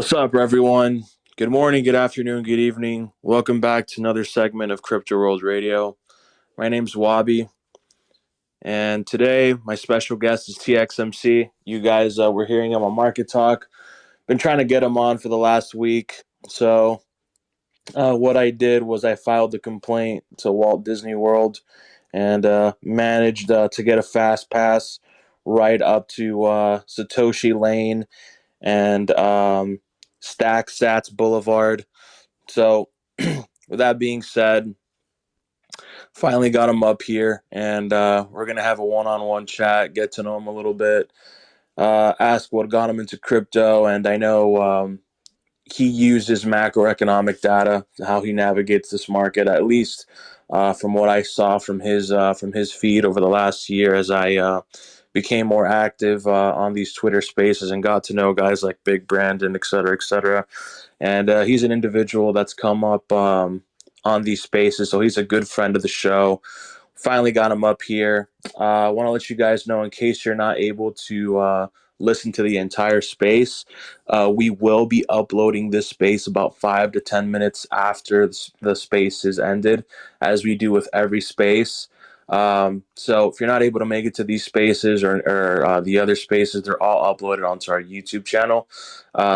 What's up, everyone? Good morning, good afternoon, good evening. Welcome back to another segment of Crypto World Radio. My name's Wabi, and today my special guest is TXMC. You guys were hearing him on Market Talk. Been trying to get him on for the last week. So, what I did was I filed a complaint to Walt Disney World and managed to get a fast pass right up to Satoshi Lane and Stack Sats Boulevard. So, with that being said, finally got him up here, and we're gonna have a one-on-one chat, get to know him a little bit, ask what got him into crypto, and I know he uses macroeconomic data, how he navigates this market, at least from what I saw from his feed over the last year as I became more active on these Twitter spaces and got to know guys like Big Brandon, et cetera, et cetera. And he's an individual that's come up on these spaces, so he's a good friend of the show. Finally got him up here. I want to let you guys know, in case you're not able to listen to the entire space, we will be uploading this space about 5 to 10 minutes after the space is ended, as we do with every space. So if you're not able to make it to these spaces or the other spaces, they're all uploaded onto our YouTube channel.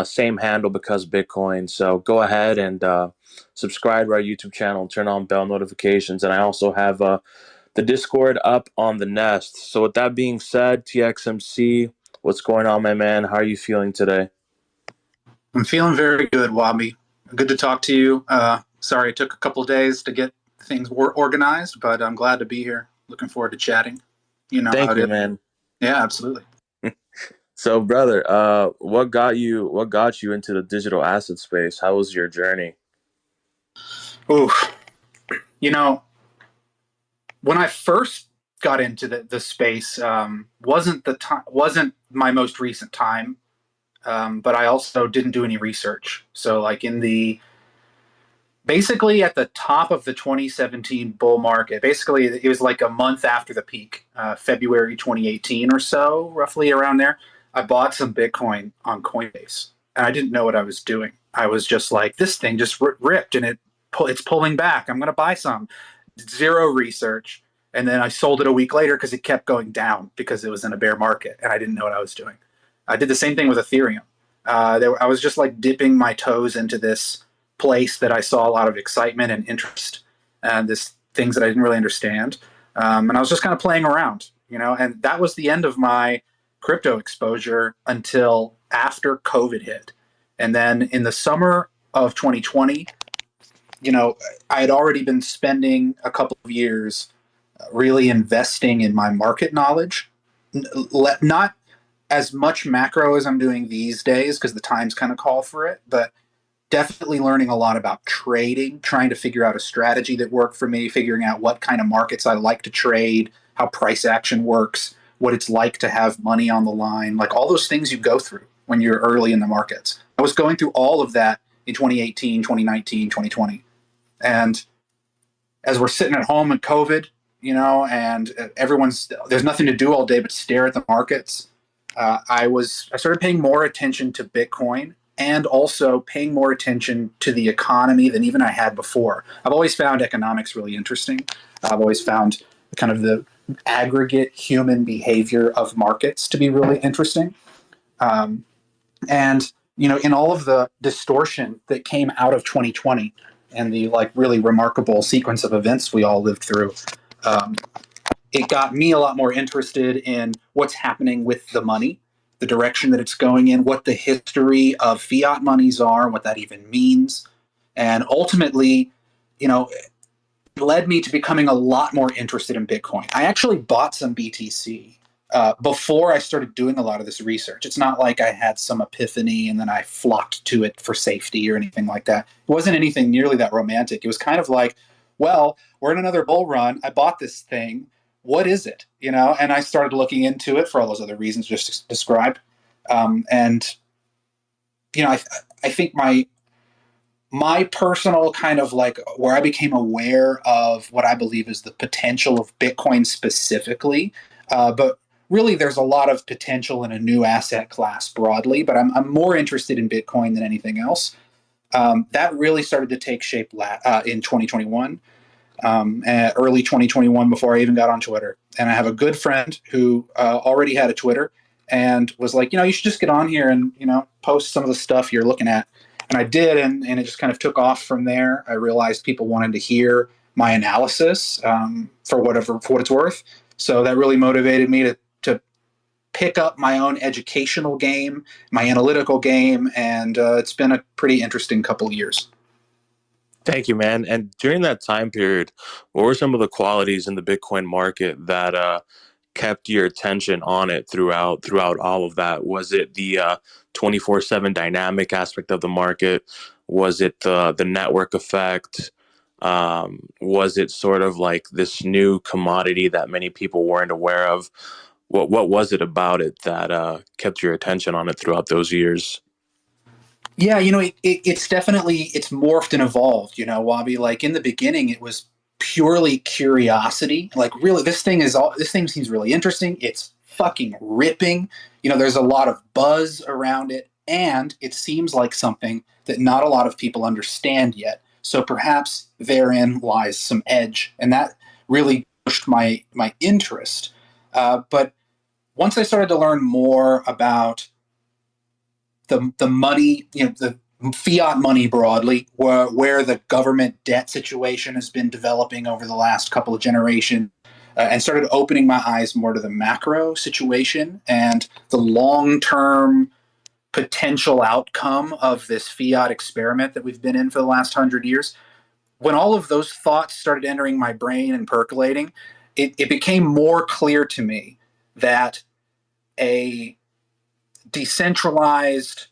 Same handle, because Bitcoin. So go ahead and subscribe to our YouTube channel and turn on bell notifications. And I also have the Discord up on the Nest. So with that being said, TXMC, what's going on, my man? How are you feeling today? I'm feeling very good, Wabi. Good to talk to you. Sorry it took a couple days to get things organized, but I'm glad to be here. Looking forward to chatting. You know Thank how it you, is. man. Yeah, absolutely. So, brother, what got you into the digital asset space? How was your journey? Ooh, you know, when I first got into the space, wasn't my most recent time, but I also didn't do any research. So, like basically at the top of the 2017 bull market, basically it was like a month after the peak, February 2018 or so, roughly around there. I bought some Bitcoin on Coinbase, and I didn't know what I was doing. I was just like, this thing just ripped, and it's pulling back. I'm going to buy some. Zero research, and then I sold it a week later because it kept going down because it was in a bear market, and I didn't know what I was doing. I did the same thing with Ethereum. I was just like dipping my toes into this place that I saw a lot of excitement and interest, and this things that I didn't really understand. And I was just kind of playing around, and that was the end of my crypto exposure until after COVID hit. And then in the summer of 2020, I had already been spending a couple of years really investing in my market knowledge, not as much macro as I'm doing these days because the times kind of call for it, but definitely learning a lot about trading, trying to figure out a strategy that worked for me, figuring out what kind of markets I like to trade, how price action works, what it's like to have money on the line, like all those things you go through when you're early in the markets. I was going through all of that in 2018, 2019, 2020. And as we're sitting at home in COVID, and there's nothing to do all day but stare at the markets. I started paying more attention to Bitcoin and also paying more attention to the economy than even I had before. I've always found economics really interesting. I've always found kind of the aggregate human behavior of markets to be really interesting. And, in all of the distortion that came out of 2020 and the like really remarkable sequence of events we all lived through, it got me a lot more interested in what's happening with the money, the direction that it's going in, what the history of fiat monies are, what that even means. And ultimately, it led me to becoming a lot more interested in Bitcoin. I actually bought some BTC before I started doing a lot of this research. It's not like I had some epiphany and then I flocked to it for safety or anything like that. It wasn't anything nearly that romantic. It was kind of like, well, we're in another bull run. I bought this thing. What is it? And I started looking into it for all those other reasons just described. And I think my personal kind of like where I became aware of what I believe is the potential of Bitcoin specifically, but really there's a lot of potential in a new asset class broadly, but I'm more interested in Bitcoin than anything else. That really started to take shape in 2021, early 2021, before I even got on Twitter. And I have a good friend who already had a Twitter and was like, you should just get on here and, post some of the stuff you're looking at. And I did, and it just kind of took off from there. I realized people wanted to hear my analysis for what it's worth. So that really motivated me to pick up my own educational game, my analytical game, and it's been a pretty interesting couple of years. Thank you, man. And during that time period, what were some of the qualities in the Bitcoin market that kept your attention on it throughout all of that? Was it the 24/7 dynamic aspect of the market? Was it the network effect? Was it sort of like this new commodity that many people weren't aware of? What was it about it that kept your attention on it throughout those years? Yeah, it's definitely it's morphed and evolved. Wabi. Like in the beginning, it was purely curiosity. Like really, this thing seems really interesting. It's fucking ripping. There's a lot of buzz around it, and it seems like something that not a lot of people understand yet. So perhaps therein lies some edge, and that really pushed my interest. But once I started to learn more about the money, the fiat money broadly, where the government debt situation has been developing over the last couple of generations, and started opening my eyes more to the macro situation and the long-term potential outcome of this fiat experiment that we've been in for the last 100 years. When all of those thoughts started entering my brain and percolating, it became more clear to me that a decentralized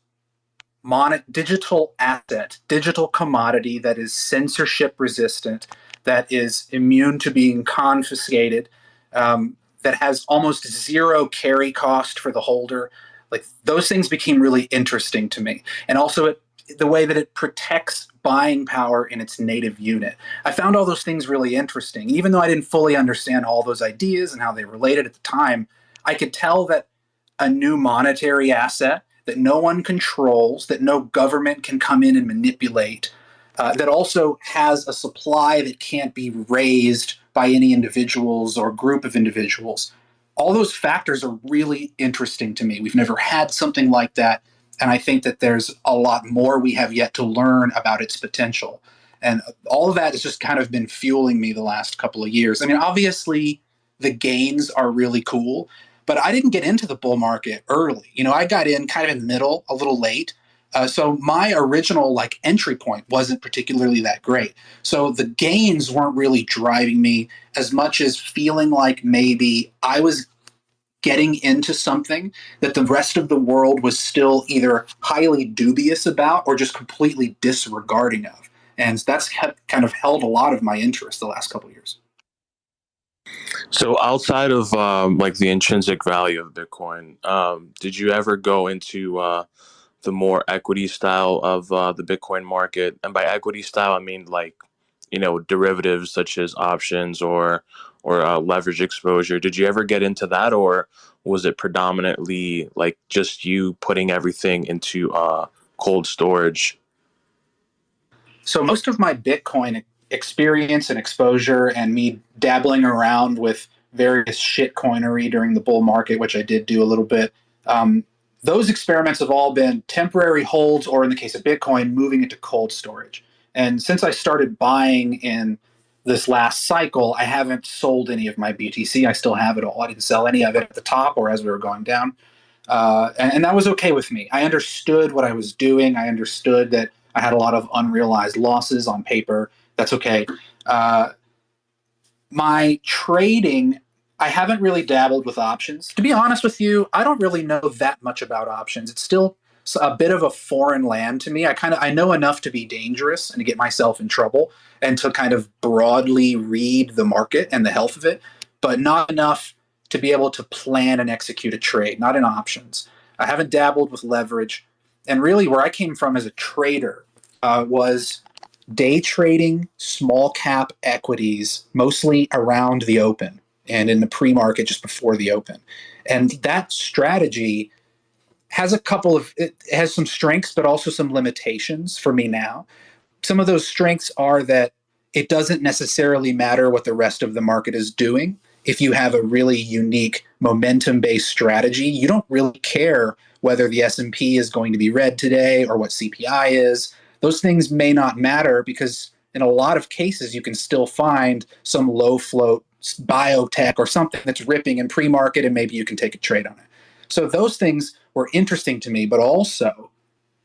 digital asset, digital commodity that is censorship resistant, that is immune to being confiscated, that has almost zero carry cost for the holder. Like those things became really interesting to me. And also the way that it protects buying power in its native unit. I found all those things really interesting. Even though I didn't fully understand all those ideas and how they related at the time, I could tell that a new monetary asset that no one controls, that no government can come in and manipulate, that also has a supply that can't be raised by any individuals or group of individuals. All those factors are really interesting to me. We've never had something like that. And I think that there's a lot more we have yet to learn about its potential. And all of that has just kind of been fueling me the last couple of years. I mean, obviously, the gains are really cool, but I didn't get into the bull market early. I got in kind of in the middle, a little late. So my original entry point wasn't particularly that great. So the gains weren't really driving me as much as feeling like maybe I was getting into something that the rest of the world was still either highly dubious about or just completely disregarding of. And that's kind of held a lot of my interest the last couple of years. So outside of like the intrinsic value of Bitcoin, did you ever go into the more equity style of the Bitcoin market? And by equity style, I mean like derivatives such as options or leverage exposure. Did you ever get into that, or was it predominantly like just you putting everything into cold storage? So most of my Bitcoin experience and exposure and me dabbling around with various shit coinery during the bull market, which I did do a little bit, those experiments have all been temporary holds, or in the case of Bitcoin, moving into cold storage. And since I started buying in this last cycle, I haven't sold any of my BTC. I still have it all. I didn't sell any of it at the top or as we were going down. And that was okay with me. I understood what I was doing. I understood that I had a lot of unrealized losses on paper. That's okay. My trading, I haven't really dabbled with options. To be honest with you, I don't really know that much about options. It's still a bit of a foreign land to me. I know enough to be dangerous and to get myself in trouble and to kind of broadly read the market and the health of it, but not enough to be able to plan and execute a trade, not in options. I haven't dabbled with leverage. And really, where I came from as a trader was day trading small cap equities, mostly around the open. and in the pre-market just before the open. And that strategy has it has some strengths, but also some limitations for me now. Some of those strengths are that it doesn't necessarily matter what the rest of the market is doing. If you have a really unique momentum-based strategy, you don't really care whether the S&P is going to be red today or what CPI is. Those things may not matter because in a lot of cases you can still find some low float biotech or something that's ripping in pre-market, and maybe you can take a trade on it. So those things were interesting to me, but also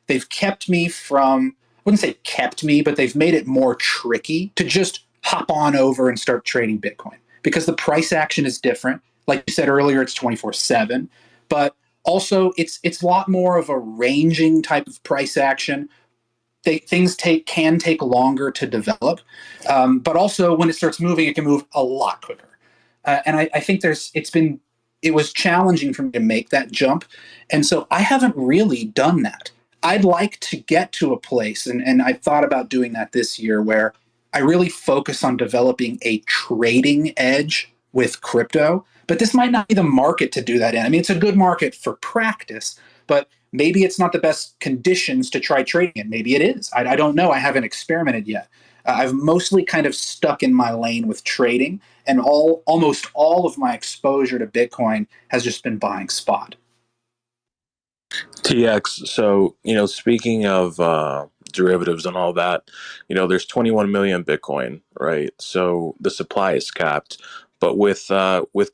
they've kept me from, I wouldn't say kept me, but they've made it more tricky to just hop on over and start trading Bitcoin because the price action is different. Like you said earlier, it's 24/7, but also it's a lot more of a ranging type of price action. Things can take longer to develop, but also when it starts moving, it can move a lot quicker. And I think it was challenging for me to make that jump, and so I haven't really done that. I'd like to get to a place, and I thought about doing that this year, where I really focus on developing a trading edge with crypto. But this might not be the market to do that in. I mean, it's a good market for practice, but maybe it's not the best conditions to try trading it. Maybe it is. I don't know. I haven't experimented yet. I've mostly kind of stuck in my lane with trading, and almost all of my exposure to Bitcoin has just been buying spot. TX, so, speaking of derivatives and all that, there's 21 million Bitcoin, right? So the supply is capped. But with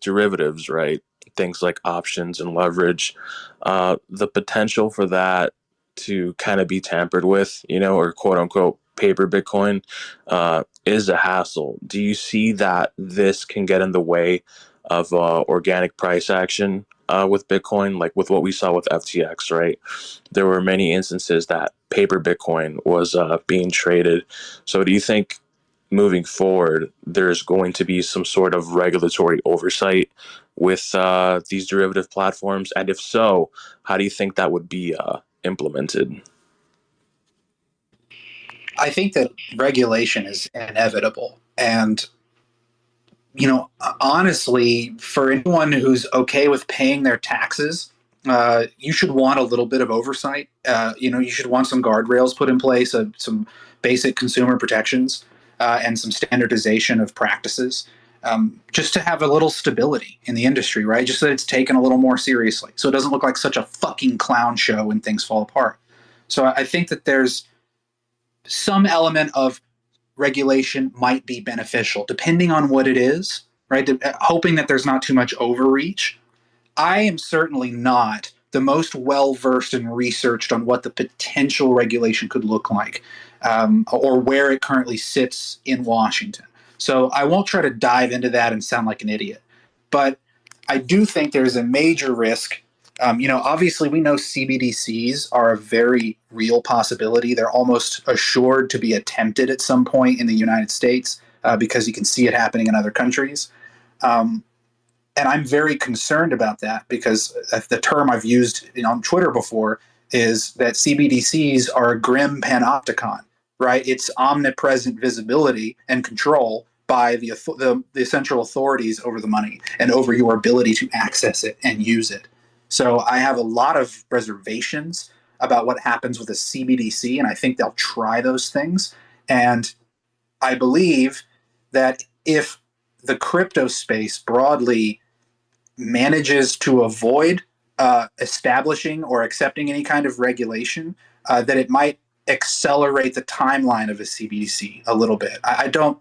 derivatives, right, things like options and leverage, the potential for that to kind of be tampered with, or quote unquote paper Bitcoin, is a hassle. Do you see that this can get in the way of organic price action with Bitcoin, like with what we saw with FTX, right? There were many instances that paper Bitcoin was being traded. So do you think moving forward, there's going to be some sort of regulatory oversight with these derivative platforms? And if so, how do you think that would be implemented? I think that regulation is inevitable. And, honestly, for anyone who's okay with paying their taxes, you should want a little bit of oversight. You should want some guardrails put in place, some basic consumer protections, and some standardization of practices, just to have a little stability in the industry, right? Just so that it's taken a little more seriously, so it doesn't look like such a fucking clown show when things fall apart. So I think that there's some element of regulation might be beneficial, depending on what it is, right? Hoping that there's not too much overreach. I am certainly not the most well versed and researched on what the potential regulation could look like, or where it currently sits in Washington. So I won't try to dive into that and sound like an idiot. But I do think there's a major risk. Obviously, we know CBDCs are a very real possibility. They're almost assured to be attempted at some point in the United States, because you can see it happening in other countries. And I'm very concerned about that because the term I've used on Twitter before is that CBDCs are a grim panopticon, right? It's omnipresent visibility and control by the central authorities over the money and over your ability to access it and use it. So I have a lot of reservations about what happens with a CBDC, and I think they'll try those things. And I believe that if the crypto space broadly manages to avoid establishing or accepting any kind of regulation, that it might accelerate the timeline of a CBDC a little bit. I don't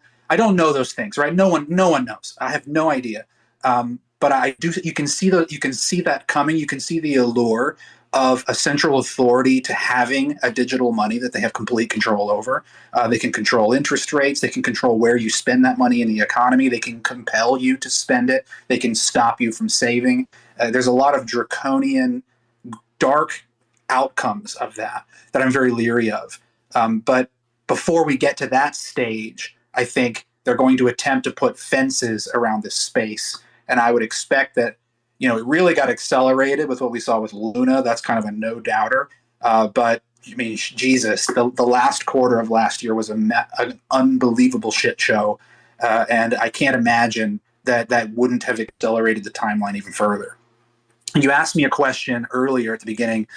know those things, right? No one knows. I have no idea. But I do. You can see that coming. You can see the allure of a central authority to having a digital money that they have complete control over. They can control interest rates. They can control where you spend that money in the economy. They can compel you to spend it. They can stop you from saving. There's a lot of draconian, dark outcomes of that I'm very leery of. But before we get to that stage, I think they're going to attempt to put fences around this space. And I would expect that, it really got accelerated with what we saw with Luna. That's kind of a no doubter. But I mean, Jesus, the last quarter of last year was an unbelievable shit show. And I can't imagine that wouldn't have accelerated the timeline even further. You asked me a question earlier at the beginning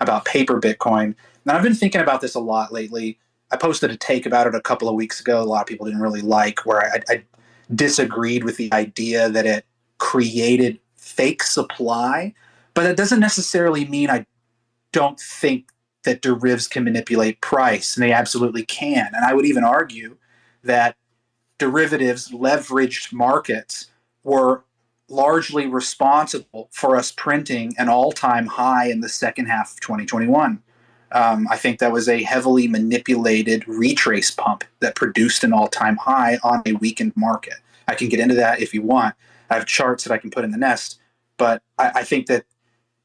about paper Bitcoin. And I've been thinking about this a lot lately. I posted a take about it a couple of weeks ago. A lot of people didn't really like, where I disagreed with the idea that it created fake supply. But that doesn't necessarily mean I don't think that derivatives can manipulate price, and they absolutely can. And I would even argue that derivatives, leveraged markets, were largely responsible for us printing an all-time high in the second half of 2021. I think that was a heavily manipulated retrace pump that produced an all-time high on a weakened market. I can get into that if you want. I have charts that I can put in the nest, but I think that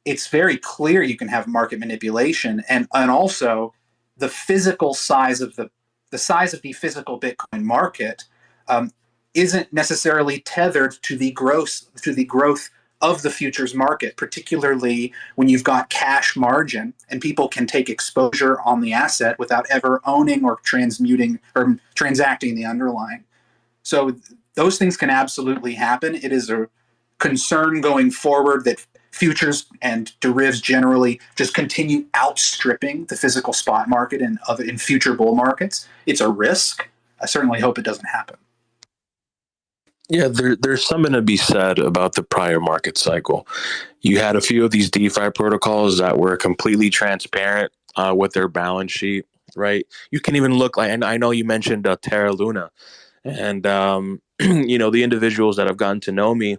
it's very clear you can have market manipulation, and also the physical size of the size of the physical Bitcoin market um, isn't necessarily tethered to the growth of the futures market, particularly when you've got cash margin and people can take exposure on the asset without ever owning or transmuting or transacting the underlying. So those things can absolutely happen. It is a concern going forward that futures and derivatives generally just continue outstripping the physical spot market in future bull markets. It's a risk. I certainly hope it doesn't happen. Yeah, there's something to be said about the prior market cycle. You had a few of these DeFi protocols that were completely transparent with their balance sheet, right? You can even look like, and I know you mentioned Terra Luna, and the individuals that have gotten to know me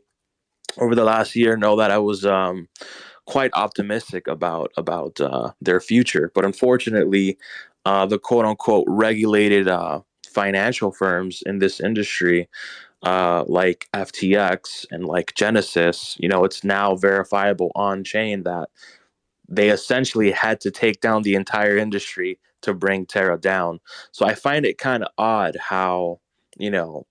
over the last year know that I was quite optimistic about their future. But unfortunately, the quote unquote regulated financial firms in this industry, like FTX and like Genesis, it's now verifiable on chain that they essentially had to take down the entire industry to bring Terra down. So I find it kind of odd how, you know,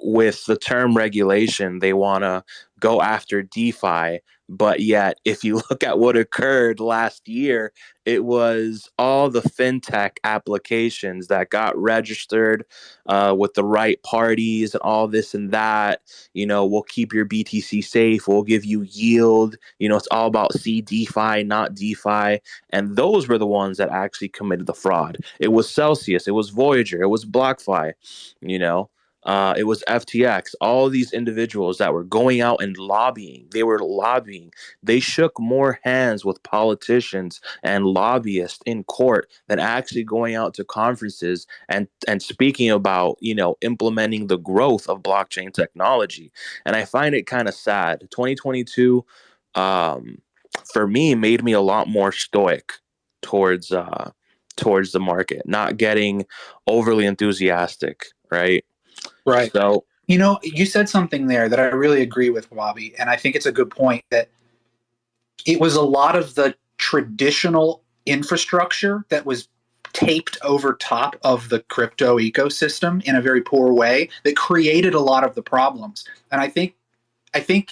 with the term regulation, they want to go after DeFi. But yet, if you look at what occurred last year, it was all the fintech applications that got registered with the right parties and all this and that. We'll keep your BTC safe. We'll give you yield. It's all about C DeFi, not DeFi. And those were the ones that actually committed the fraud. It was Celsius. It was Voyager. It was BlockFi. It was FTX, all these individuals that were going out and lobbying. They were lobbying. They shook more hands with politicians and lobbyists in court than actually going out to conferences and speaking about, implementing the growth of blockchain technology. And I find it kind of sad. 2022, for me, made me a lot more stoic towards towards the market, not getting overly enthusiastic, right? Right. So You said something there that I really agree with, Bobby, and I think it's a good point that it was a lot of the traditional infrastructure that was taped over top of the crypto ecosystem in a very poor way that created a lot of the problems. And I think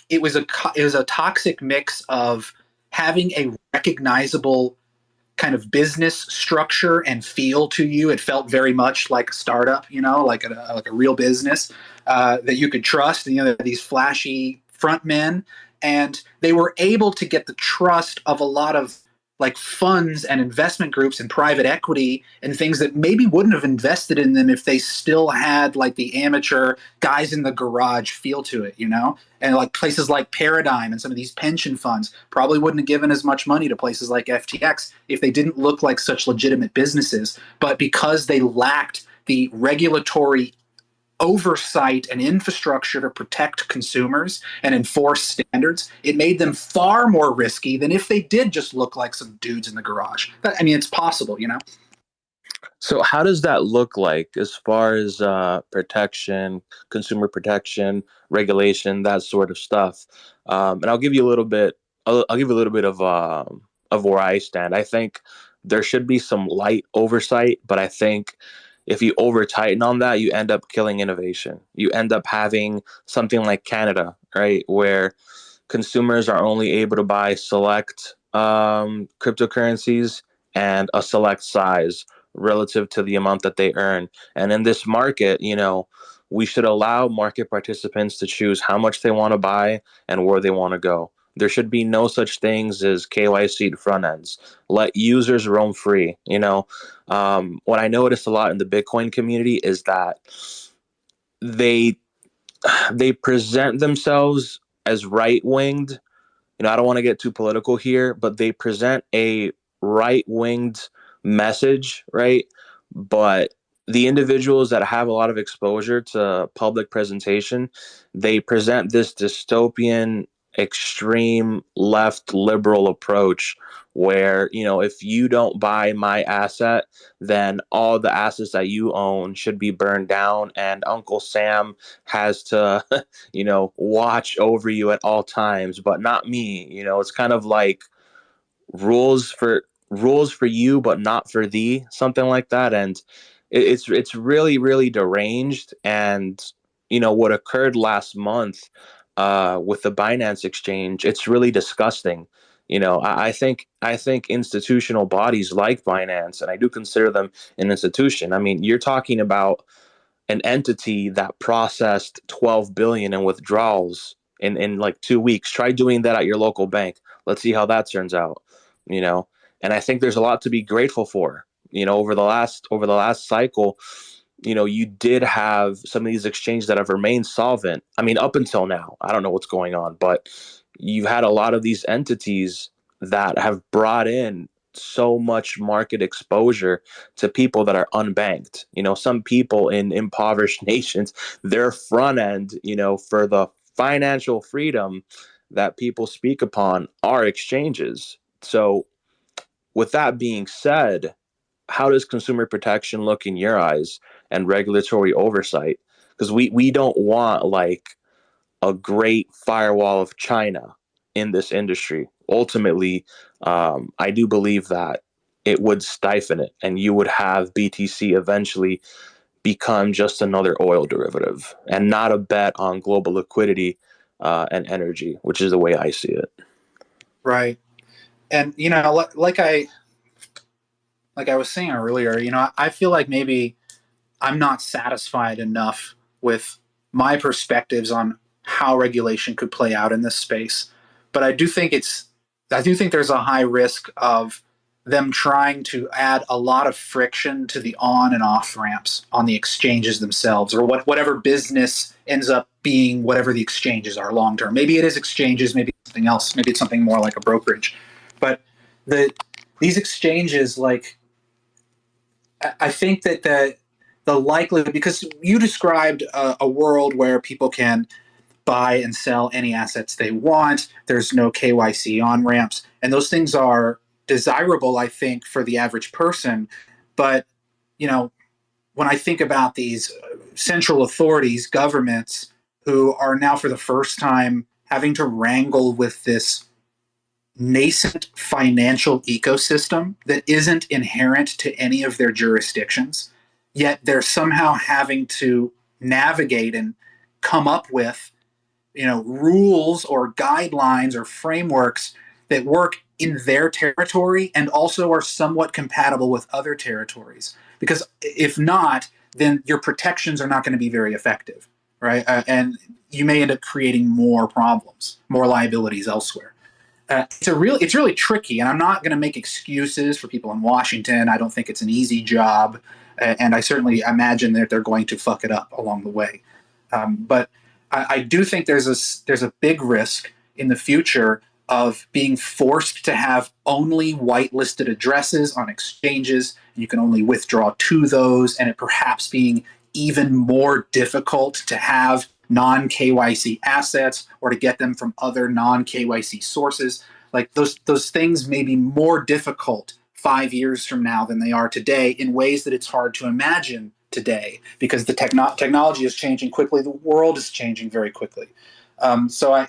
it was a toxic mix of having a recognizable kind of business structure and feel to you. It felt very much like a startup, like a real business that you could trust. These flashy front men, and they were able to get the trust of a lot of like funds and investment groups and private equity and things that maybe wouldn't have invested in them if they still had like the amateur guys in the garage feel to it. And like places like Paradigm and some of these pension funds probably wouldn't have given as much money to places like FTX if they didn't look like such legitimate businesses. But because they lacked the regulatory oversight and infrastructure to protect consumers and enforce standards, it made them far more risky than if they did just look like some dudes in the garage. It's possible. so how does that look like as far as protection, consumer protection, regulation, that sort of stuff? And I'll give you a little bit. I'll give you a little bit of where I stand. I think there should be some light oversight, but I think if you over tighten on that, you end up killing innovation. You end up having something like Canada, right, where consumers are only able to buy select cryptocurrencies and a select size relative to the amount that they earn. And in this market, we should allow market participants to choose how much they want to buy and where they want to go. There should be no such things as KYC front ends. Let users roam free. What I noticed a lot in the Bitcoin community is that they they present themselves as right winged. I don't want to get too political here, but they present a right winged message, right? But the individuals that have a lot of exposure to public presentation, they present this dystopian, extreme left liberal approach where, if you don't buy my asset, then all the assets that you own should be burned down, and Uncle Sam has to watch over you at all times, but not me. It's kind of like rules for you, but not for thee, something like that. And it's really, really deranged. And what occurred last month with the Binance exchange, it's really disgusting. I think institutional bodies like Binance, and I do consider them an institution. I mean, you're talking about an entity that processed 12 billion in withdrawals in like 2 weeks. Try doing that at your local bank. Let's see how that turns out. you know and I think there's a lot to be grateful for. Over the last cycle, you did have some of these exchanges that have remained solvent. I mean, up until now, I don't know what's going on, but you've had a lot of these entities that have brought in so much market exposure to people that are unbanked. Some people in impoverished nations, their front end, for the financial freedom that people speak upon are exchanges. So, with that being said, how does consumer protection look in your eyes and regulatory oversight? Because we don't want like a great firewall of China in this industry. Ultimately, I do believe that it would stifle it, and you would have BTC eventually become just another oil derivative and not a bet on global liquidity and energy, which is the way I see it. Right. And like I was saying earlier, I feel like maybe I'm not satisfied enough with my perspectives on how regulation could play out in this space. But I do think there's a high risk of them trying to add a lot of friction to the on and off ramps on the exchanges themselves, or whatever business ends up being whatever the exchanges are long term. Maybe it is exchanges, maybe it's something else, maybe it's something more like a brokerage. But the these exchanges, like, I think that the likelihood, because you described a world where people can buy and sell any assets they want. There's no KYC on ramps, and those things are desirable, I think, for the average person. But when I think about these central authorities, governments, who are now for the first time having to wrangle with this nascent financial ecosystem that isn't inherent to any of their jurisdictions, yet they're somehow having to navigate and come up with rules or guidelines or frameworks that work in their territory and also are somewhat compatible with other territories. Because if not, then your protections are not going to be very effective, right? And you may end up creating more problems, more liabilities elsewhere. It's really tricky, and I'm not going to make excuses for people in Washington. I don't think it's an easy job, and I certainly imagine that they're going to fuck it up along the way. But I do think there's a big risk in the future of being forced to have only whitelisted addresses on exchanges, and you can only withdraw to those, and it perhaps being even more difficult to have non-KYC assets or to get them from other non-KYC sources. Like those things may be more difficult 5 years from now than they are today, in ways that it's hard to imagine today, because the technology is changing quickly. The world is changing very quickly. So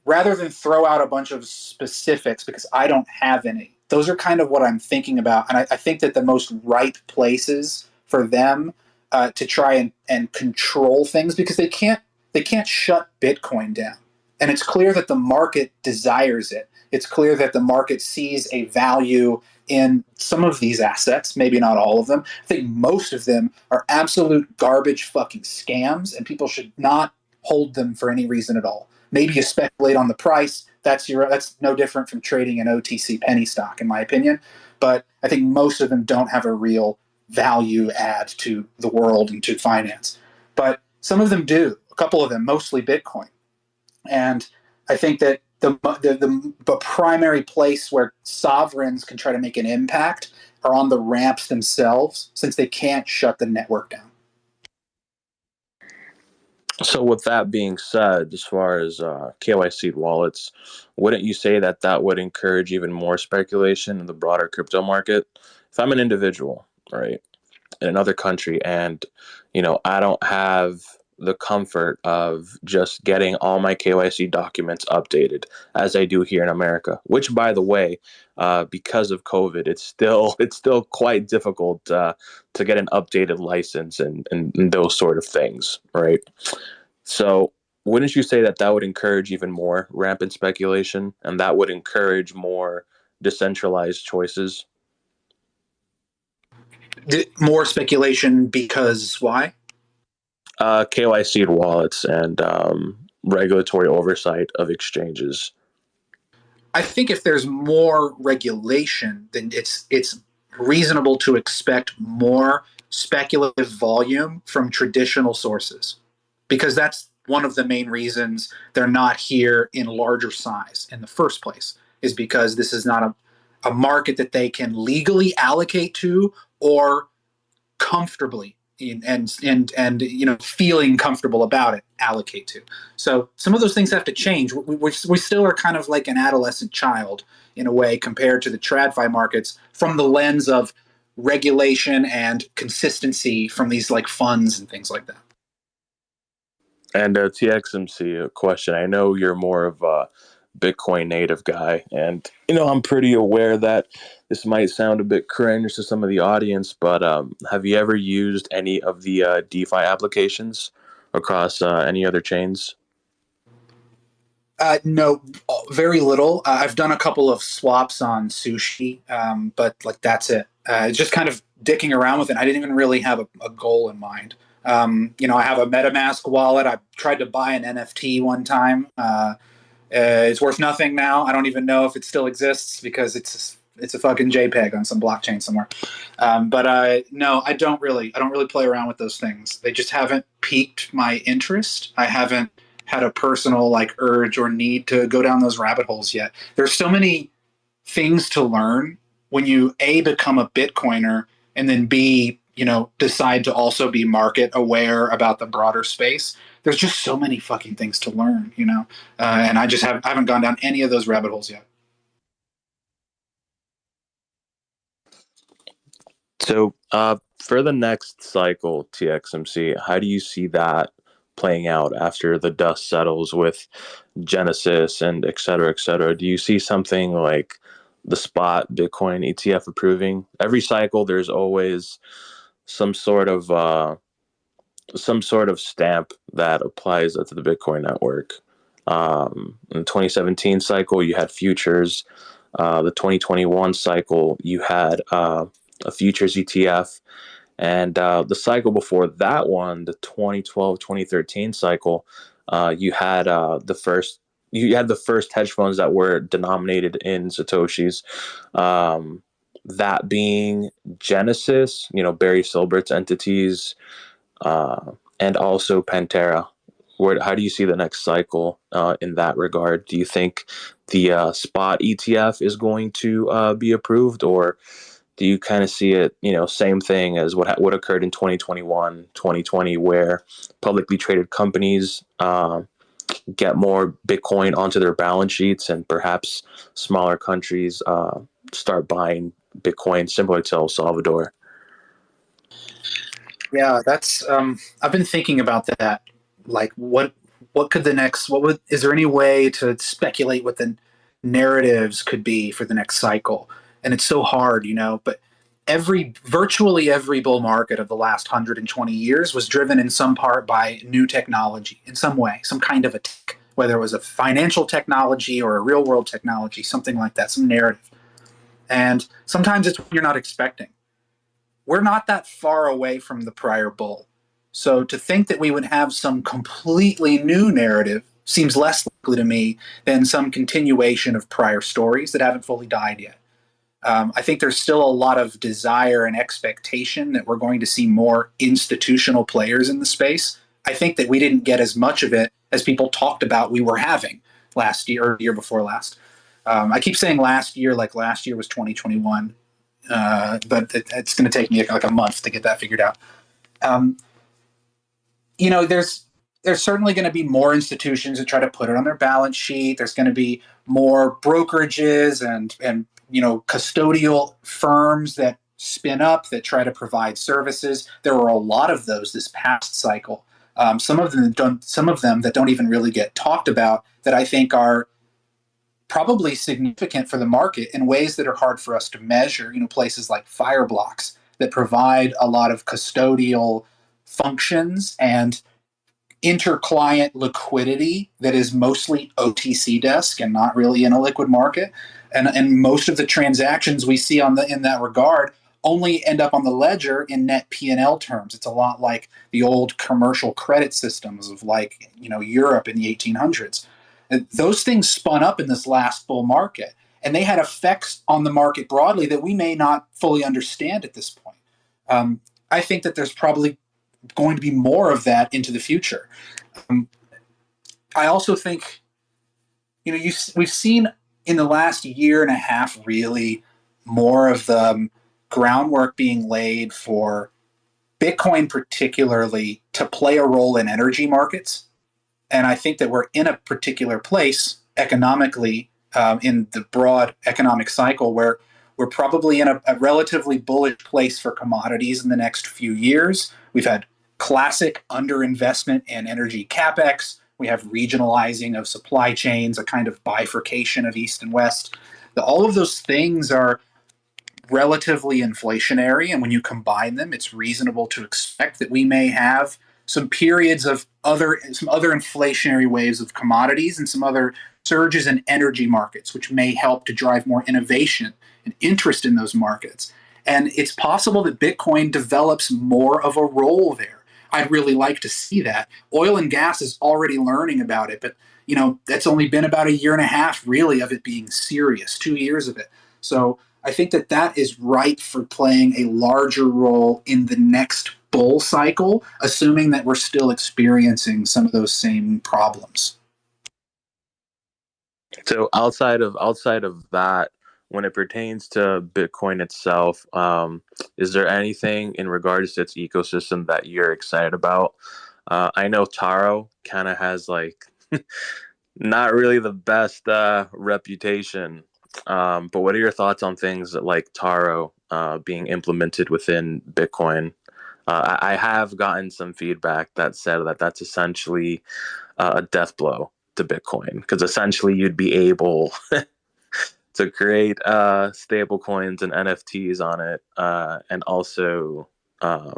rather than throw out a bunch of specifics, because I don't have any, those are kind of what I'm thinking about. And I think that the most right places for them to try and control things, because they can't shut Bitcoin down. And it's clear that the market desires it. It's clear that the market sees a value in some of these assets, maybe not all of them. I think most of them are absolute garbage fucking scams, and people should not hold them for any reason at all. Maybe you speculate on the price. That's no different from trading an OTC penny stock, in my opinion. But I think most of them don't have a real value add to the world and to finance. But some of them do. A couple of them, mostly Bitcoin. And I think that the primary place where sovereigns can try to make an impact are on the ramps themselves, since they can't shut the network down. So, with that being said, as far as KYC wallets, wouldn't you say that that would encourage even more speculation in the broader crypto market? If I'm an individual, right, in another country, and I don't have the comfort of just getting all my KYC documents updated as I do here in America, which, by the way, because of COVID, it's still quite difficult to get an updated license and those sort of things, right? So wouldn't you say that that would encourage even more rampant speculation, and that would encourage more decentralized choices? More speculation because why? KYC wallets and regulatory oversight of exchanges. I think if there's more regulation, then it's reasonable to expect more speculative volume from traditional sources, because that's one of the main reasons they're not here in larger size in the first place, is because this is not a market that they can legally allocate to, or comfortably and feeling comfortable about it allocate to. So some of those things have to change. We still are kind of like an adolescent child in a way compared to the TradFi markets, from the lens of regulation and consistency from these like funds and things like that. And TXMC, a question. I know you're more of a Bitcoin native guy, and I'm pretty aware that this might sound a bit cringe to some of the audience, but have you ever used any of the DeFi applications across any other chains? No, very little. I've done a couple of swaps on Sushi, but like that's it. Just kind of dicking around with it. I didn't even really have a goal in mind. I have a MetaMask wallet. I tried to buy an NFT one time. It's worth nothing now. I don't even know if it still exists, because it's a fucking JPEG on some blockchain somewhere. But no, I don't really play around with those things. They just haven't piqued my interest. I haven't had a personal like urge or need to go down those rabbit holes yet. There's so many things to learn when you become a Bitcoiner, and then decide to also be market aware about the broader space. There's just so many fucking things to learn, and I haven't gone down any of those rabbit holes yet. So, for the next cycle, TXMC, how do you see that playing out after the dust settles with Genesis and et cetera, et cetera? Do you see something like the spot Bitcoin ETF approving? Every cycle, there's always some sort of stamp that applies to the Bitcoin network. In the 2017 cycle, you had futures. The 2021 cycle, you had a futures ETF. And the cycle before that one, the 2012-2013 cycle, you had the first hedge funds that were denominated in Satoshis. That being Genesis, Barry Silbert's entities, and also Pantera. How do you see the next cycle in that regard? Do you think the spot ETF is going to be approved, or do you kind of see it, same thing as what occurred in 2021, 2020, where publicly traded companies get more Bitcoin onto their balance sheets, and perhaps smaller countries start buying Bitcoin, similar to El Salvador? Yeah, that's I've been thinking about that. Like what could the next what would is there any way to speculate what the narratives could be for the next cycle? And it's so hard, but virtually every bull market of the last 120 years was driven in some part by new technology in some way, some kind of a tech, whether it was a financial technology or a real world technology, something like that, some narrative. And sometimes it's what you're not expecting. We're not that far away from the prior bull. So to think that we would have some completely new narrative seems less likely to me than some continuation of prior stories that haven't fully died yet. I think there's still a lot of desire and expectation that we're going to see more institutional players in the space. I think that we didn't get as much of it as people talked about we were having last year or the year before last. I keep saying last year, like last year was 2021, but it's going to take me like a month to get that figured out. Um, there's certainly going to be more institutions that try to put it on their balance sheet. There's going to be more brokerages and custodial firms that spin up that try to provide services. There were a lot of those this past cycle. Some of them that don't even really get talked about that I think are probably significant for the market in ways that are hard for us to measure. Places like Fireblocks that provide a lot of custodial functions and interclient liquidity that is mostly OTC desk and not really in a liquid market. And most of the transactions we see in that regard only end up on the ledger in net P&L terms. It's a lot like the old commercial credit systems of Europe in the 1800s. And those things spun up in this last bull market, and they had effects on the market broadly that we may not fully understand at this point. I think that there's probably going to be more of that into the future. I also think, we've seen in the last year and a half really more of the groundwork being laid for Bitcoin particularly to play a role in energy markets. And I think that we're in a particular place economically in the broad economic cycle where we're probably in a relatively bullish place for commodities in the next few years. We've had classic underinvestment in energy capex. We have regionalizing of supply chains, a kind of bifurcation of East and West. All of those things are relatively inflationary, and when you combine them, it's reasonable to expect that we may have some periods of some other inflationary waves of commodities and some other surges in energy markets, which may help to drive more innovation and interest in those markets. And it's possible that Bitcoin develops more of a role there. I'd really like to see that. Oil and gas is already learning about it, but that's only been about a year and a half really of it being serious, 2 years of it. So I think that is ripe for playing a larger role in the next bull cycle, assuming that we're still experiencing some of those same problems. So outside of that, when it pertains to Bitcoin itself, is there anything in regards to its ecosystem that you're excited about? I know Taro kind of has not really the best reputation, but what are your thoughts on things like Taro being implemented within Bitcoin? I have gotten some feedback that said that that's essentially a death blow to Bitcoin, because essentially you'd be able to create stable coins and NFTs on it, and also I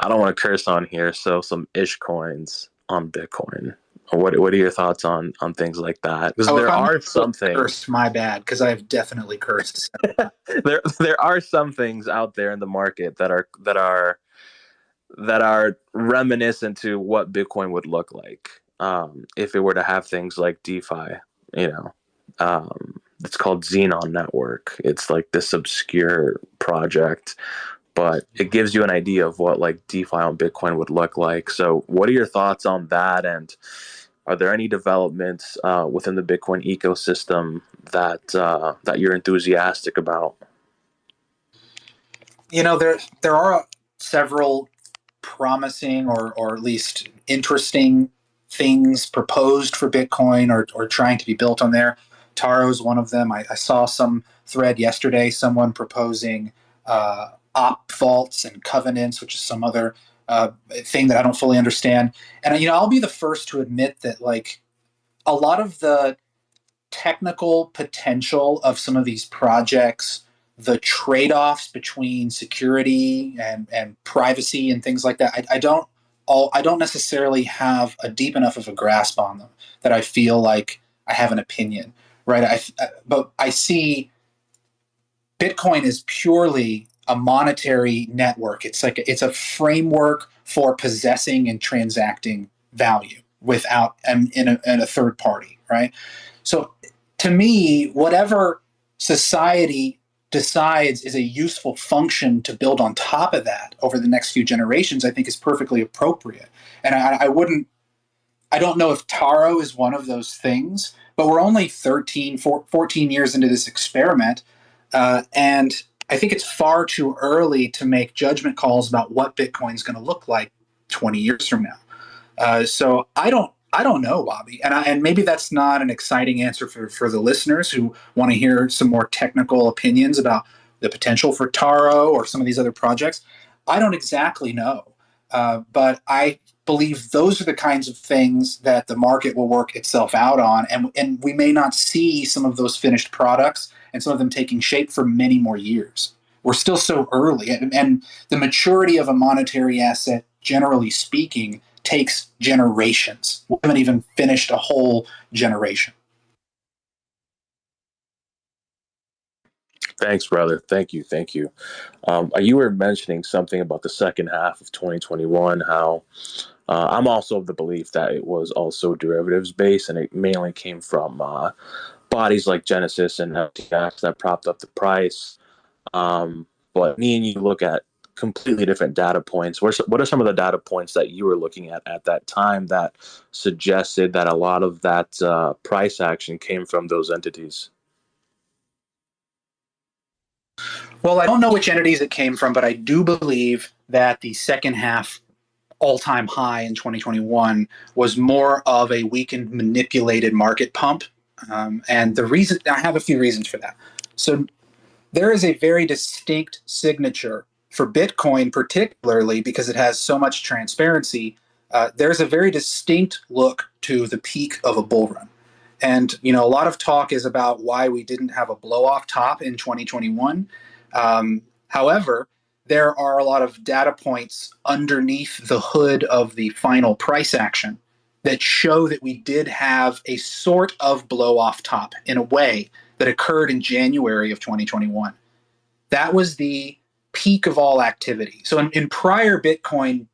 don't want to curse on here, so some ish coins on Bitcoin. What are your thoughts on things like that? Because there are some things. Cursed, my bad, because I've definitely cursed. there are some things out there in the market that are reminiscent to what Bitcoin would look like if it were to have things like DeFi. It's called Xenon Network. It's like this obscure project, but it gives you an idea of what like DeFi on Bitcoin would look like. So what are your thoughts on that? And are there any developments within the Bitcoin ecosystem that you're enthusiastic about? There are several promising or at least interesting things proposed for Bitcoin or trying to be built on there. Taro is one of them. I saw some thread yesterday, someone proposing op vaults and covenants, which is some other thing that I don't fully understand. And I'll be the first to admit that a lot of the technical potential of some of these projects, the trade-offs between security and privacy and things like that, I don't necessarily have a deep enough of a grasp on them that I feel like I have an opinion, right? But I see Bitcoin is purely a monetary network. It's a framework for possessing and transacting value without in a third party, right? So to me, whatever society decides is a useful function to build on top of that over the next few generations, I think is perfectly appropriate. And I don't know if Taro is one of those things, but we're only 14 years into this experiment. And I think it's far too early to make judgment calls about what Bitcoin's going to look like 20 years from now. So I don't know, Bobby, and maybe that's not an exciting answer for the listeners who want to hear some more technical opinions about the potential for Taro or some of these other projects. I don't exactly know, but I believe those are the kinds of things that the market will work itself out on, and we may not see some of those finished products and some of them taking shape for many more years. We're still so early, and the maturity of a monetary asset, generally speaking, takes generations. We haven't even finished a whole generation. Thanks, brother. Thank you. Thank you. You were mentioning something about the second half of 2021, how I'm also of the belief that it was also derivatives based, and it mainly came from bodies like Genesis and FTX that propped up the price. But me and you look at completely different data points. What are some of the data points that you were looking at that time that suggested that a lot of that price action came from those entities? Well, I don't know which entities it came from, but I do believe that the second half all-time high in 2021 was more of a weakened, manipulated market pump. And the reason, I have a few reasons for that. So there is a very distinct signature for Bitcoin, particularly because it has so much transparency. There's a very distinct look to the peak of a bull run. And a lot of talk is about why we didn't have a blow off top in 2021. However, there are a lot of data points underneath the hood of the final price action that show that we did have a sort of blow off top in a way that occurred in January of 2021. That was the peak of all activity. So in prior Bitcoin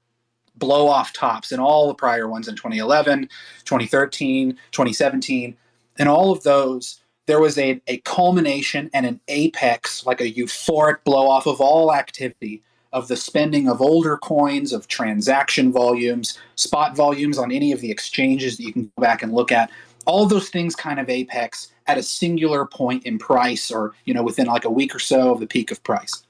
blow off tops, and all the prior ones in 2011, 2013, 2017, and all of those, there was a culmination and an apex, like a euphoric blow off of all activity of the spending of older coins, of transaction volumes, spot volumes on any of the exchanges that you can go back and look at. All of those things kind of apex at a singular point in price, or within like a week or so of the peak of price.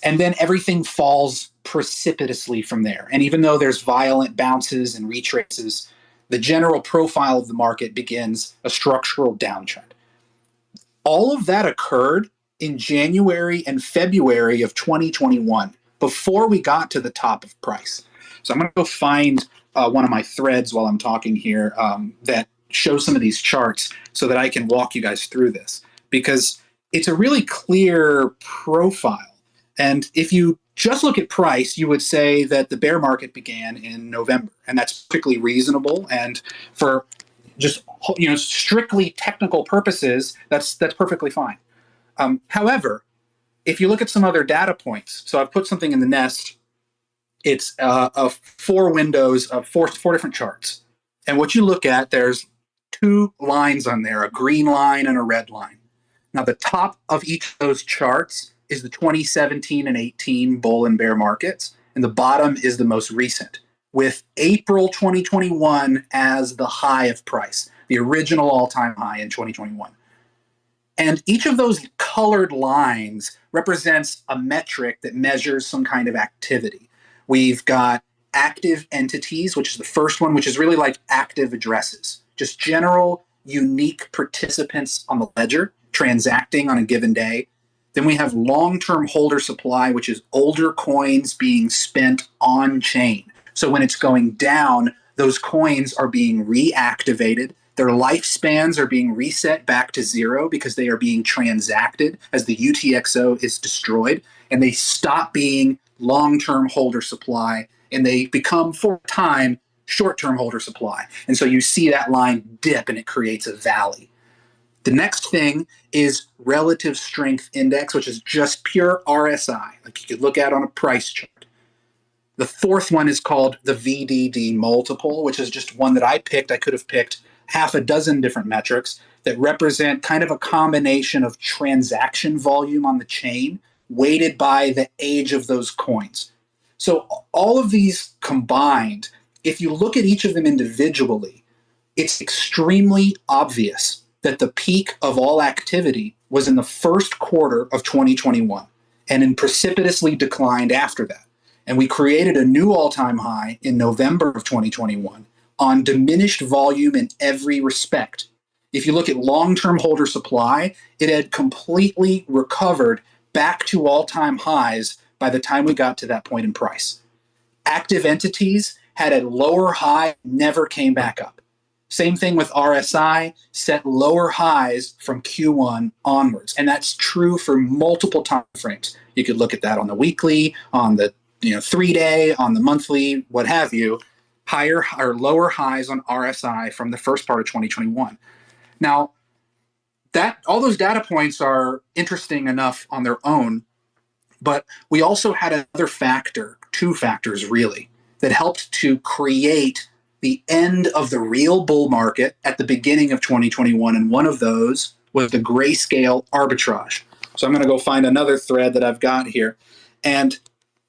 And then everything falls precipitously from there. And even though there's violent bounces and retraces, the general profile of the market begins a structural downtrend. All of that occurred in January and February of 2021, before we got to the top of price. So I'm going to go find one of my threads while I'm talking here that shows some of these charts so that I can walk you guys through this, because it's a really clear profile. And if you just look at price, you would say that the bear market began in November, and that's perfectly reasonable. And for just strictly technical purposes, that's perfectly fine. However, if you look at some other data points, so I've put something in the nest. It's of 4 windows of four different charts, and what you look at, there's 2 lines on there, a green line and a red line. Now, the top of each of those charts is the 2017 and 18 bull and bear markets, and the bottom is the most recent, with April 2021 as the high of price, the original all-time high in 2021. And each of those colored lines represents a metric that measures some kind of activity. We've got active entities, which is the first one, which is really like active addresses, just general, unique participants on the ledger transacting on a given day. Then we have long-term holder supply, which is older coins being spent on chain. So when it's going down, those coins are being reactivated. Their lifespans are being reset back to 0 because they are being transacted as the UTXO is destroyed, and they stop being long-term holder supply, and they become, for a time, short-term holder supply. And so you see that line dip, and it creates a valley. The next thing is relative strength index, which is just pure RSI, like you could look at on a price chart. The fourth one is called the VDD multiple, which is just one that I picked. I could have picked half a dozen different metrics that represent kind of a combination of transaction volume on the chain weighted by the age of those coins. So all of these combined, if you look at each of them individually, it's extremely obvious that the peak of all activity was in the first quarter of 2021 and then precipitously declined after that. And we created a new all-time high in November of 2021 on diminished volume in every respect. If you look at long-term holder supply, it had completely recovered back to all-time highs by the time we got to that point in price. Active entities had a lower high, never came back up. Same thing with RSI, set lower highs from Q1 onwards. And that's true for multiple time frames. You could look at that on the weekly, on the 3-day, on the monthly, what have you, higher or lower highs on RSI from the first part of 2021. Now, all those data points are interesting enough on their own, but we also had another factor, two factors really, that helped to create the end of the real bull market at the beginning of 2021, and one of those was the grayscale arbitrage. So I'm going to go find another thread that I've got here. And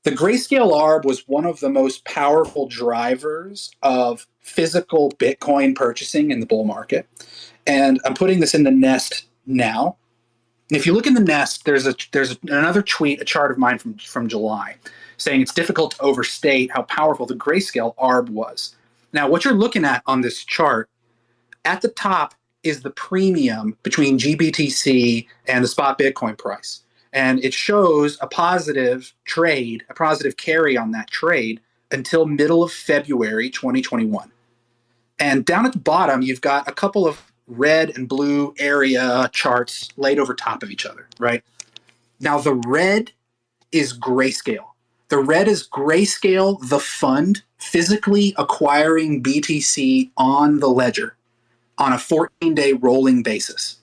the grayscale arb was one of the most powerful drivers of physical Bitcoin purchasing in the bull market. And I'm putting this in the nest now. And if you look in the nest, there's another tweet, a chart of mine from July, saying it's difficult to overstate how powerful the grayscale arb was. Now, what you're looking at on this chart, at the top is the premium between GBTC and the spot Bitcoin price. And it shows a positive trade, a positive carry on that trade until middle of February 2021. And down at the bottom, you've got a couple of red and blue area charts laid over top of each other, right? Now, the red is grayscale. The red is Grayscale, the fund, physically acquiring BTC on the ledger on a 14-day rolling basis.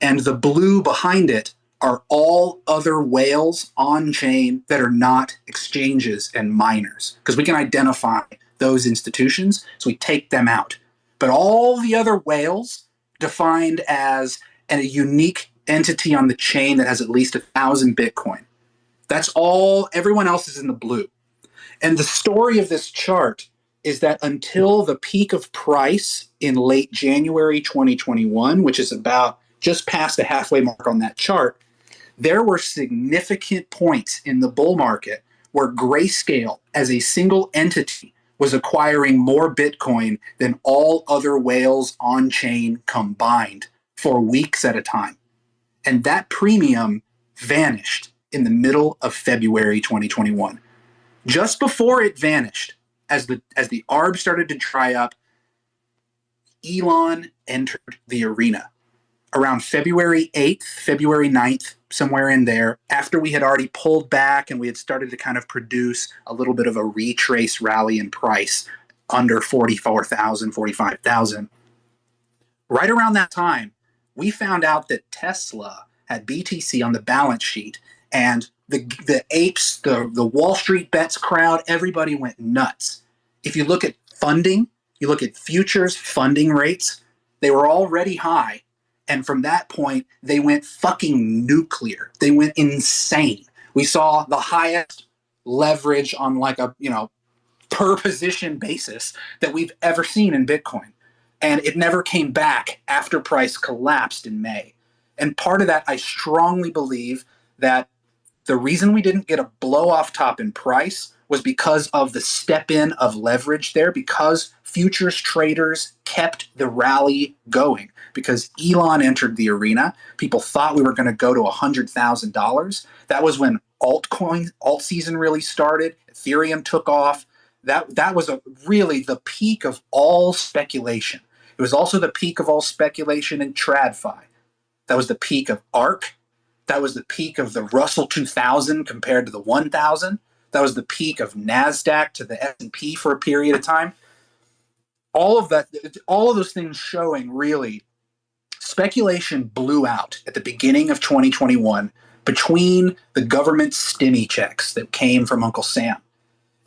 And the blue behind it are all other whales on chain that are not exchanges and miners, because we can identify those institutions, so we take them out. But all the other whales defined as a unique entity on the chain that has at least 1,000 Bitcoin. That's all, everyone else is in the blue. And the story of this chart is that until the peak of price in late January 2021, which is about just past the halfway mark on that chart, there were significant points in the bull market where Grayscale as a single entity was acquiring more Bitcoin than all other whales on chain combined for weeks at a time. And that premium vanished in the middle of February 2021. Just before it vanished, as the ARB started to dry up, Elon entered the arena around February 8th, February 9th, somewhere in there, after we had already pulled back and we had started to kind of produce a little bit of a retrace rally in price under 44,000, 45,000. Right around that time, we found out that Tesla had BTC on the balance sheet, and the apes, the Wall Street bets crowd, everybody went nuts. If you look at funding, you look at futures funding rates, they were already high. And from that point, they went fucking nuclear. They went insane. We saw the highest leverage on like a, per position basis that we've ever seen in Bitcoin. And it never came back after price collapsed in May. And part of that, I strongly believe that the reason we didn't get a blow off top in price was because of the step in of leverage there, because futures traders kept the rally going, because Elon entered the arena. People thought we were going to go to $100,000. That was when alt season really started. Ethereum took off. That was really the peak of all speculation. It was also the peak of all speculation in TradFi. That was the peak of ARK. That was the peak of the Russell 2000 compared to the 1000. That was the peak of NASDAQ to the S&P for a period of time. All of those things showing really speculation blew out at the beginning of 2021 between the government stimmy checks that came from Uncle Sam.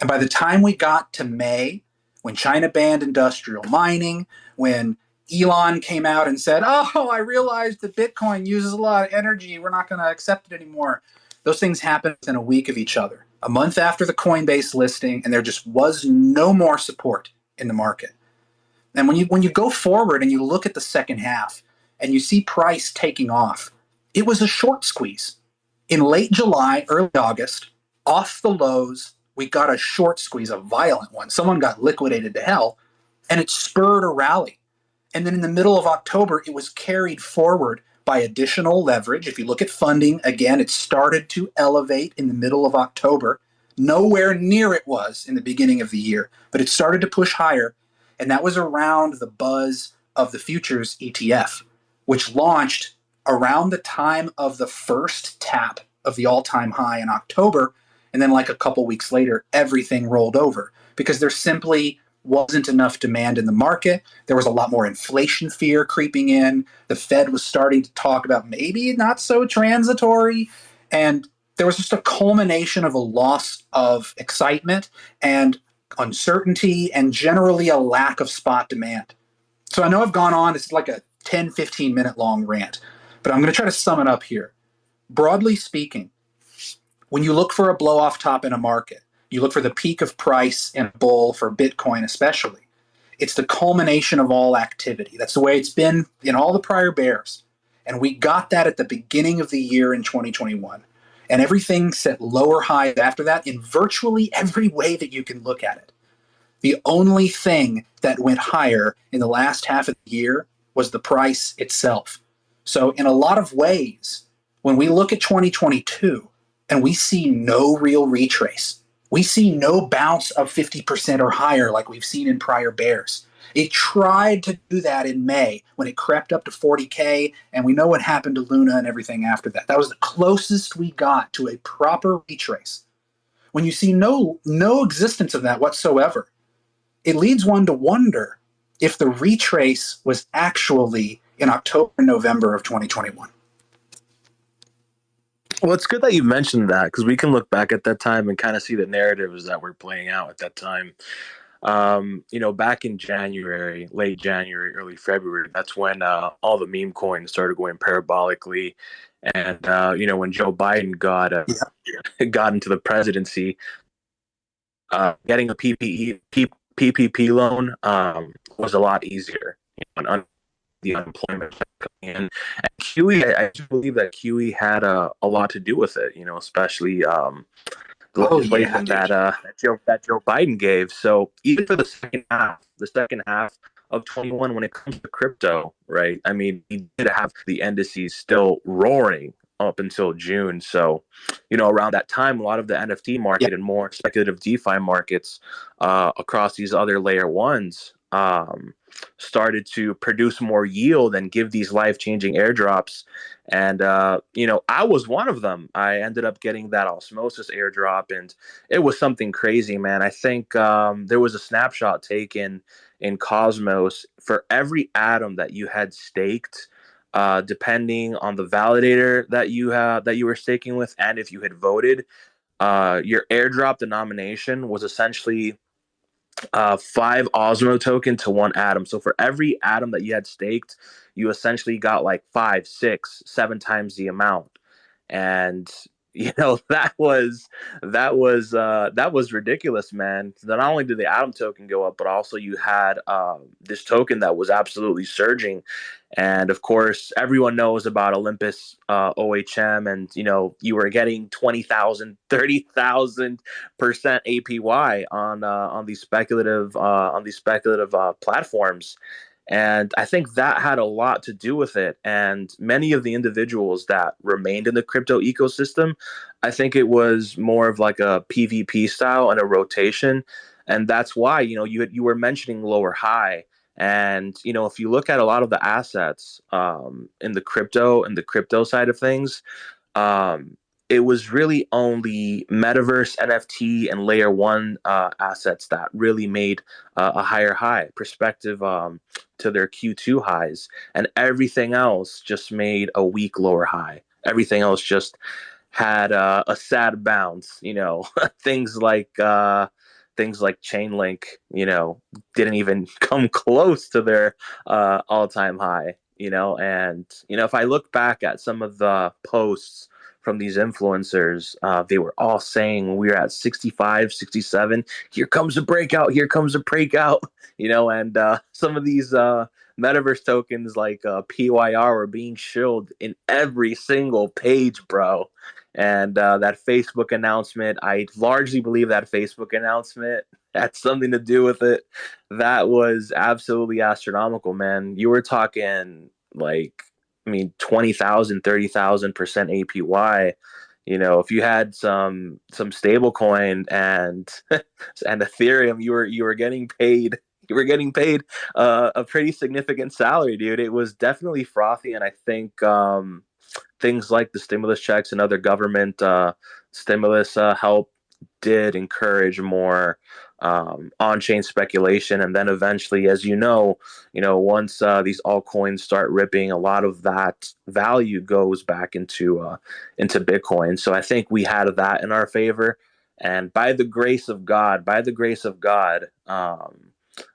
And by the time we got to May, when China banned industrial mining, when Elon came out and said, "Oh, I realized that Bitcoin uses a lot of energy. We're not going to accept it anymore." Those things happened within a week of each other. A month after the Coinbase listing, and there just was no more support in the market. And when you go forward and you look at the second half and you see price taking off, it was a short squeeze. In late July, early August, off the lows, we got a short squeeze, a violent one. Someone got liquidated to hell, and it spurred a rally. And then in the middle of October, it was carried forward by additional leverage. If you look at funding, again, it started to elevate in the middle of October. Nowhere near it was in the beginning of the year, but it started to push higher. And that was around the buzz of the futures ETF, which launched around the time of the first tap of the all-time high in October. And then like a couple weeks later, everything rolled over because there simply wasn't enough demand in the market. There was a lot more inflation fear creeping in. The Fed was starting to talk about maybe not so transitory. And there was just a culmination of a loss of excitement and uncertainty and generally a lack of spot demand. So I know I've gone on, it's like a 10, 15-minute long rant, but I'm going to try to sum it up here. Broadly speaking, when you look for a blow off top in a market, you look for the peak of price in a bull for Bitcoin especially. It's the culmination of all activity. That's the way it's been in all the prior bears. And we got that at the beginning of the year in 2021. And everything set lower highs after that in virtually every way that you can look at it. The only thing that went higher in the last half of the year was the price itself. So in a lot of ways, when we look at 2022 and we see no real retrace, we see no bounce of 50% or higher like we've seen in prior bears. It tried to do that in May when it crept up to 40K, and we know what happened to Luna and everything after that. That was the closest we got to a proper retrace. When you see no existence of that whatsoever, it leads one to wonder if the retrace was actually in October and November of 2021. Well, it's good that you mentioned that because we can look back at that time and kind of see the narratives that were playing out at that time. Back in January, late January, early February, that's when all the meme coins started going parabolically. And, when Joe Biden got into the presidency, getting a PPP loan was a lot easier. The unemployment coming in. And QE, I do believe that QE had a lot to do with it, especially the legislation that Joe Biden gave. So even for the second half of 21, when it comes to crypto, right? I mean, we did have the indices still roaring up until June. So, around that time, a lot of the NFT market and more speculative DeFi markets across these other layer ones started to produce more yield and give these life-changing airdrops. And, I was one of them. I ended up getting that osmosis airdrop, and it was something crazy, man. I think there was a snapshot taken in Cosmos for every atom that you had staked, depending on the validator that you were staking with, and if you had voted, your airdrop denomination was essentially 5 Osmo token to 1 atom. So for every atom that you had staked, you essentially got like 5, 6, 7 times the amount. And that was ridiculous, man. Not only did the atom token go up, but also you had this token that was absolutely surging. And of course, everyone knows about Olympus OHM, and you were getting 20,000, 30,000% APY on these speculative platforms. And I think that had a lot to do with it. And many of the individuals that remained in the crypto ecosystem, I think it was more of like a PvP style and a rotation. And that's why, you were mentioning lower high. And, if you look at a lot of the assets in the crypto side of things, it was really only metaverse, NFT, and layer one assets that really made a higher high perspective to their Q2 highs, and everything else just made a weak lower high. Everything else just had a sad bounce. Things like Chainlink, didn't even come close to their all-time high. And if I look back at some of the posts from these influencers, they were all saying we were at 65, 67. Here comes a breakout. Here comes a breakout. And some of these metaverse tokens like PYR were being shilled in every single page, bro. And that Facebook announcement, I largely believe that Facebook announcement had something to do with it. That was absolutely astronomical, man. You were talking like, I mean, 20,000, 30,000% APY. If you had some stable coin and and Ethereum, you were getting paid. You were getting paid a pretty significant salary, dude. It was definitely frothy, and I think things like the stimulus checks and other government stimulus help did encourage more on-chain speculation, and then eventually, as once these altcoins start ripping, a lot of that value goes back into Bitcoin. So I think we had that in our favor, and by the grace of God,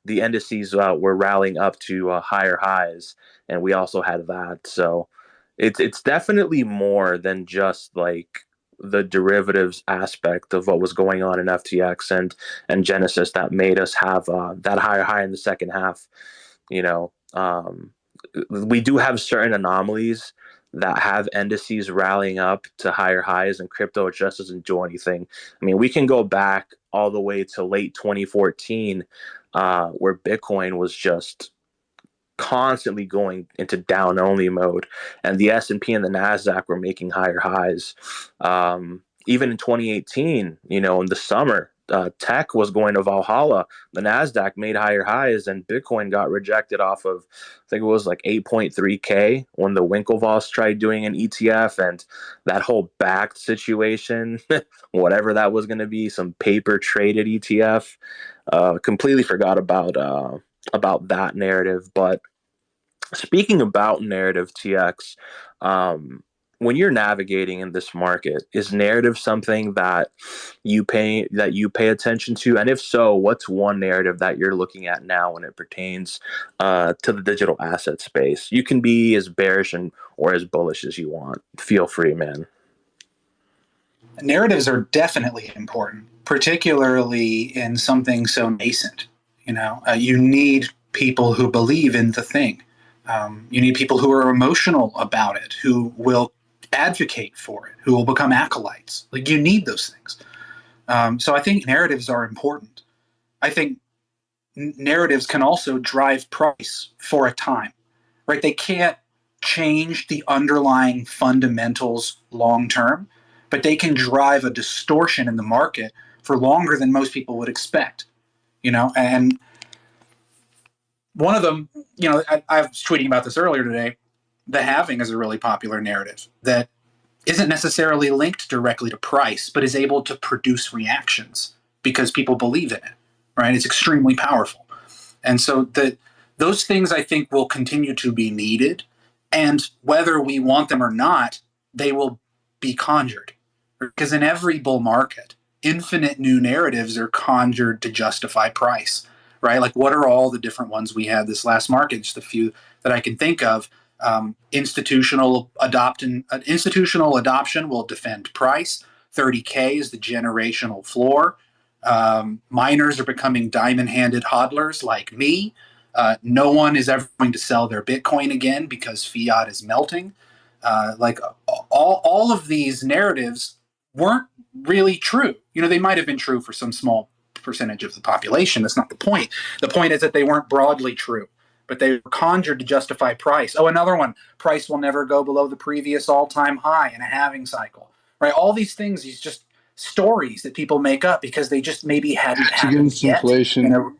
the indices were rallying up to higher highs, and we also had that. So it's definitely more than just like the derivatives aspect of what was going on in FTX and Genesis that made us have that higher high in the second half. You know, we do have certain anomalies that have indices rallying up to higher highs, and crypto just doesn't do anything. I mean, we can go back all the way to late 2014, where Bitcoin was just constantly going into down only mode, and the S&P and the Nasdaq were making higher highs. Even in 2018, in the summer, tech was going to Valhalla. The Nasdaq made higher highs, and Bitcoin got rejected off of, I think it was like 8.3K when the Winklevoss tried doing an ETF, and that whole backed situation, whatever that was going to be, some paper traded ETF. Completely forgot about that narrative. But speaking about narrative, TX, when you're navigating in this market, is narrative something that you pay attention to? And if so, what's one narrative that you're looking at now when it pertains to the digital asset space? You can be as bearish or as bullish as you want. Feel free, man. Narratives are definitely important, particularly in something so nascent. You need people who believe in the thing. You need people who are emotional about it, who will advocate for it, who will become acolytes. Like, you need those things. So I think narratives are important. I think narratives can also drive price for a time, right? They can't change the underlying fundamentals long term, but they can drive a distortion in the market for longer than most people would expect. And one of them, I was tweeting about this earlier today. The halving is a really popular narrative that isn't necessarily linked directly to price, but is able to produce reactions because people believe in it, right? It's extremely powerful. And so those things, I think, will continue to be needed. And whether we want them or not, they will be conjured. Because in every bull market, infinite new narratives are conjured to justify price, right? Like, what are all the different ones we had this last market? Just a few that I can think of. Institutional adoption will defend price. 30K is the generational floor. Miners are becoming diamond-handed hodlers like me. No one is ever going to sell their Bitcoin again because fiat is melting. Like, all of these narratives weren't really true. They might have been true for some small percentage of the population. That's not the point. The point is that they weren't broadly true, but they were conjured to justify price. Oh, another one: price will never go below the previous all-time high in a halving cycle. Right? All these things, these just stories that people make up because they just maybe hadn't Hedge happened against yet. inflation.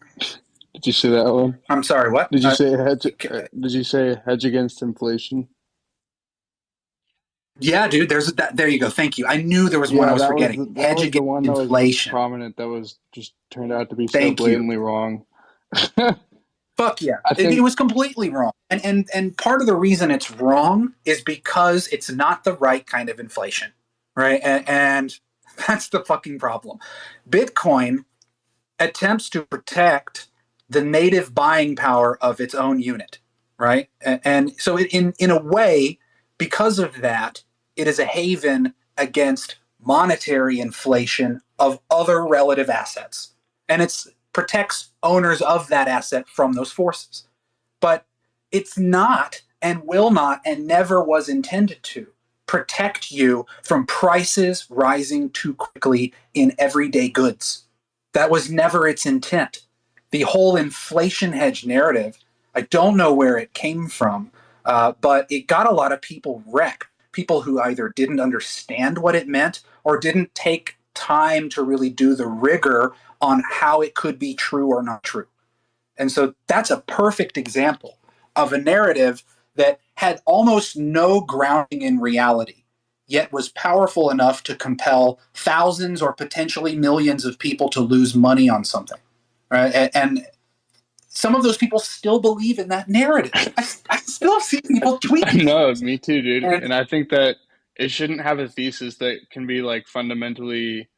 Did you say that one? I'm sorry, what? Did you say hedge? Did you say hedge against inflation? Yeah, dude. There's that. There you go. Thank you. I knew there was one I Yeah, was forgetting. that Hedge was the against one that was most inflation. prominent. That was just turned out to be so Thank you. blatantly wrong. I Fuck yeah. It think was completely wrong. And part of the reason it's wrong is because it's not the right kind of inflation. Right. And that's the fucking problem. Bitcoin attempts to protect the native buying power of its own unit. Right. And so in a way, because of that, it is a haven against monetary inflation of other relative assets. And it protects owners of that asset from those forces. But it's not and will not and never was intended to protect you from prices rising too quickly in everyday goods. That was never its intent. The whole inflation hedge narrative, I don't know where it came from, but it got a lot of people wrecked. People who either didn't understand what it meant or didn't take time to really do the rigor on how it could be true or not true. And so that's a perfect example of a narrative that had almost no grounding in reality, yet was powerful enough to compel thousands or potentially millions of people to lose money on something. Right? And some of those people still believe in that narrative. I still see people tweet these no, things. me too, dude. And And I think that it shouldn't have a thesis that can be like fundamentally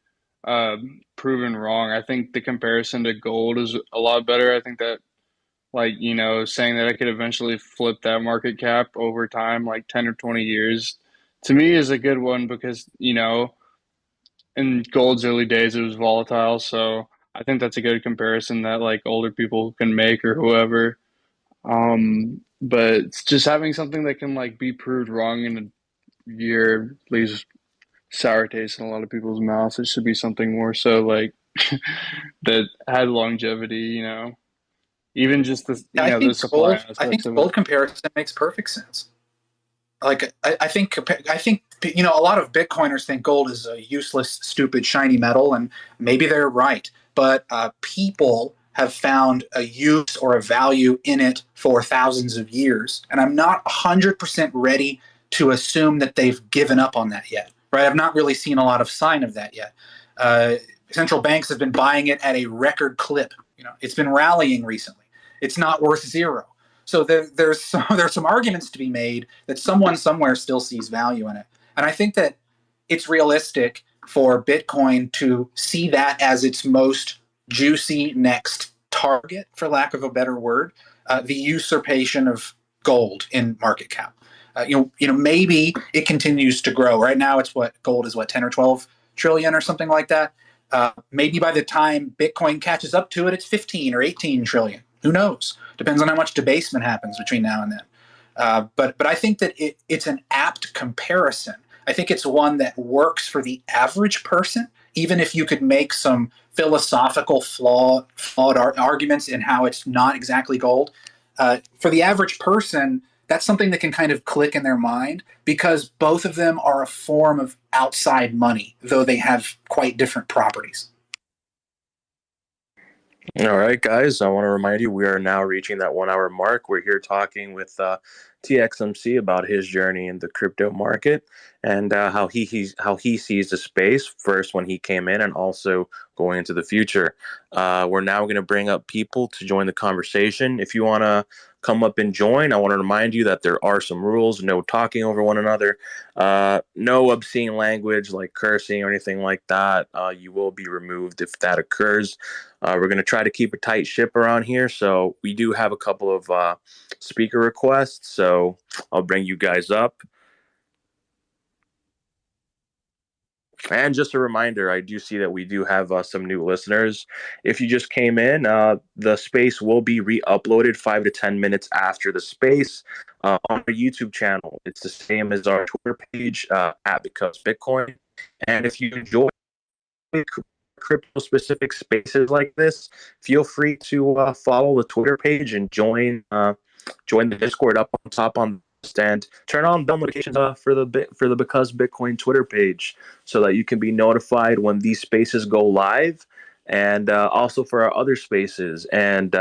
proven wrong. I think the comparison to gold is a lot better. I think that like, saying that I could eventually flip that market cap over time, like 10 or 20 years, to me is a good one because, in gold's early days, it was volatile. So I think that's a good comparison that like older people can make or whoever. But it's just having something that can like be proved wrong in a year leaves sour taste in a lot of people's mouths. It should be something more so like that had longevity, even just the supply I think aspects the of it. gold comparison makes perfect sense. Like I think a lot of Bitcoiners think gold is a useless, stupid, shiny metal, and maybe they're right. But people have found a use or a value in it for thousands of years, and I'm not 100% ready to assume that they've given up on that yet. Right? I've not really seen a lot of sign of that yet. Uh, Central banks have been buying it at a record clip. It's been rallying recently. It's not worth zero. So there's some arguments to be made that someone somewhere still sees value in it, and I think that it's realistic for Bitcoin to see that as its most juicy next target, for lack of a better word, the usurpation of gold in market cap. Maybe it continues to grow. Right now, it's what gold is, what 10 or 12 trillion or something like that. Maybe by the time Bitcoin catches up to it, it's 15 or 18 trillion. Who knows? Depends on how much debasement happens between now and then. But I think that it's an apt comparison. I think it's one that works for the average person, even if you could make some philosophical flawed arguments in how it's not exactly gold. For the average person, that's something that can kind of click in their mind because both of them are a form of outside money, though they have quite different properties. All right, guys, I want to remind you we are now reaching that 1 hour mark. We're here talking with TXMC about his journey in the crypto market and how he sees the space first when he came in and also going into the future. We're now going to bring up people to join the conversation. If you want to come up and join, I want to remind you that there are some rules: no talking over one another, no obscene language like cursing or anything like that. You will be removed if that occurs. We're going to try to keep a tight ship around here. So we do have a couple of speaker requests. So I'll bring you guys up. And just a reminder, I do see that we do have some new listeners. If you just came in, the space will be re-uploaded 5 to 10 minutes after the space on our YouTube channel. It's the same as our Twitter page at Because Bitcoin. And if you enjoy crypto specific spaces like this, feel free to follow the Twitter page and join the Discord up on top on the stand. Turn on bell notifications for the Because Bitcoin Twitter page so that you can be notified when these spaces go live, and also for our other spaces. And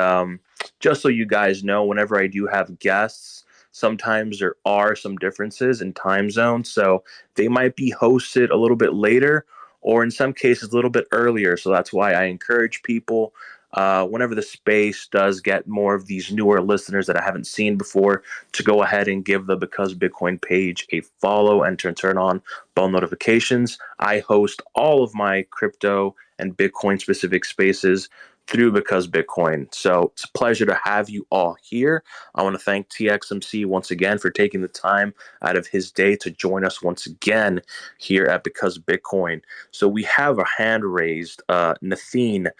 just so you guys know, whenever I do have guests, sometimes there are some differences in time zones. So they might be hosted a little bit later or in some cases a little bit earlier. So that's why I encourage people whenever the space does get more of these newer listeners that I haven't seen before to go ahead and give the Because Bitcoin page a follow and to turn on bell notifications. I host all of my crypto and Bitcoin specific spaces through Because Bitcoin. So it's a pleasure to have you all here. I want to thank TXMC once again for taking the time out of his day to join us once again here at Because Bitcoin. So we have a hand raised. Nathine,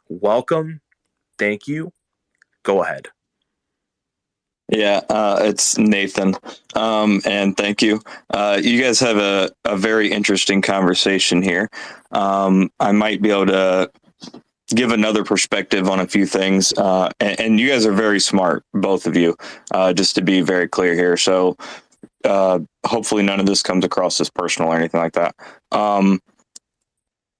welcome. Thank you. Go ahead. Yeah, it's Nathan, and thank you. You guys have a very interesting conversation here. I might be able to give another perspective on a few things, and you guys are very smart, both of you, just to be very clear here. So hopefully none of this comes across as personal or anything like that.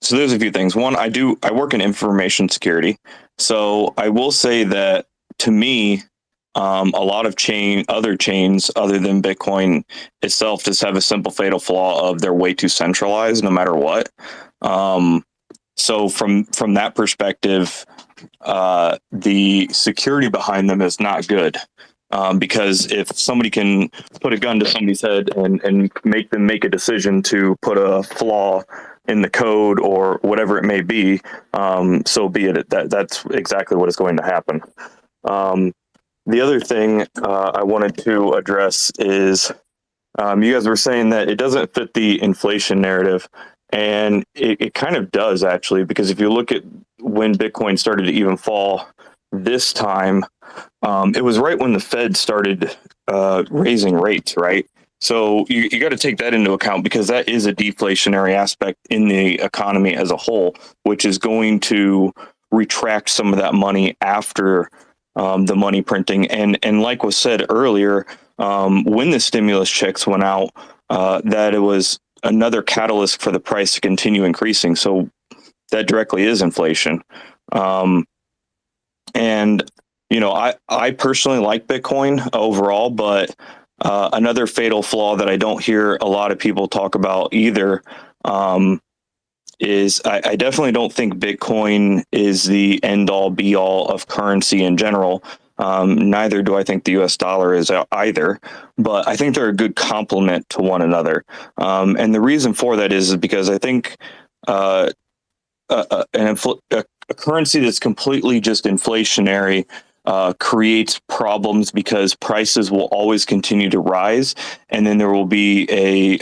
So there's a few things. One, I work in information security. So I will say that to me, a lot of other chains other than Bitcoin itself just have a simple fatal flaw of they're way too centralized no matter what. So from that perspective, the security behind them is not good. Because if somebody can put a gun to somebody's head and make them make a decision to put a flaw in the code or whatever it may be, so be it. That's exactly what is going to happen. The other thing I wanted to address is you guys were saying that it doesn't fit the inflation narrative, and it kind of does actually, because if you look at when Bitcoin started to even fall this time, it was right when the Fed started raising rates, right? So you got to take that into account, because that is a deflationary aspect in the economy as a whole, which is going to retract some of that money after the money printing. And like was said earlier, when the stimulus checks went out, that it was another catalyst for the price to continue increasing. So that directly is inflation. And, you know, I personally like Bitcoin overall, but another fatal flaw that I don't hear a lot of people talk about either is I definitely don't think Bitcoin is the end all be all of currency in general. Neither do I think the US dollar is either, but I think they're a good complement to one another. And the reason for that is because I think a currency that's completely just inflationary creates problems, because prices will always continue to rise, and then there will be a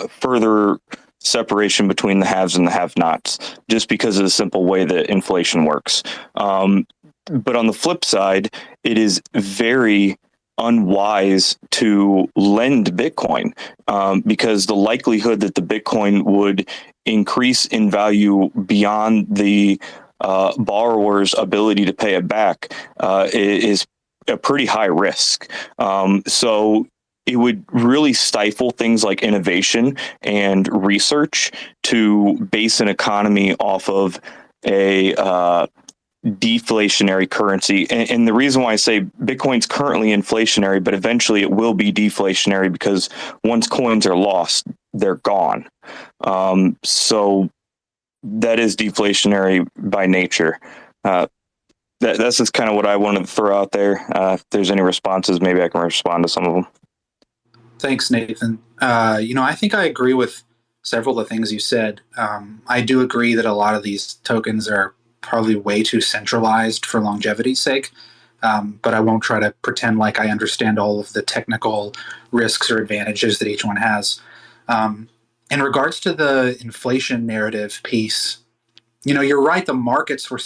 further separation between the haves and the have-nots, just because of the simple way that inflation works. But on the flip side, it is very unwise to lend Bitcoin, because the likelihood that the Bitcoin would increase in value beyond the borrower's ability to pay it back is a pretty high risk. So it would really stifle things like innovation and research to base an economy off of a deflationary currency. And the reason why I say Bitcoin's currently inflationary, but eventually it will be deflationary, because once coins are lost, they're gone. So that is deflationary by nature. That's just kind of what I wanted to throw out there. If there's any responses, maybe I can respond to some of them. Thanks, Nathan. I think I agree with several of the things you said. I do agree that a lot of these tokens are probably way too centralized for longevity's sake, but I won't try to pretend like I understand all of the technical risks or advantages that each one has. In regards to the inflation narrative piece, you're right, the markets were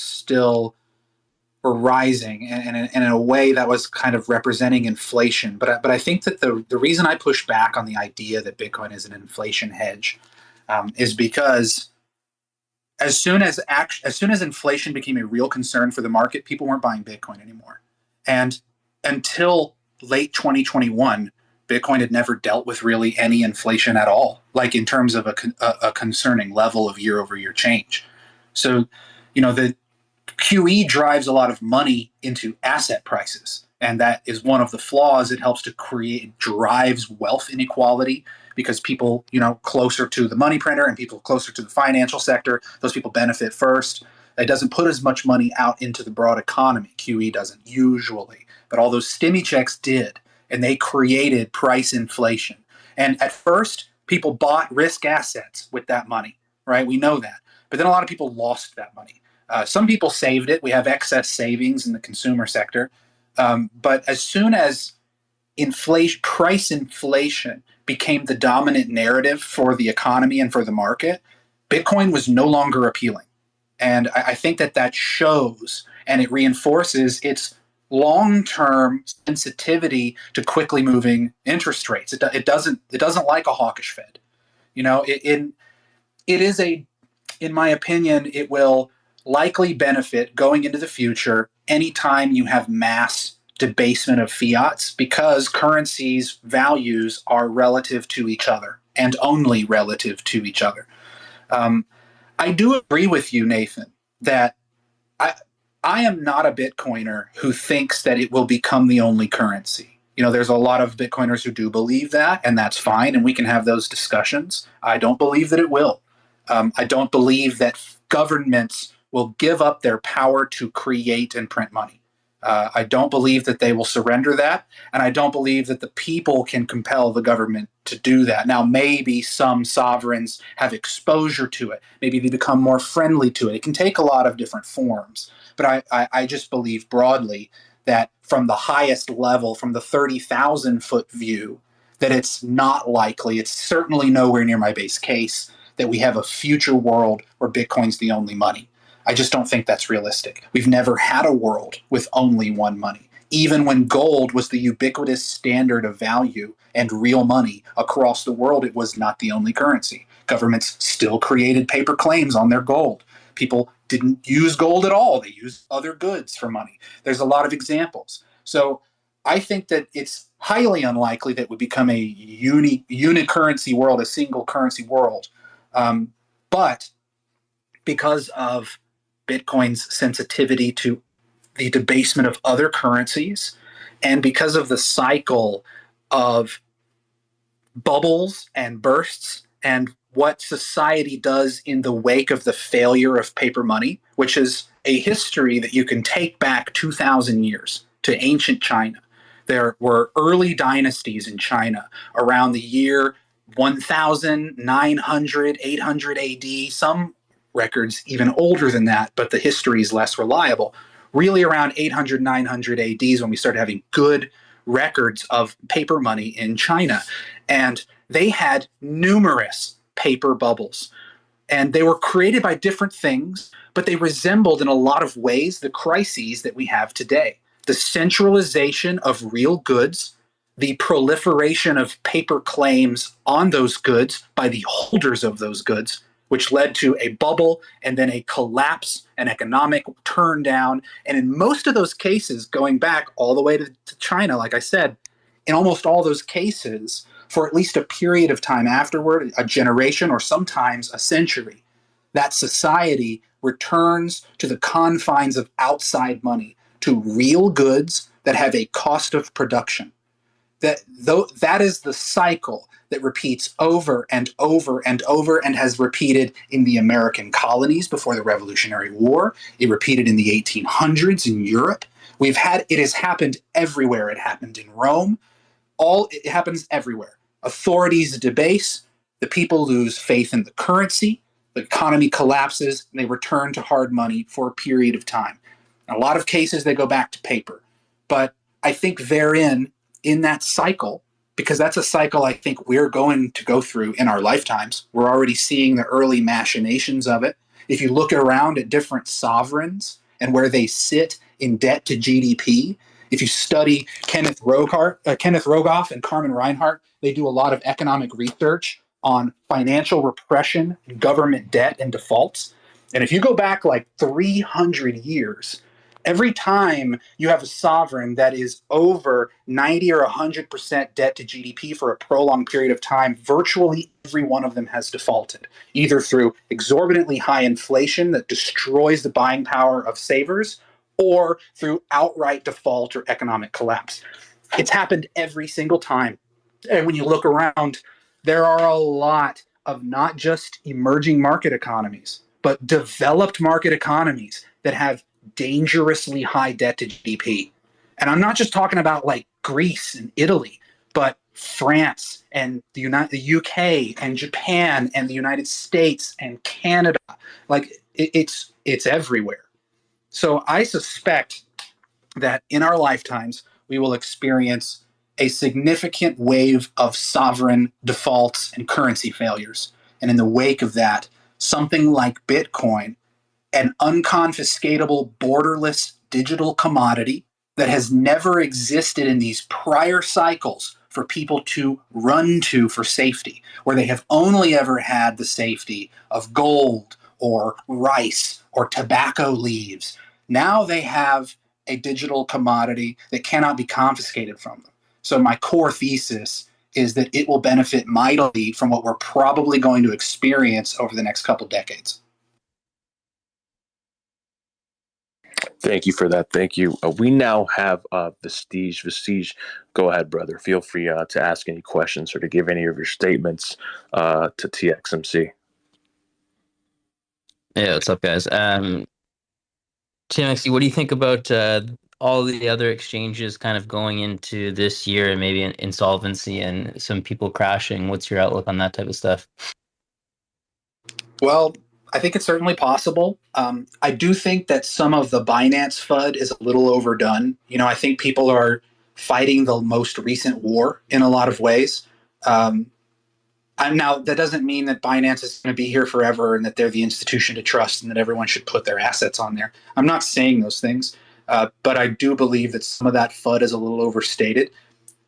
rising, and in a way that was kind of representing inflation. But I think that the reason I push back on the idea that Bitcoin is an inflation hedge is because as soon as inflation became a real concern for the market, people weren't buying Bitcoin anymore. And until late 2021, Bitcoin had never dealt with really any inflation at all, like in terms of a concerning level of year-over-year change. So, the QE drives a lot of money into asset prices. And that is one of the flaws. It helps to drives wealth inequality because people, closer to the money printer and people closer to the financial sector, those people benefit first. It doesn't put as much money out into the broad economy. QE doesn't usually, but all those stimmy checks did, and they created price inflation. And at first, people bought risk assets with that money, right? We know that. But then a lot of people lost that money. Some people saved it. We have excess savings in the consumer sector. But as soon as price inflation became the dominant narrative for the economy and for the market, Bitcoin was no longer appealing. And I think that shows, and it reinforces its long-term sensitivity to quickly moving interest rates. It doesn't like a hawkish Fed. It is in my opinion, it will likely benefit going into the future anytime you have mass debasement of fiats, because currencies' values are relative to each other and only relative to each other. I do agree with you, Nathan, that I am not a Bitcoiner who thinks that it will become the only currency. There's a lot of Bitcoiners who do believe that, and that's fine, and we can have those discussions. I don't believe that it will. I don't believe that governments will give up their power to create and print money. I don't believe that they will surrender that, and I don't believe that the people can compel the government to do that. Now, maybe some sovereigns have exposure to it. Maybe they become more friendly to it. It can take a lot of different forms, but I just believe broadly that from the highest level, from the 30,000-foot view, that it's not likely. It's certainly nowhere near my base case that we have a future world where Bitcoin's the only money. I just don't think that's realistic. We've never had a world with only one money. Even when gold was the ubiquitous standard of value and real money across the world, it was not the only currency. Governments still created paper claims on their gold. People didn't use gold at all. They used other goods for money. There's a lot of examples. So I think that it's highly unlikely that we become a unicurrency world, a single currency world. But because of Bitcoin's sensitivity to the debasement of other currencies, and because of the cycle of bubbles and bursts and what society does in the wake of the failure of paper money, which is a history that you can take back 2,000 years to ancient China. There were early dynasties in China around the year 1900, 800 AD, some records even older than that, but the history is less reliable. Really around 800, 900 AD is when we started having good records of paper money in China. And they had numerous paper bubbles. And they were created by different things, but they resembled in a lot of ways the crises that we have today. The centralization of real goods, the proliferation of paper claims on those goods by the holders of those goods, which led to a bubble and then a collapse, an economic turn down. And in most of those cases, going back all the way to China, like I said, in almost all those cases, for at least a period of time afterward, a generation or sometimes a century, that society returns to the confines of outside money, to real goods that have a cost of production. That is the cycle that repeats over and over and over, and has repeated in the American colonies before the Revolutionary War. It repeated in the 1800s in Europe. It has happened everywhere. It happened in Rome. It happens everywhere. Authorities debase, the people lose faith in the currency, the economy collapses, and they return to hard money for a period of time. In a lot of cases, they go back to paper. But I think therein, in that cycle, because that's a cycle I think we're going to go through in our lifetimes. We're already seeing the early machinations of it. If you look around at different sovereigns and where they sit in debt to GDP, if you study Kenneth Rogoff and Carmen Reinhart, they do a lot of economic research on financial repression, government debt, and defaults. And if you go back like 300 years, every time you have a sovereign that is over 90 or 100% debt to GDP for a prolonged period of time, virtually every one of them has defaulted, either through exorbitantly high inflation that destroys the buying power of savers, or through outright default or economic collapse. It's happened every single time. And when you look around, there are a lot of not just emerging market economies, but developed market economies that have dangerously high debt to GDP. And I'm not just talking about like Greece and Italy, but France and the UK and Japan and the United States and Canada. Like it's everywhere. So I suspect that in our lifetimes we will experience a significant wave of sovereign defaults and currency failures. And in the wake of that, something like Bitcoin, an unconfiscatable, borderless digital commodity that has never existed in these prior cycles for people to run to for safety, where they have only ever had the safety of gold or rice or tobacco leaves. Now they have a digital commodity that cannot be confiscated from them. So my core thesis is that it will benefit mightily from what we're probably going to experience over the next couple decades. Thank you for that. Thank you. We now have Vestige. Vestige, go ahead, brother. Feel free to ask any questions or to give any of your statements to TXMC. Yeah, what's up, guys? TMXC, what do you think about all the other exchanges kind of going into this year and maybe an insolvency and some people crashing? What's your outlook on that type of stuff? Well, I think it's certainly possible. I do think that some of the Binance FUD is a little overdone. You know, I think people are fighting the most recent war in a lot of ways. Now, that doesn't mean that Binance is going to be here forever and that they're the institution to trust and that everyone should put their assets on there. I'm not saying those things, but I do believe that some of that FUD is a little overstated.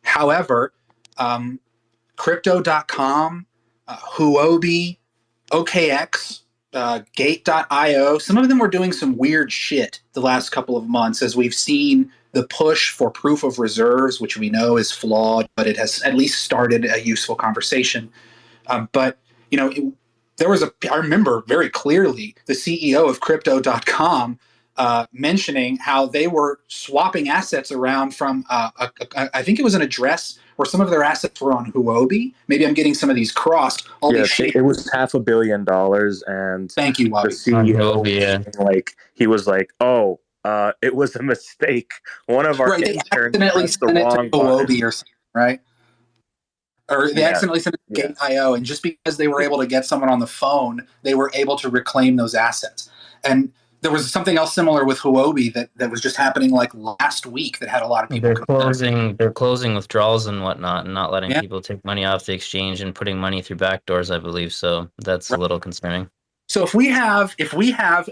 However, Crypto.com, Huobi, OKX, Gate.io, some of them were doing some weird shit the last couple of months as we've seen the push for proof of reserves, which we know is flawed, but it has at least started a useful conversation. But, you know, I remember very clearly the CEO of Crypto.com mentioning how they were swapping assets around from, I think it was an address where some of their assets were on Huobi. Maybe I'm getting some of these crossed. It was $500 million, and thank you, Wabi. the CEO he was like, "Oh, it was a mistake. One of our they interns accidentally pressed the sent it to wrong Huobi button." or something, right? Or they accidentally sent it to Gate.io, and just because they were able to get someone on the phone, they were able to reclaim those assets. And there was something else similar with Huobi that was just happening like last week that had a lot of people. They're closing withdrawals and whatnot, and not letting people take money off the exchange and putting money through backdoors, I believe. So that's a little concerning. So if we have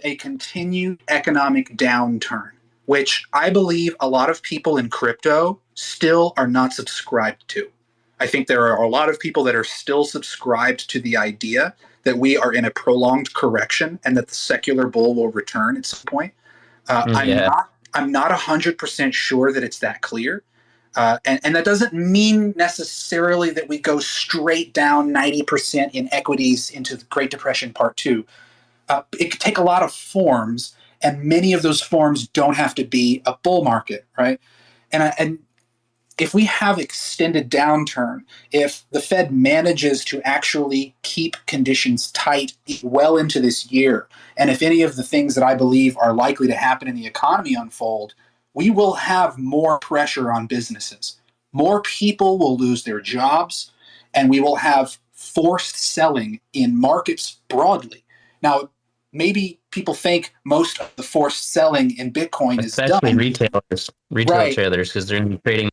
a continued economic downturn, which I believe a lot of people in crypto still are not subscribed to. I think there are a lot of people that are still subscribed to the idea that we are in a prolonged correction and that the secular bull will return at some point. I'm not 100% sure that it's that clear. And that doesn't mean necessarily that we go straight down 90% in equities into the Great Depression Part 2. It could take a lot of forms, and many of those forms don't have to be a bull market, right? And if we have extended downturn, if the Fed manages to actually keep conditions tight well into this year, and if any of the things that I believe are likely to happen in the economy unfold, we will have more pressure on businesses. More people will lose their jobs, and we will have forced selling in markets broadly. Now, maybe people think most of the forced selling in Bitcoin is done. Especially retail traders, because they're trading.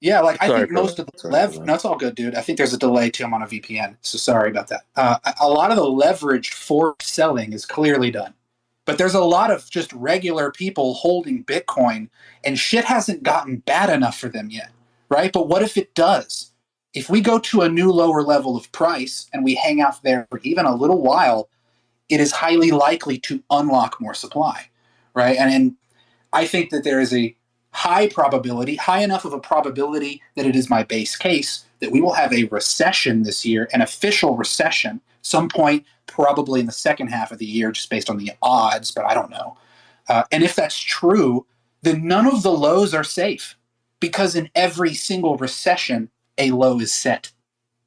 Yeah, like I think most of the leverage. No, it's all good, dude. I think there's a delay too. I'm on a VPN, so sorry about that. A lot of the leveraged forced selling is clearly done. But there's a lot of just regular people holding Bitcoin, and shit hasn't gotten bad enough for them yet, right? But what if it does? If we go to a new lower level of price and we hang out there for even a little while, it is highly likely to unlock more supply, right? And I think that there is a high probability, high enough of a probability that it is my base case that we will have a recession this year, an official recession, some point probably in the second half of the year, just based on the odds, but I don't know. And if that's true, then none of the lows are safe, because in every single recession, a low is set.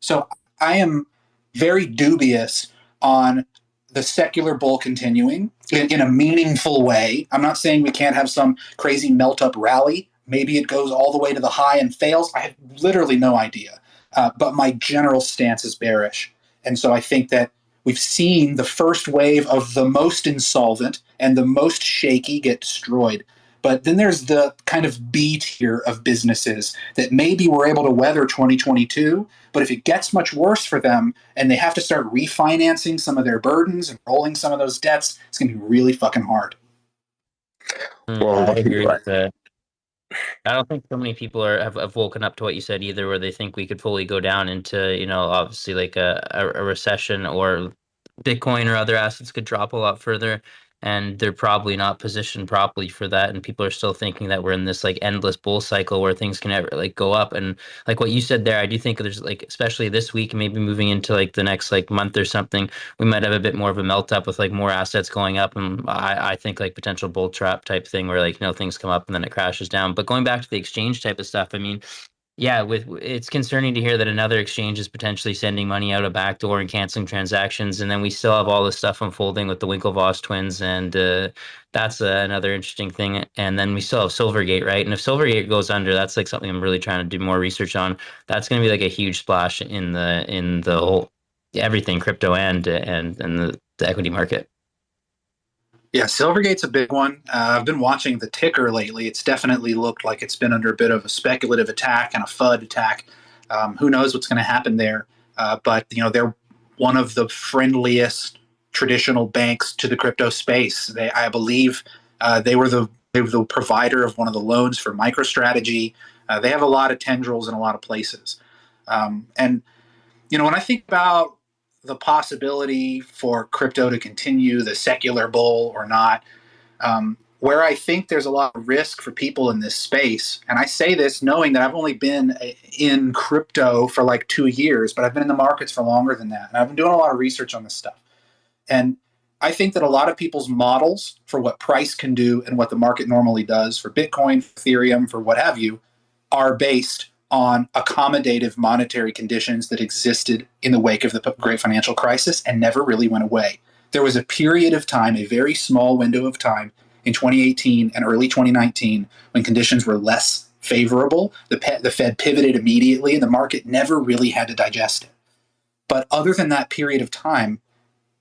So I am very dubious on the secular bull continuing in a meaningful way. I'm not saying we can't have some crazy melt up rally. Maybe it goes all the way to the high and fails. I have literally no idea. But my general stance is bearish. And so I think that we've seen the first wave of the most insolvent and the most shaky get destroyed. But then there's the kind of B tier of businesses that maybe were able to weather 2022. But if it gets much worse for them and they have to start refinancing some of their burdens and rolling some of those debts, it's going to be really fucking hard. Well, I agree with that. I don't think so many people have woken up to what you said either, where they think we could fully go down into, obviously like a recession, or Bitcoin or other assets could drop a lot further. And they're probably not positioned properly for that. And people are still thinking that we're in this like endless bull cycle where things can ever like go up. And like what you said there, I do think there's like, especially this week, maybe moving into like the next like month or something, we might have a bit more of a melt up with like more assets going up. And I think like potential bull trap type thing where like, things come up and then it crashes down. But going back to the exchange type of stuff, I mean, yeah, it's concerning to hear that another exchange is potentially sending money out a back door and canceling transactions, and then we still have all this stuff unfolding with the Winklevoss twins, and that's another interesting thing. And then we still have Silvergate, right? And if Silvergate goes under, that's like something I'm really trying to do more research on. That's going to be like a huge splash in the whole everything crypto and the equity market. Yeah, Silvergate's a big one. I've been watching the ticker lately. It's definitely looked like it's been under a bit of a speculative attack and a FUD attack. Who knows what's going to happen there? But they're one of the friendliest traditional banks to the crypto space. I believe, they were the provider of one of the loans for MicroStrategy. They have a lot of tendrils in a lot of places. And when I think about the possibility for crypto to continue the secular bull or not, where I think there's a lot of risk for people in this space, and I say this knowing that I've only been in crypto for like 2 years, but I've been in the markets for longer than that, and I've been doing a lot of research on this stuff. And I think that a lot of people's models for what price can do and what the market normally does for Bitcoin, for Ethereum, for what have you, are based on accommodative monetary conditions that existed in the wake of the great financial crisis and never really went away. There was a period of time, a very small window of time in 2018 and early 2019 when conditions were less favorable. The Fed pivoted immediately and the market never really had to digest it. But other than that period of time,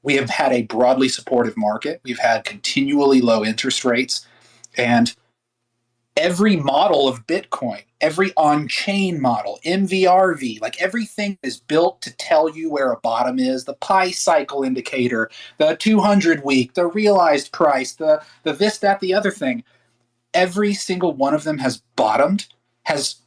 we have had a broadly supportive market. We've had continually low interest rates, and every model of Bitcoin, every on-chain model, MVRV, like everything is built to tell you where a bottom is. The pi cycle indicator, the 200-week, the realized price, the this, that, the other thing. Every single one of them has bottomed.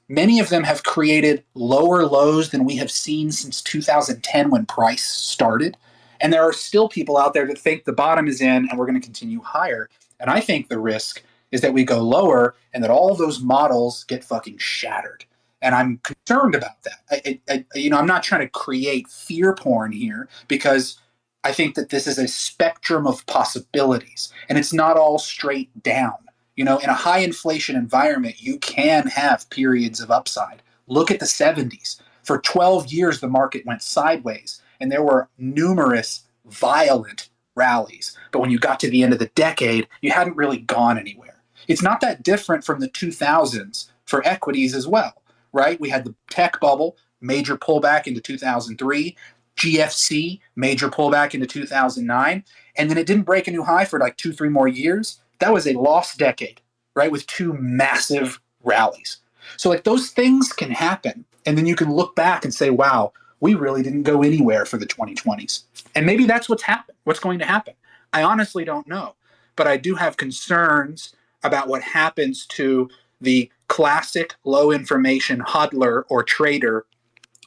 Many of them have created lower lows than we have seen since 2010 when price started. And there are still people out there that think the bottom is in and we're going to continue higher. And I think the risk is that we go lower and that all of those models get fucking shattered. And I'm concerned about that. I'm not trying to create fear porn here, because I think that this is a spectrum of possibilities and it's not all straight down. In a high inflation environment, you can have periods of upside. Look at the 70s. For 12 years, the market went sideways and there were numerous violent rallies. But when you got to the end of the decade, you hadn't really gone anywhere. It's not that different from the 2000s for equities as well, right? We had the tech bubble, major pullback into 2003, GFC, major pullback into 2009, and then it didn't break a new high for like 2-3 more years. That was a lost decade, right? With 2 massive rallies. So like those things can happen. And then you can look back and say, wow, we really didn't go anywhere for the 2020s. And maybe that's what's going to happen. I honestly don't know. But I do have concerns about what happens to the classic low information hodler or trader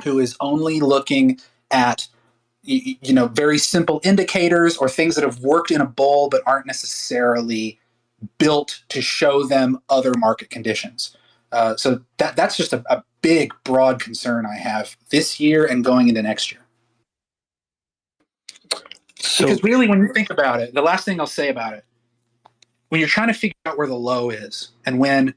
who is only looking at very simple indicators or things that have worked in a bull but aren't necessarily built to show them other market conditions. So that's just a big, broad concern I have this year and going into next year. Because really, when you think about it, the last thing I'll say about it, when you're trying to figure out where the low is and when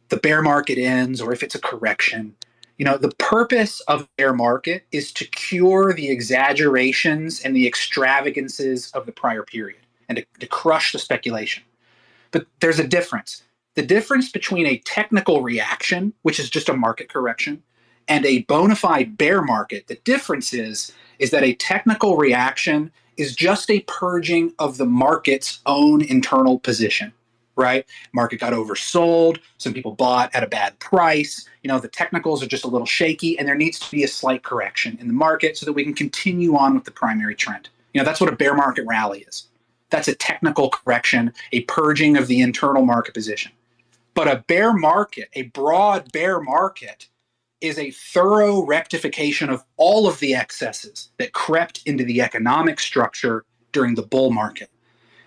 the bear market ends or if it's a correction, the purpose of bear market is to cure the exaggerations and the extravagances of the prior period and to crush the speculation. But there's a difference. The difference between a technical reaction, which is just a market correction, and a bona fide bear market, the difference is that a technical reaction is just a purging of the market's own internal position, right? Market got oversold. Some people bought at a bad price. The technicals are just a little shaky, and there needs to be a slight correction in the market so that we can continue on with the primary trend. That's what a bear market rally is. That's a technical correction, a purging of the internal market position. But a bear market, a broad bear market, is a thorough rectification of all of the excesses that crept into the economic structure during the bull market.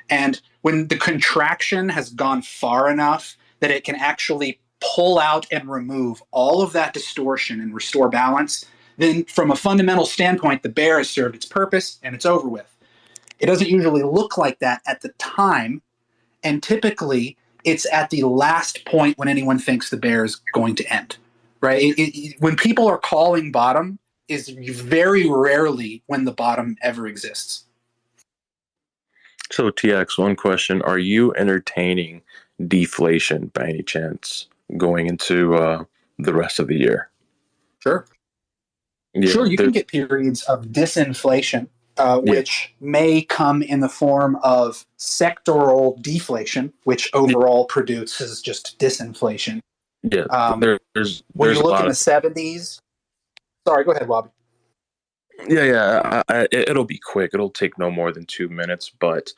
And when the contraction has gone far enough that it can actually pull out and remove all of that distortion and restore balance, then from a fundamental standpoint, the bear has served its purpose and it's over with. It doesn't usually look like that at the time, and typically it's at the last point when anyone thinks the bear is going to end. Right? When people are calling bottom is very rarely when the bottom ever exists. So TX, one question: are you entertaining deflation by any chance going into the rest of the year? Sure. Yeah, sure, you can get periods of disinflation, which may come in the form of sectoral deflation, which overall produces just disinflation. Yeah, there's when you a look lot in the of 70s. Sorry, go ahead, Bobby. It'll be quick. It'll take no more than 2 minutes. But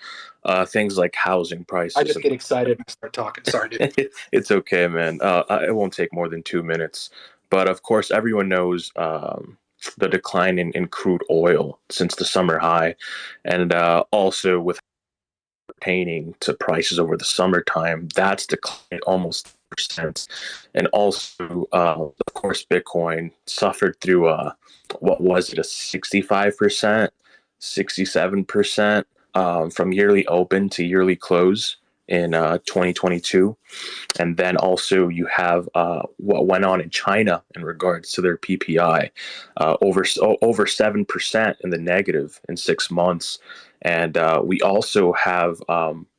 things like housing prices. I just get excited and start talking. Sorry, dude. It's okay, man. It won't take more than 2 minutes. But of course, everyone knows the decline in crude oil since the summer high, and also with pertaining to prices over the summertime, that's declined almost percent. And also, of course, Bitcoin suffered through what was it, a 65%, 67% from yearly open to yearly close in 2022. And then also you have what went on in China in regards to their PPI, over 7% in the negative in 6 months. And we also have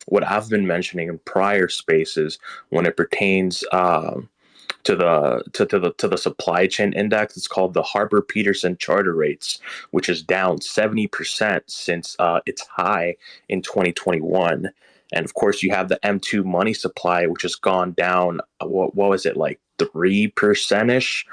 what I've been mentioning in prior spaces when it pertains to the supply chain index. It's called the Harper Peterson charter rates, which is down 70% since its high in 2021. And of course, you have the M2 money supply, which has gone down. What was it, like 3% ish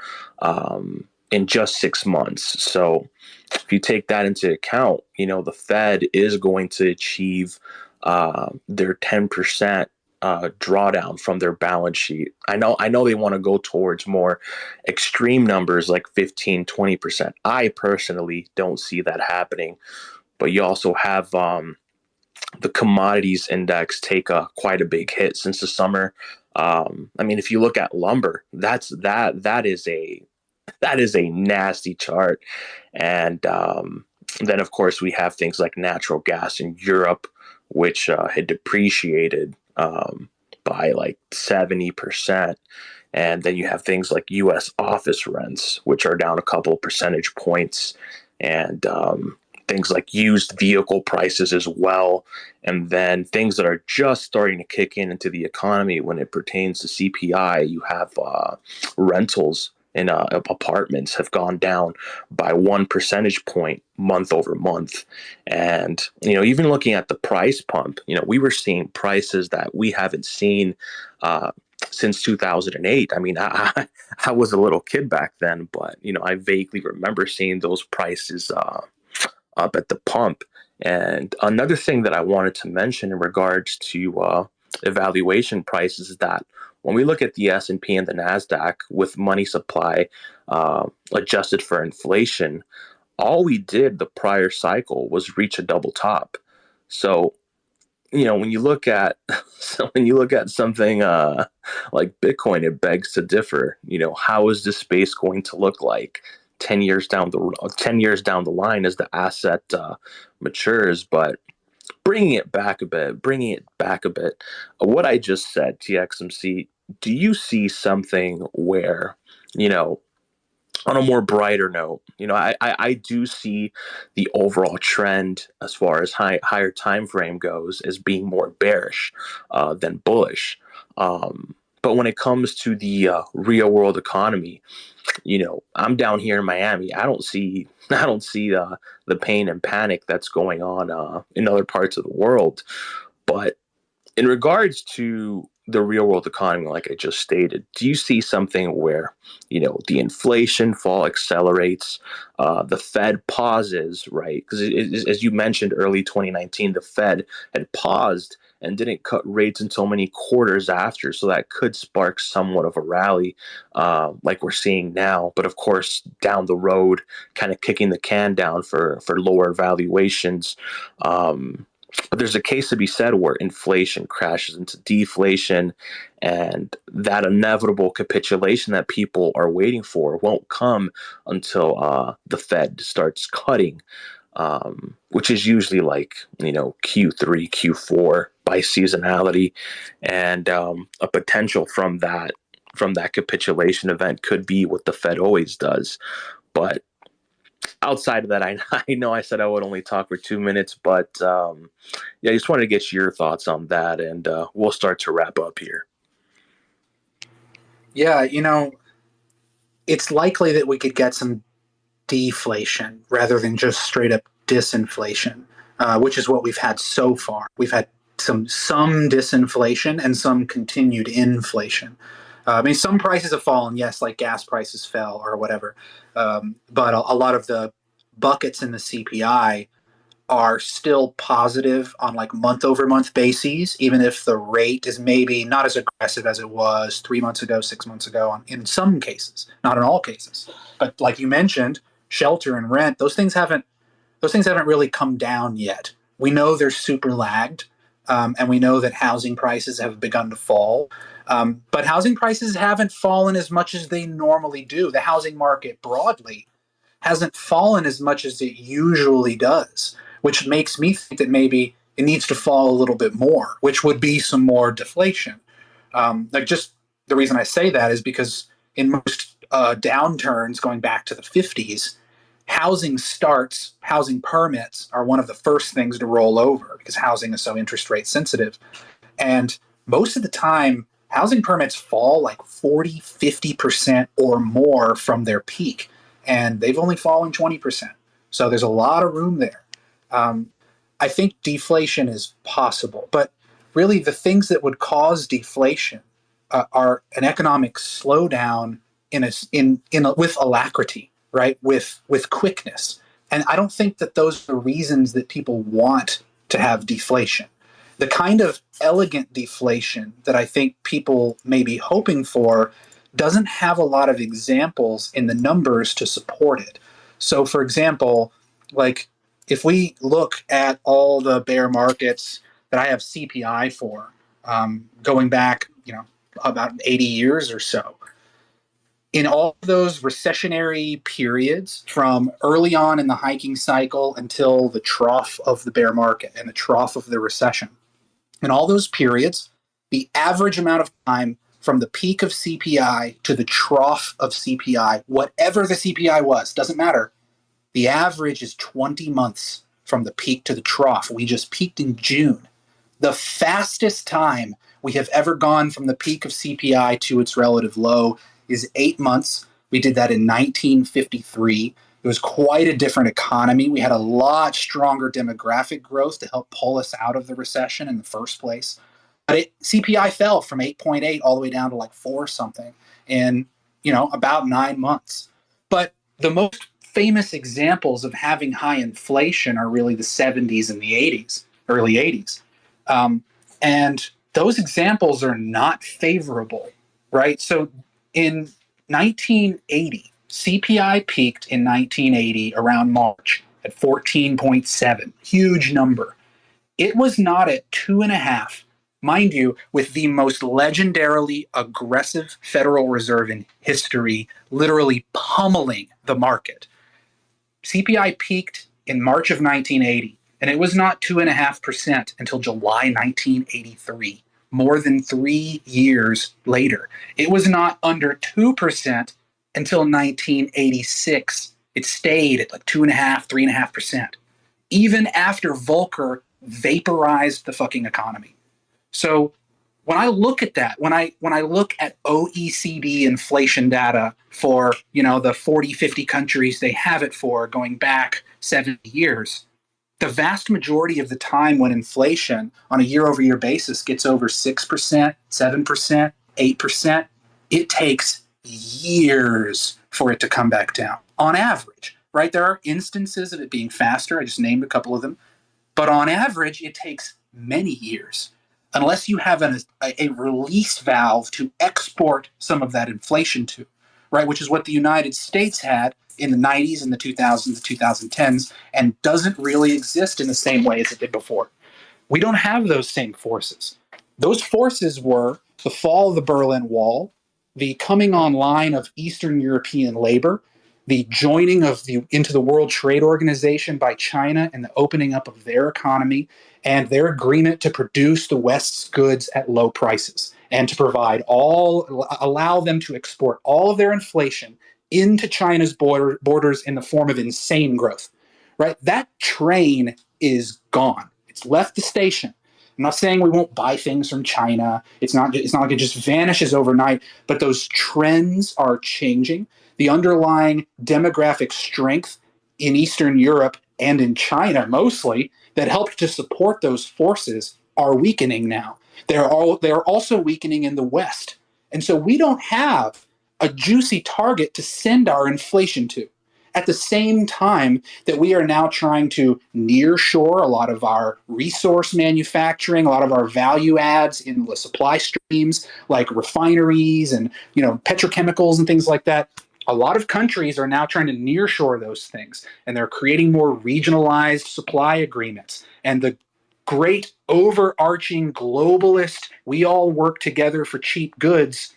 in just 6 months? So if you take that into account, the Fed is going to achieve their 10% drawdown from their balance sheet. I know they want to go towards more extreme numbers like 15, 20%. I personally don't see that happening. But you also have the commodities index take quite a big hit since the summer. If you look at lumber, that is a nasty chart. And then of course we have things like natural gas in Europe, which had depreciated by like 70%. And then you have things like U.S. office rents, which are down a couple percentage points. And things like used vehicle prices as well. And then things that are just starting to kick into the economy when it pertains to CPI. You have rentals in apartments have gone down by 1 percentage point month over month. And, even looking at the price pump, we were seeing prices that we haven't seen since 2008. I was a little kid back then, but, I vaguely remember seeing those prices up at the pump. And another thing that I wanted to mention in regards to evaluation prices is that when we look at the S&P and the NASDAQ with money supply adjusted for inflation, all we did the prior cycle was reach a double top. So, when you look at something like Bitcoin, it begs to differ. How is this space going to look like 10 years down the line as the asset matures? But bringing it back a bit, what I just said, TXMC, do you see something where, you know, on a more brighter note, you know, I do see the overall trend as far as higher time frame goes as being more bearish than bullish. But when it comes to the real world economy, you know, I'm down here in Miami. I don't see the pain and panic that's going on in other parts of the world. But in regards to the real world economy, like I just stated, do you see something where, you know, the inflation fall accelerates, the Fed pauses, right? Because as you mentioned, early 2019, the Fed had paused and didn't cut rates until many quarters after, so that could spark somewhat of a rally, like we're seeing now. But of course, down the road, kind of kicking the can down for lower valuations. But there's a case to be said where inflation crashes into deflation, and that inevitable capitulation that people are waiting for won't come until the Fed starts cutting, which is usually like, you know, Q3, Q4 by seasonality, and a potential from that capitulation event could be what the Fed always does. But outside of that, I know I said I would only talk for 2 minutes, but yeah, I just wanted to get your thoughts on that, and we'll start to wrap up here. Yeah, you know, it's likely that we could get some deflation rather than just straight up disinflation, which is what we've had so far. We've had some disinflation and some continued inflation. I mean, some prices have fallen, yes, like gas prices fell or whatever, but a lot of the buckets in the CPI are still positive on like month over month bases, even if the rate is maybe not as aggressive as it was 3 months ago, 6 months ago, in some cases, not in all cases. But like you mentioned, shelter and rent, those things haven't really come down yet. We know they're super lagged, and we know that housing prices have begun to fall. But housing prices haven't fallen as much as they normally do. The housing market broadly hasn't fallen as much as it usually does, which makes me think that maybe it needs to fall a little bit more, which would be some more deflation. Like, just the reason I say that is because in most downturns going back to the 50s, housing starts, housing permits are one of the first things to roll over because housing is so interest rate sensitive. And most of the time, housing permits fall like 40, 50% or more from their peak. And they've only fallen 20%. So there's a lot of room there. I think deflation is possible. But really, the things that would cause deflation are an economic slowdown with alacrity, right? With quickness. And I don't think that those are reasons that people want to have deflation. The kind of elegant deflation that I think people may be hoping for doesn't have a lot of examples in the numbers to support it. So, for example, like if we look at all the bear markets that I have CPI for, going back, about 80 years or so, in all of those recessionary periods, from early on in the hiking cycle until the trough of the bear market and the trough of the recession, in all those periods, the average amount of time from the peak of CPI to the trough of CPI, whatever the CPI was, doesn't matter. The average is 20 months from the peak to the trough. We just peaked in June. The fastest time we have ever gone from the peak of CPI to its relative low is 8 months. We did that in 1953. It was quite a different economy. We had a lot stronger demographic growth to help pull us out of the recession in the first place. But CPI fell from 8.8 all the way down to like 4 something in, about 9 months. But the most famous examples of having high inflation are really the 70s and the 80s, early 80s. And those examples are not favorable, right? So in 1980, CPI peaked in 1980 around March at 14.7, huge number. It was not at 2.5, mind you, with the most legendarily aggressive Federal Reserve in history, literally pummeling the market. CPI peaked in March of 1980 And it was not 2.5% until July 1983, more than 3 years later. It was not under 2% until 1986. It stayed at like 2.5%, 3.5%, even after Volcker vaporized the fucking economy. So when I look at that, when I look at OECD inflation data for, the 40, 50 countries they have it for going back 70 years, the vast majority of the time when inflation on a year over year basis gets over 6%, 7%, 8%, it takes years for it to come back down on average, right? There are instances of it being faster. I just named a couple of them. But on average, it takes many years unless you have a release valve to export some of that inflation to, right? Which is what the United States had in the 90s and the 2000s, the 2010s, and doesn't really exist in the same way as it did before. We don't have those same forces. Those forces were the fall of the Berlin Wall, the coming online of Eastern European labor, the joining into the World Trade Organization by China and the opening up of their economy, and their agreement to produce the West's goods at low prices and to allow them to export all of their inflation into China's borders in the form of insane growth, right? That train is gone. It's left the station. I'm not saying we won't buy things from China. It's not like it just vanishes overnight, but those trends are changing. The underlying demographic strength in Eastern Europe and in China mostly that helped to support those forces are weakening now. They're also weakening in the West. And so we don't have a juicy target to send our inflation to. At the same time that we are now trying to nearshore a lot of our resource manufacturing, a lot of our value adds in the supply streams, like refineries and petrochemicals and things like that. A lot of countries are now trying to nearshore those things, and they're creating more regionalized supply agreements. And the great overarching globalist, we all work together for cheap goods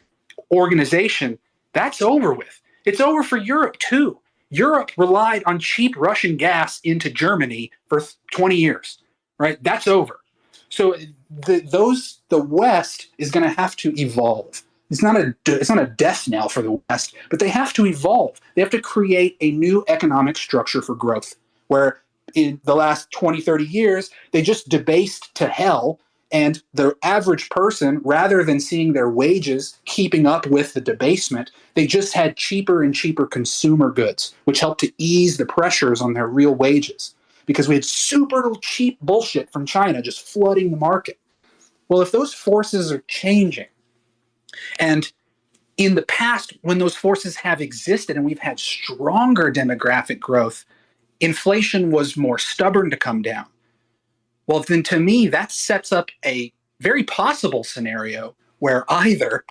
organization, that's over with. It's over for Europe too. Europe relied on cheap Russian gas into Germany for 20 years, right? That's over. So the West is going to have to evolve. It's not a death knell for the West, but they have to evolve. They have to create a new economic structure for growth, where in the last 20, 30 years, they just debased to hell. And the average person, rather than seeing their wages keeping up with the debasement, they just had cheaper and cheaper consumer goods, which helped to ease the pressures on their real wages. Because we had super cheap bullshit from China just flooding the market. Well, if those forces are changing, and in the past, when those forces have existed and we've had stronger demographic growth, inflation was more stubborn to come down. Well, then to me, that sets up a very possible scenario where either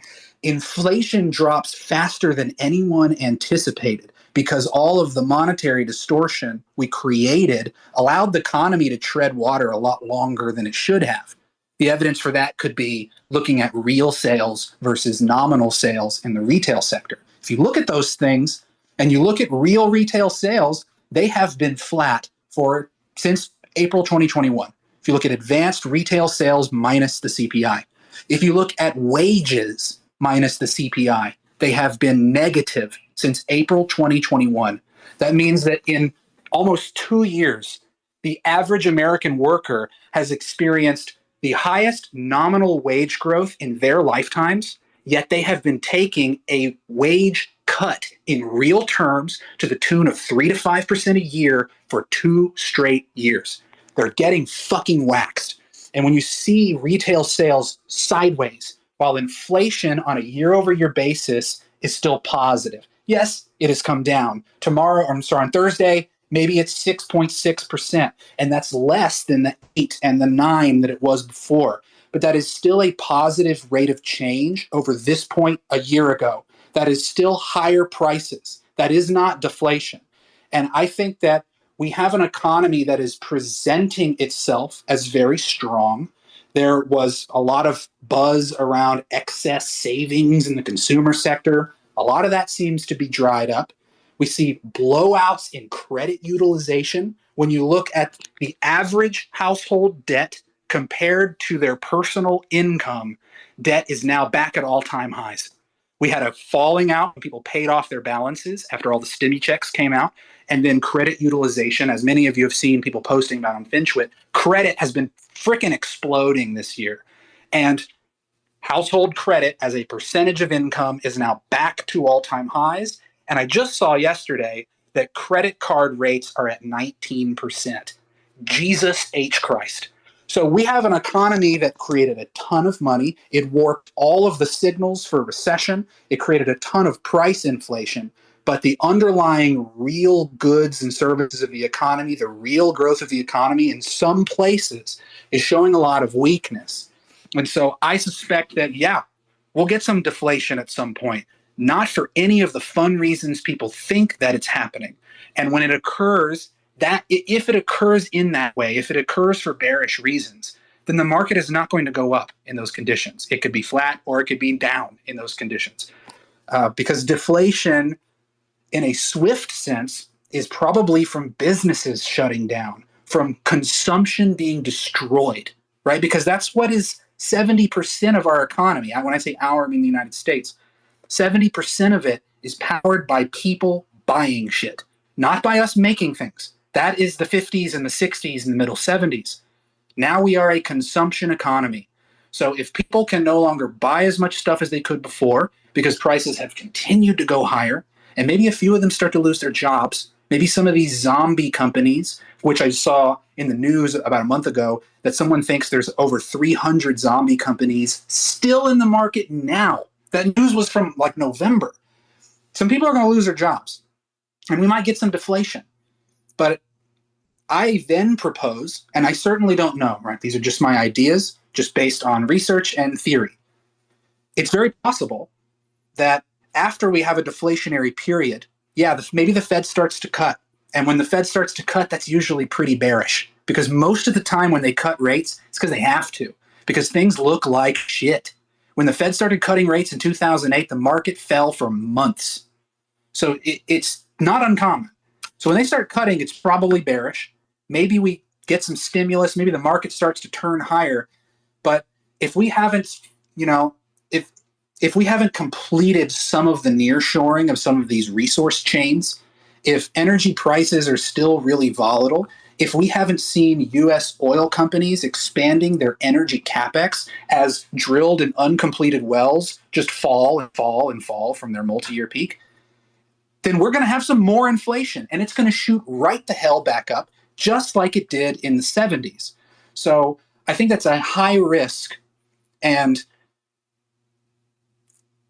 inflation drops faster than anyone anticipated because all of the monetary distortion we created allowed the economy to tread water a lot longer than it should have. The evidence for that could be looking at real sales versus nominal sales in the retail sector. If you look at those things and you look at real retail sales, they have been flat since April 2021. If you look at advanced retail sales minus the CPI, if you look at wages minus the CPI, they have been negative since April 2021. That means that in almost 2 years, the average American worker has experienced the highest nominal wage growth in their lifetimes, yet they have been taking a wage cut in real terms to the tune of 3 to 5% a year for 2 straight years. They're getting fucking waxed. And when you see retail sales sideways, while inflation on a year-over-year basis is still positive, yes, it has come down. On Thursday, maybe it's 6.6%, and that's less than the 8 and the 9 that it was before. But that is still a positive rate of change over this point a year ago. That is still higher prices. That is not deflation. And I think that we have an economy that is presenting itself as very strong. There was a lot of buzz around excess savings in the consumer sector. A lot of that seems to be dried up. We see blowouts in credit utilization, when you look at the average household debt compared to their personal income, debt is now back at all-time highs. We had a falling out when people paid off their balances after all the stimmy checks came out, and then credit utilization, as many of you have seen people posting about on FinCwit, credit has been freaking exploding this year. And household credit as a percentage of income is now back to all-time highs. And I just saw yesterday that credit card rates are at 19%. Jesus H. Christ. So we have an economy that created a ton of money. It warped all of the signals for recession. It created a ton of price inflation. But the underlying real goods and services of the economy, the real growth of the economy in some places is showing a lot of weakness. And so I suspect that, yeah, we'll get some deflation at some point, not for any of the fun reasons people think that it's happening. And when it occurs, that if it occurs in that way, if it occurs for bearish reasons, then the market is not going to go up in those conditions. It could be flat or it could be down in those conditions. Because deflation, in a swift sense, is probably from businesses shutting down, from consumption being destroyed, right? Because that's what is 70% of our economy. When I say our, I mean the United States. 70% of it is powered by people buying shit, not by us making things. That is the 50s and the 60s and the middle 70s. Now we are a consumption economy. So if people can no longer buy as much stuff as they could before because prices have continued to go higher, and maybe a few of them start to lose their jobs, maybe some of these zombie companies, which I saw in the news about a month ago, that someone thinks there's over 300 zombie companies still in the market now. That news was from like November. Some people are going to lose their jobs, and we might get some deflation. But I then propose, and I certainly don't know, right? These are just my ideas, just based on research and theory. It's very possible that after we have a deflationary period, yeah, maybe the Fed starts to cut. And when the Fed starts to cut, that's usually pretty bearish, because most of the time when they cut rates, it's because they have to, because things look like shit. When the Fed started cutting rates in 2008, the market fell for months. So it's not uncommon. So when they start cutting, it's probably bearish. Maybe we get some stimulus. Maybe the market starts to turn higher. But if we haven't, if we haven't completed some of the nearshoring of some of these resource chains, if energy prices are still really volatile, if we haven't seen U.S. oil companies expanding their energy capex as drilled and uncompleted wells just fall and fall and fall from their multi-year peak, then we're going to have some more inflation, and it's going to shoot right the hell back up, just like it did in the 70s. So I think that's a high risk. And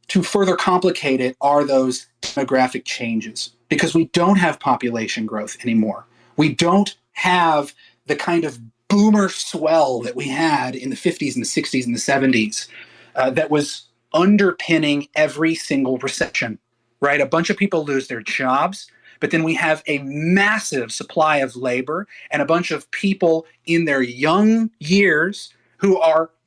to further complicate it are those demographic changes, because we don't have population growth anymore. We don't have the kind of boomer swell that we had in the 50s and the 60s and the 70s that was underpinning every single recession, right? A bunch of people lose their jobs, but then we have a massive supply of labor and a bunch of people in their young years who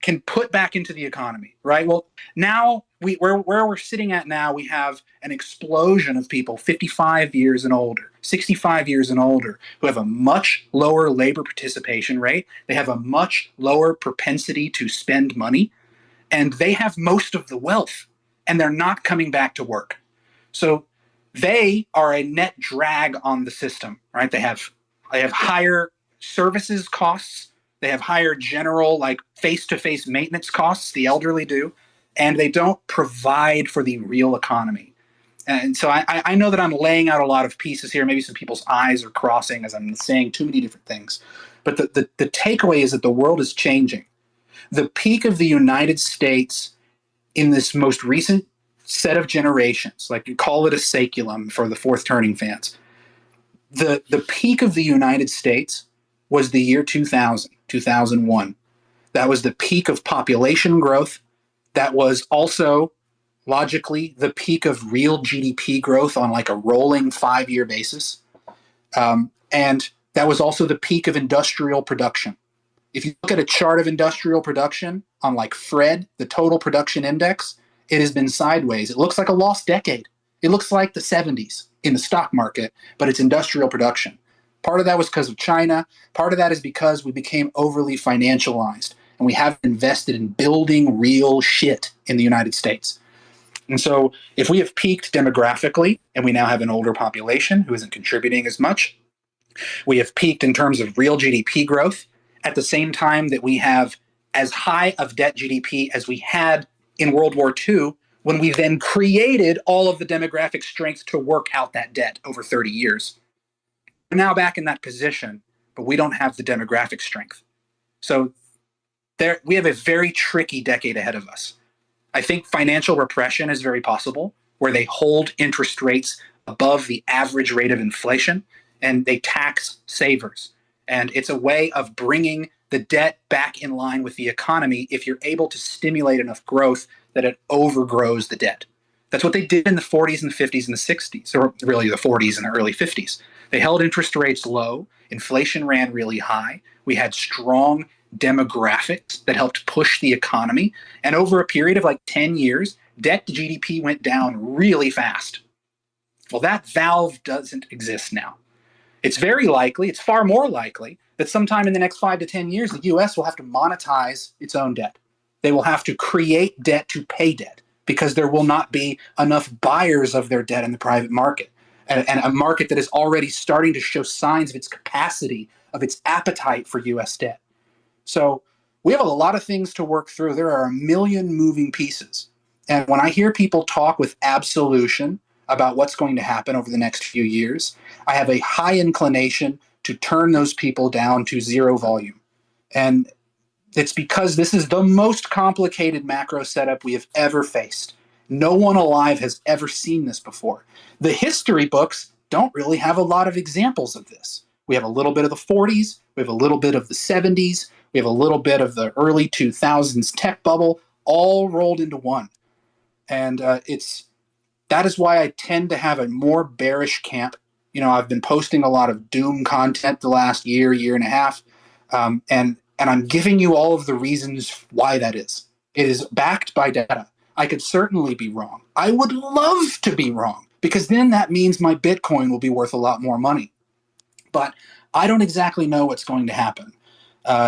can put back into the economy, right? Well, now where we're sitting at now, we have an explosion of people 55 years and older, 65 years and older, who have a much lower labor participation rate. They have a much lower propensity to spend money, and they have most of the wealth, and they're not coming back to work. So they are a net drag on the system, right? They have higher services costs. They have higher general, like face-to-face maintenance costs, the elderly do, and they don't provide for the real economy. And so I know that I'm laying out a lot of pieces here. Maybe some people's eyes are crossing as I'm saying too many different things. But the takeaway is that the world is changing. The peak of the United States in this most recent set of generations, like you call it a saculum for the fourth turning fans, the peak of the United States was the year 2000, 2001. That was the peak of population growth. That was also, logically, the peak of real GDP growth on like a rolling 5-year basis. And that was also the peak of industrial production. If you look at a chart of industrial production on like Fred, the total production index, it has been sideways. It looks like a lost decade. It looks like the 70s in the stock market, but it's industrial production. Part of that was because of China. Part of that is because we became overly financialized and we haven't invested in building real shit in the United States. And so if we have peaked demographically and we now have an older population who isn't contributing as much, we have peaked in terms of real GDP growth at the same time that we have as high of debt GDP as we had in World War II, when we then created all of the demographic strength to work out that debt over 30 years. We're now back in that position, but we don't have the demographic strength. So we have a very tricky decade ahead of us. I think financial repression is very possible, where they hold interest rates above the average rate of inflation and they tax savers. And it's a way of bringing the debt back in line with the economy if you're able to stimulate enough growth that it overgrows the debt. That's what they did in the 40s and the 50s and the 60s, or really the 40s and the early 50s. They held interest rates low, inflation ran really high, we had strong demographics that helped push the economy, and over a period of like 10 years, debt to GDP went down really fast. Well, that valve doesn't exist now. It's very likely, it's far more likely, that sometime in the next 5 to 10 years, the US will have to monetize its own debt. They will have to create debt to pay debt because there will not be enough buyers of their debt in the private market. And a market that is already starting to show signs of its capacity, of its appetite for US debt. So we have a lot of things to work through. There are a million moving pieces. And when I hear people talk with absolution about what's going to happen over the next few years, I have a high inclination to turn those people down to zero volume. And it's because this is the most complicated macro setup we have ever faced. No one alive has ever seen this before. The history books don't really have a lot of examples of this. We have a little bit of the 40s, we have a little bit of the 70s, we have a little bit of the early 2000s tech bubble, all rolled into one. And that is why I tend to have a more bearish camp. You know, I've been posting a lot of doom content the last year and a half, and I'm giving you all of the reasons why that is. It is backed by data. I could certainly be wrong. I would love to be wrong, because then that means my Bitcoin will be worth a lot more money. But I don't exactly know what's going to happen.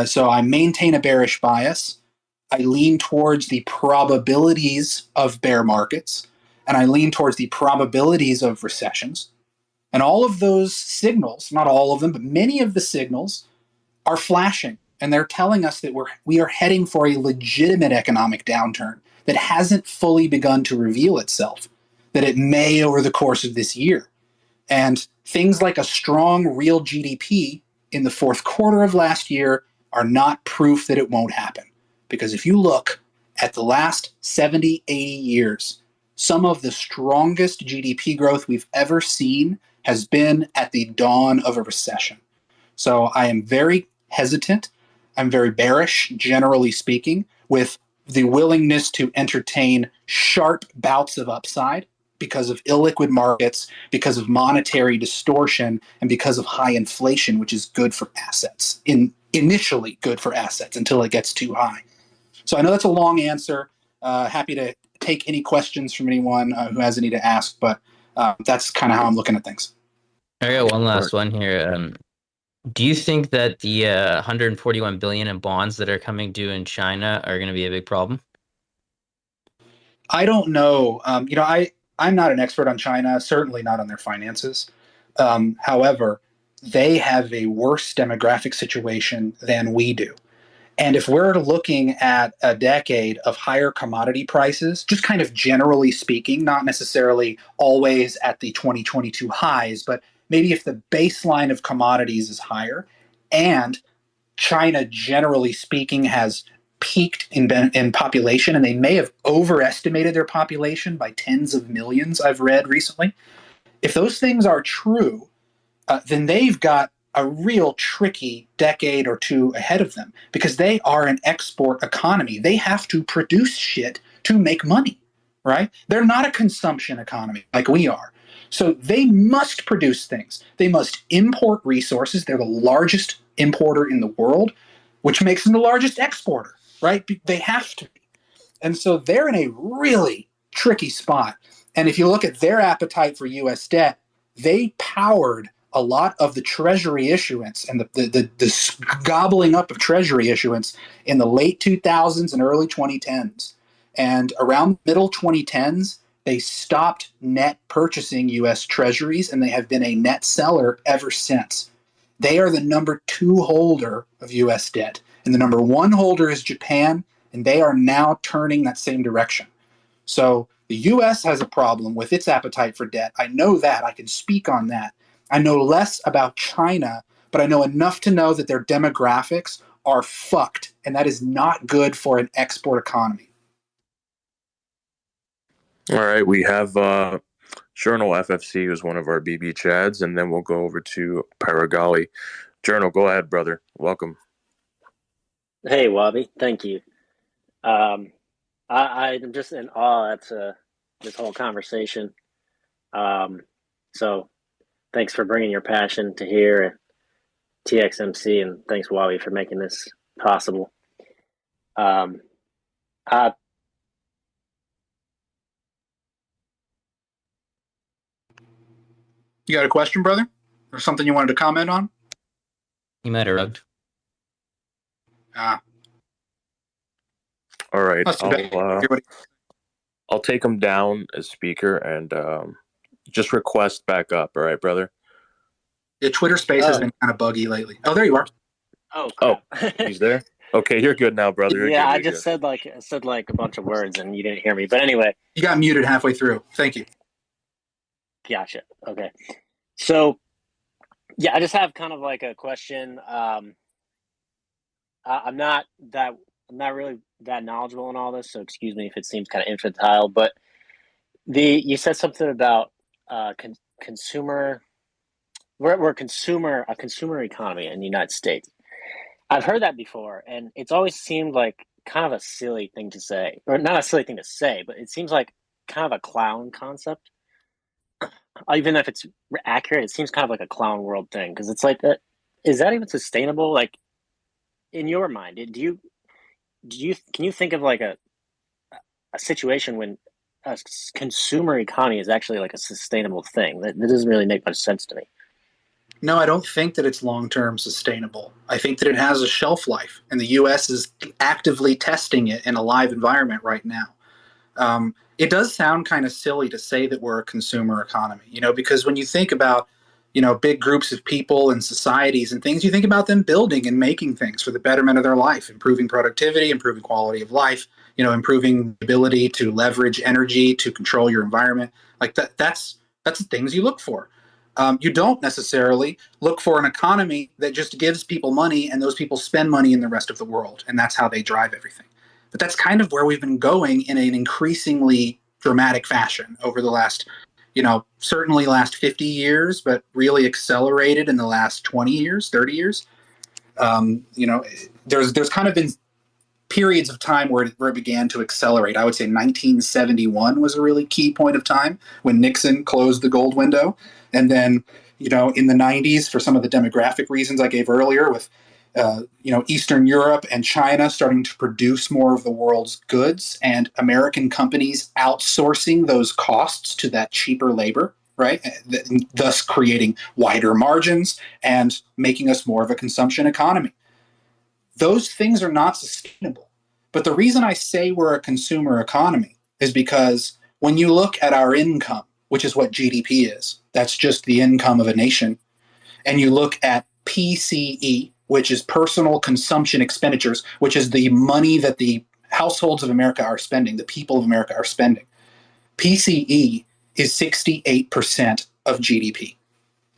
So I maintain a bearish bias. I lean towards the probabilities of bear markets, and I lean towards the probabilities of recessions. And all of those signals, not all of them, but many of the signals are flashing, and they're telling us that we are heading for a legitimate economic downturn that hasn't fully begun to reveal itself, that it may over the course of this year. And things like a strong real GDP in the fourth quarter of last year are not proof that it won't happen. Because if you look at the last 70, 80 years, some of the strongest GDP growth we've ever seen has been at the dawn of a recession. So I am very hesitant. I'm very bearish, generally speaking, with the willingness to entertain sharp bouts of upside because of illiquid markets, because of monetary distortion, and because of high inflation, which is good for assets, initially good for assets until it gets too high. So I know that's a long answer. Happy to take any questions from anyone who has any to ask, but that's kind of how I'm looking at things. I got one last one here. Do you think that the 141 billion in bonds that are coming due in China are going to be a big problem? I don't know. I'm not an expert on China, certainly not on their finances. However, they have a worse demographic situation than we do. And if we're looking at a decade of higher commodity prices, just kind of generally speaking, not necessarily always at the 2022 highs, but maybe if the baseline of commodities is higher and China, generally speaking, has peaked in population, and they may have overestimated their population by tens of millions, I've read recently. If those things are true, then they've got a real tricky decade or two ahead of them because they are an export economy. They have to produce shit to make money, right? They're not a consumption economy like we are. So they must produce things. They must import resources. They're the largest importer in the world, which makes them the largest exporter, right? They have to be. And so they're in a really tricky spot. And if you look at their appetite for US debt, they powered a lot of the treasury issuance and the gobbling up of treasury issuance in the late 2000s and early 2010s. And around middle 2010s, they stopped net purchasing U.S. treasuries, and they have been a net seller ever since. They are the number 2 holder of U.S. debt, and the number 1 holder is Japan, and they are now turning that same direction. So the U.S. has a problem with its appetite for debt. I know that. I can speak on that. I know less about China, but I know enough to know that their demographics are fucked, and that is not good for an export economy. All right, we have Journal FFC, who's one of our BB Chads, and then we'll go over to Paragali. Journal, go ahead, brother. Welcome. Hey, Wabi. Thank you. I'm just in awe at this whole conversation. So thanks for bringing your passion to here at TXMC, and thanks, Wabi, for making this possible. You got a question, brother? Or something you wanted to comment on? You might have rugged. Ah. All right. Everybody. I'll take him down as speaker and just request back up. All right, brother? Yeah, Twitter Space has been kind of buggy lately. Oh, there you are. Oh, crap. He's there? Okay, you're good now, brother. Yeah, I just said like a bunch of words and you didn't hear me. But anyway. You got muted halfway through. Thank you. Gotcha. Okay. So, yeah, I just have kind of like a question. I'm not really that knowledgeable in all this, so excuse me if it seems kind of infantile. But you said something about consumer. We're a consumer economy in the United States. I've heard that before, and it's always seemed like kind of a silly thing to say, or not a silly thing to say, but it seems like kind of a clown concept. Even if it's accurate, it seems kind of like a clown world thing, because it's like, is that even sustainable? Like, in your mind, can you think of like a situation when a consumer economy is actually like a sustainable thing? That doesn't really make much sense to me. No, I don't think that it's long-term sustainable. I think that it has a shelf life, and the U.S. is actively testing it in a live environment right now. It does sound kind of silly to say that we're a consumer economy, because when you think about, big groups of people and societies and things, you think about them building and making things for the betterment of their life, improving productivity, improving quality of life, improving the ability to leverage energy to control your environment. Like that's the things you look for. You don't necessarily look for an economy that just gives people money and those people spend money in the rest of the world, and that's how they drive everything. But that's kind of where we've been going in an increasingly dramatic fashion over the last, certainly last 50 years, but really accelerated in the last 20 years, 30 years. There's kind of been periods of time where it began to accelerate. I would say 1971 was a really key point of time when Nixon closed the gold window. And then, in the 90s, for some of the demographic reasons I gave earlier with Eastern Europe and China starting to produce more of the world's goods, and American companies outsourcing those costs to that cheaper labor, right? Thus creating wider margins and making us more of a consumption economy. Those things are not sustainable. But the reason I say we're a consumer economy is because when you look at our income, which is what GDP is, that's just the income of a nation, and you look at PCE, which is personal consumption expenditures, which is the money that the households of America are spending, the people of America are spending. PCE is 68% of GDP.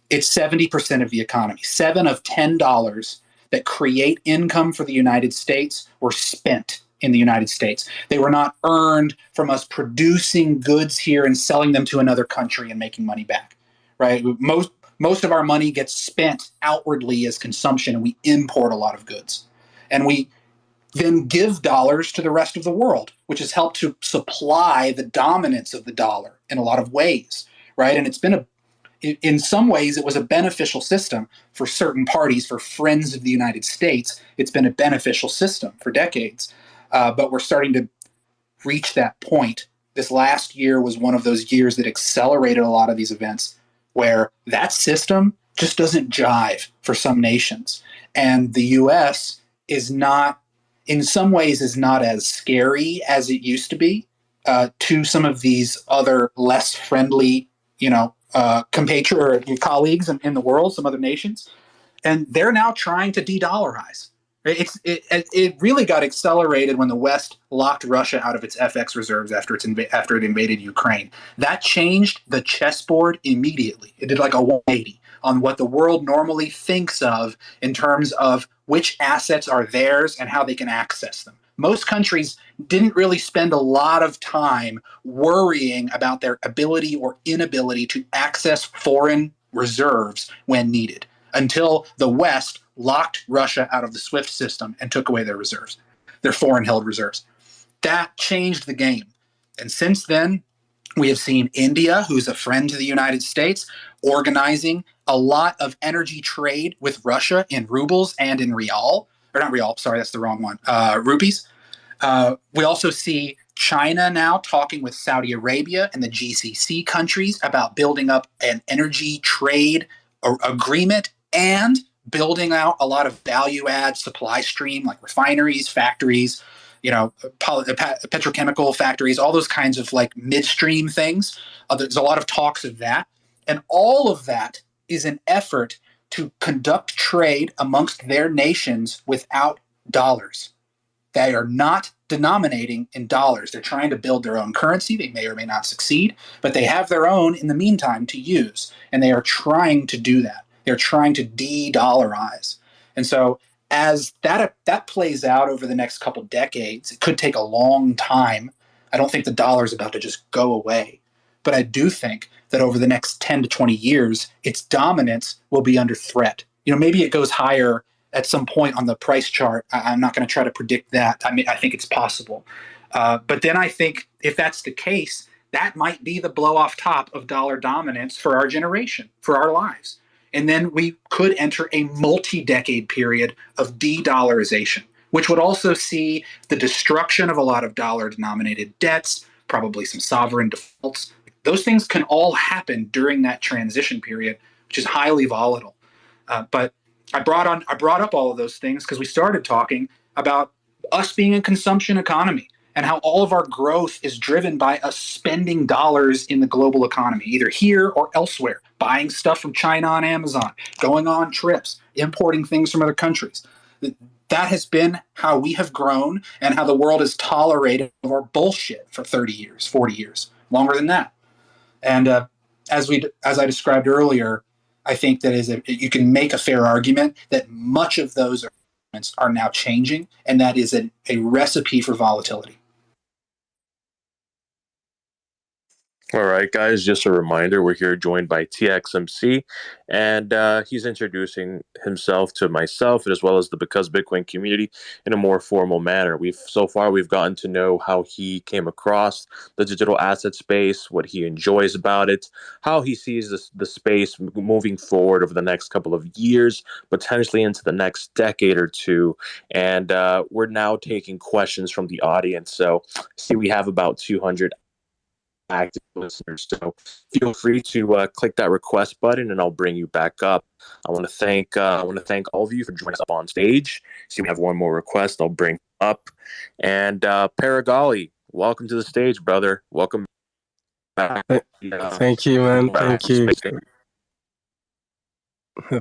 It's 70% of the economy. $7 of $10 that create income for the United States were spent in the United States. They were not earned from us producing goods here and selling them to another country and making money back, right? Most of our money gets spent outwardly as consumption, and we import a lot of goods. And we then give dollars to the rest of the world, which has helped to supply the dominance of the dollar in a lot of ways, right? And it's been in some ways, it was a beneficial system for certain parties, for friends of the United States. It's been a beneficial system for decades. But we're starting to reach that point. This last year was one of those years that accelerated a lot of these events, where that system just doesn't jive for some nations. And the US is not, in some ways, is not as scary as it used to be to some of these other less friendly, compatriot or colleagues in the world, some other nations. And they're now trying to de-dollarize. It really got accelerated when the West locked Russia out of its FX reserves after it invaded Ukraine. That changed the chessboard immediately. It did like a 180 on what the world normally thinks of in terms of which assets are theirs and how they can access them. Most countries didn't really spend a lot of time worrying about their ability or inability to access foreign reserves when needed, until the West locked Russia out of the SWIFT system and took away their reserves, their foreign held reserves. That changed the game. And since then, we have seen India, who's a friend to the United States, organizing a lot of energy trade with Russia in rubles and in rial, or not rial, sorry, that's the wrong one, rupees. We also see China now talking with Saudi Arabia and the GCC countries about building up an energy trade agreement and building out a lot of value add supply stream like refineries, factories, petrochemical factories, all those kinds of like midstream things. There's a lot of talks of that. And all of that is an effort to conduct trade amongst their nations without dollars. They are not denominating in dollars. They're trying to build their own currency. They may or may not succeed, but they have their own in the meantime to use. And they are trying to do that. They're trying to de-dollarize. And so as that plays out over the next couple decades, it could take a long time. I don't think the dollar is about to just go away. But I do think that over the next 10 to 20 years, its dominance will be under threat. Maybe it goes higher at some point on the price chart. I'm not going to try to predict that. I think it's possible. But then I think if that's the case, that might be the blow off top of dollar dominance for our generation, for our lives. And then we could enter a multi-decade period of de-dollarization, which would also see the destruction of a lot of dollar-denominated debts, probably some sovereign defaults. Those things can all happen during that transition period, which is highly volatile. But I brought up all of those things because we started talking about us being a consumption economy and how all of our growth is driven by us spending dollars in the global economy, either here or elsewhere, buying stuff from China on Amazon, going on trips, importing things from other countries. That has been how we have grown and how the world has tolerated our bullshit for 30 years, 40 years, longer than that. And as I described earlier, I think that you can make a fair argument that much of those arguments are now changing, and that is a recipe for volatility. All right, guys, just a reminder, we're here joined by TXMC, and he's introducing himself to myself as well as the Because Bitcoin community in a more formal manner. We've gotten to know how he came across the digital asset space, what he enjoys about it, how he sees the space moving forward over the next couple of years, potentially into the next decade or two. And we're now taking questions from the audience. So see, we have about 200 active listeners, so feel free to click that request button and I'll bring you back up. I want to thank all of you for joining us up on stage. See, we have one more request I'll bring up. And Paragali, welcome to the stage, brother. Welcome back. Thank you, man. Thank you.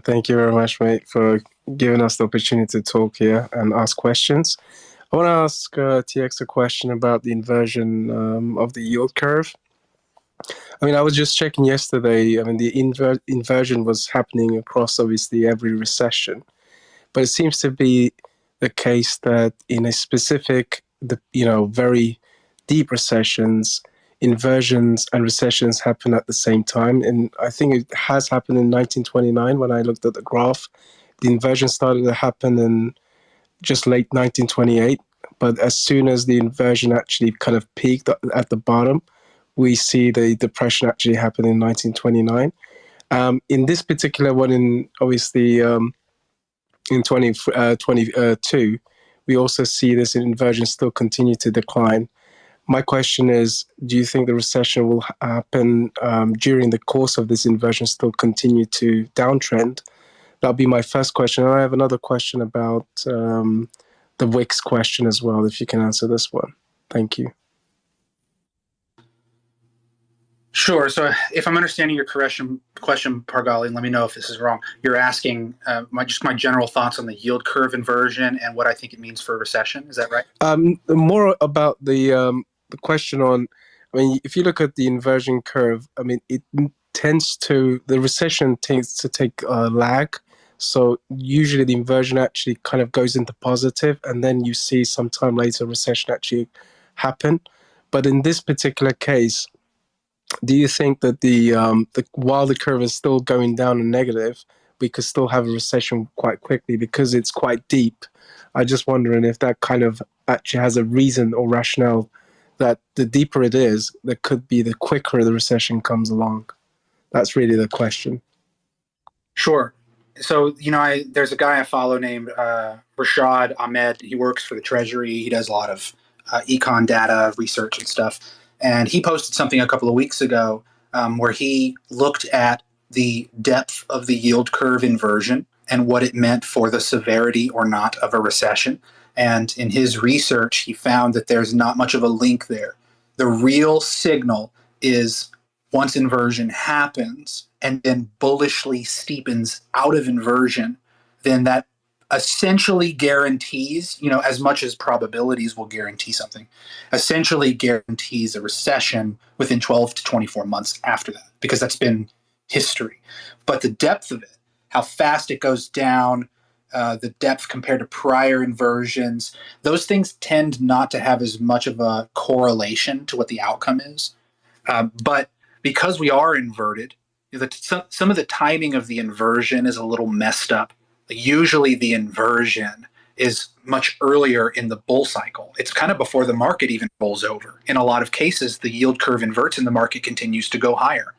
Thank you very much, mate, for giving us the opportunity to talk here and ask questions. I want to ask TX a question about the inversion of the yield curve. I mean, I was just checking yesterday. I mean, the inversion was happening across, obviously, every recession. But it seems to be the case that in a specific, very deep recessions, inversions and recessions happen at the same time. And I think it has happened in 1929 when I looked at the graph. The inversion started to happen in just late 1928, but as soon as the inversion actually kind of peaked at the bottom, we see the depression actually happen in 1929. In this particular one, in 2022, we also see this inversion still continue to decline. My question is, do you think the recession will happen during the course of this inversion, still continue to downtrend? That'll be my first question. And I have another question about the Wix question as well, if you can answer this one. Thank you. Sure. So if I'm understanding your question, Pargali, and let me know if this is wrong. You're asking my general thoughts on the yield curve inversion and what I think it means for a recession. Is that right? More about the question on, I mean, if you look at the inversion curve, I mean, the recession tends to take a lag. So usually the inversion actually kind of goes into positive, and then you see sometime later recession actually happen. But in this particular case, do you think that while the curve is still going down and negative, we could still have a recession quite quickly because it's quite deep? I'm just wondering if that kind of actually has a reason or rationale that the deeper it is, that could be the quicker the recession comes along. That's really the question. Sure. So, there's a guy I follow named Rashad Ahmed. He works for the Treasury. He does a lot of econ data research and stuff. And he posted something a couple of weeks ago where he looked at the depth of the yield curve inversion and what it meant for the severity or not of a recession. And in his research, he found that there's not much of a link there. The real signal is once inversion happens and then bullishly steepens out of inversion, then that essentially guarantees, as much as probabilities will guarantee something, essentially guarantees a recession within 12 to 24 months after that, because that's been history. But the depth of it, how fast it goes down, the depth compared to prior inversions, those things tend not to have as much of a correlation to what the outcome is. But because we are inverted, some of the timing of the inversion is a little messed up. Usually the inversion is much earlier in the bull cycle. It's kind of before the market even rolls over. In a lot of cases, the yield curve inverts and the market continues to go higher.